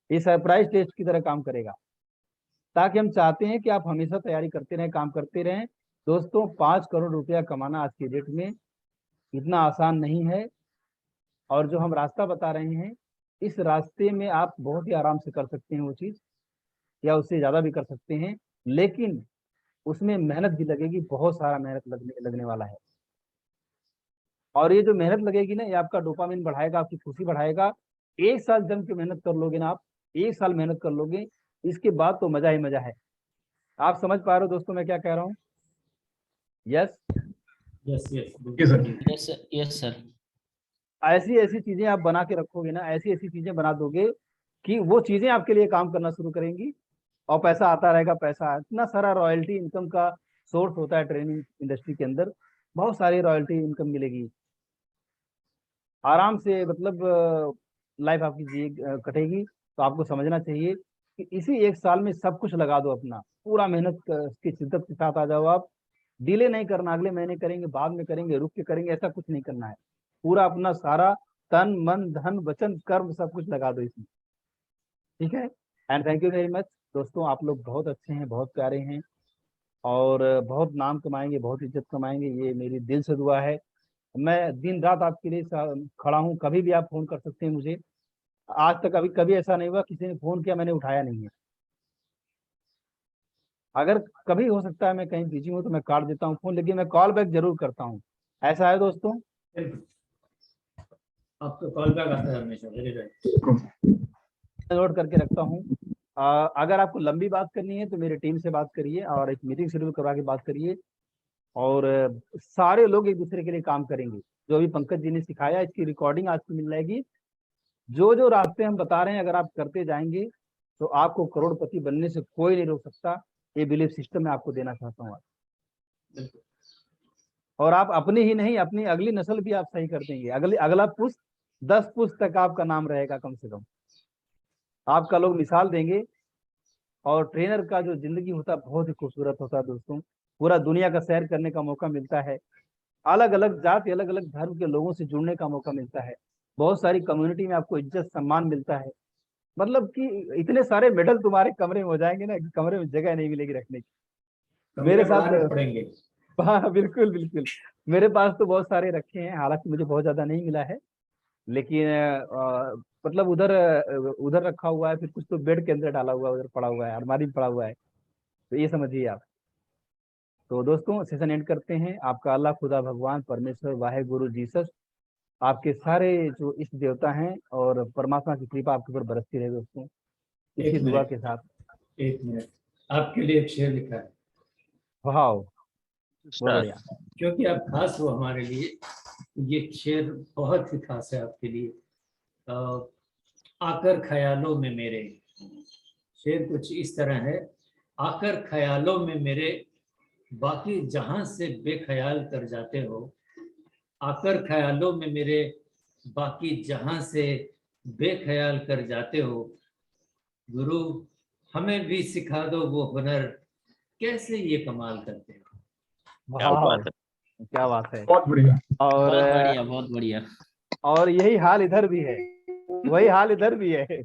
ये सरप्राइज टेस्ट की तरह काम करेगा, ताकि हम चाहते हैं कि आप हमेशा तैयारी करते रहें, काम करते रहें। दोस्तों 5 करोड़ रुपया कमाना आज की डेट में इतना आसान नहीं है, और जो हम रास्ता बता रहे हैं इस रास्ते में आप बहुत ही आराम से कर सकते हैं वो चीज़, या उससे ज़्यादा भी कर सकते हैं, लेकिन उसमें मेहनत भी लगेगी, बहुत सारा मेहनत लगने वाला है। और ये जो मेहनत लगेगी ना, ये आपका डोपामिन बढ़ाएगा, आपकी खुशी बढ़ाएगा। 1 साल जम के मेहनत कर लोगे ना आप, 1 साल मेहनत कर लोगे, इसके बाद तो मजा ही मजा है। आप समझ पा रहे हो दोस्तों मैं क्या कह रहा हूँ? Yes yes yes sir. ऐसी ऐसी चीजें आप बना के रखोगे ना, ऐसी ऐसी चीजें बना दोगे कि वो चीजें आपके लिए काम करना शुरू करेंगी और पैसा आता रहेगा। पैसा इतना सारा रॉयल्टी इनकम का सोर्स होता है ट्रेनिंग इंडस्ट्री के अंदर, बहुत सारी रॉयल्टी इनकम मिलेगी आराम से, मतलब लाइफ आपकी कटेगी। तो आपको समझना चाहिए कि इसी 1 साल में सब कुछ लगा दो, अपना पूरा मेहनत की शिद्दत के साथ आ जाओ आप। डिले नहीं करना, अगले महीने करेंगे, बाद में करेंगे, रुक के करेंगे, ऐसा कुछ नहीं करना है। पूरा अपना सारा तन मन धन वचन कर्म सब कुछ लगा दो इसमें, ठीक है। And thank you very much दोस्तों, आप लोग बहुत अच्छे हैं, बहुत प्यारे हैं और बहुत नाम कमाएंगे, बहुत इज्जत कमाएंगे, ये मेरी दिल से दुआ है। मैं दिन रात आपके लिए खड़ा हूँ, कभी भी आप फोन कर सकते हैं मुझे। आज तक कभी ऐसा नहीं हुआ किसी ने फोन किया मैंने उठाया नहीं है। अगर कभी हो सकता है मैं कहीं बिजी हूँ तो मैं काट देता हूँ फोन, लेकिन मैं कॉल बैक जरूर करता हूँ। ऐसा है दोस्तों? आपका कॉल बैक आता है हमेशा। वेरी राइट, नोट करके रखता हूँ। अगर आपको लंबी बात करनी है तो मेरी टीम से बात करिए और एक मीटिंग शेड्यूल करवा के बात करिए, और सारे लोग एक दूसरे के लिए काम करेंगे। जो भी पंकज जी ने सिखाया इसकी रिकॉर्डिंग आपको मिल जाएगी। जो जो रास्ते हम बता रहे हैं अगर आप करते जाएंगे तो आपको करोड़पति बनने से कोई नहीं रोक सकता। ये बिलीफ सिस्टम मैं आपको देना चाहता हूँ। और आप अपनी ही नहीं, अपनी अगली नस्ल भी आप सही कर देंगे। अगला पुश्त 10 पुश्त तक आपका नाम रहेगा कम से कम, आपका लोग मिसाल देंगे। और ट्रेनर का जो जिंदगी होता है बहुत ही खूबसूरत होता है दोस्तों। पूरा दुनिया का सैर करने का मौका मिलता है, अलग अलग जाति अलग अलग धर्म के लोगों से जुड़ने का मौका मिलता है, बहुत सारी कम्युनिटी में आपको इज्जत सम्मान मिलता है। मतलब कि इतने सारे मेडल तुम्हारे कमरे में हो जाएंगे ना कि कमरे में जगह नहीं मिलेगी रखने की। मेरे साथ पड़ेंगे। हाँ बिल्कुल बिल्कुल, मेरे पास तो बहुत सारे रखे हैं, हालांकि मुझे बहुत ज्यादा नहीं मिला है, लेकिन मतलब उधर रखा हुआ है, फिर कुछ तो बेड के अंदर डाला हुआ है, उधर पड़ा हुआ है, अलमारी में पड़ा हुआ है। तो ये समझिए आप। तो दोस्तों सेशन एंड करते हैं। आपका अल्लाह खुदा भगवान परमेश्वर वाहे गुरु जीसस आपके सारे जो इष्ट देवता हैं और परमात्मा की कृपा आपके ऊपर बरसती रहे दोस्तों, इसी दुआ के साथ। 1 मिनट, आपके लिए एक शेर लिखा है। वाह बहुत बढ़िया, क्योंकि आप खास हो हमारे लिए, ये शेर बहुत ही खास है आपके लिए। आकर ख्यालों में मेरे, शेर कुछ इस तरह है। आकर ख्यालों में मेरे, बाकी जहां से बेख्याल कर जाते हो। आकर ख्यालों में मेरे, बाकी जहां से बेख्याल कर जाते हो। गुरु हमें भी सिखा दो वो हुनर, कैसे ये कमाल करते हो। क्या बात है, क्या बात है, बहुत बढ़िया, और बहुत बढ़िया, बहुत बढ़िया। और यही हाल इधर भी है, वही हाल इधर भी है।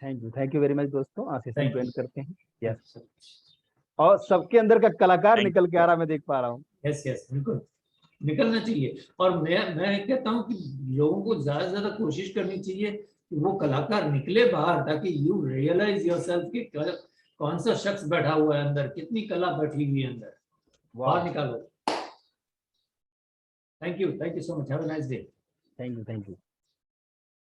थैंक यू वेरी मच दोस्तों, सेशन को एंड करते हैं। यस, और सबके अंदर का कलाकार निकल के आ रहा मैं देख पा रहा हूँ। यस यस, बिल्कुल निकलना चाहिए। और मैं कहता हूँ कि लोगों को ज्यादा से ज्यादा कोशिश करनी चाहिए कि वो कलाकार निकले बाहर, ताकि यू रियलाइज योरसेल्फ कि कौन सा शख्स बैठा हुआ है अंदर, कितनी कला बैठी हुई है अंदर, बाहर निकालो। Thank you so much, have a nice day. Thank you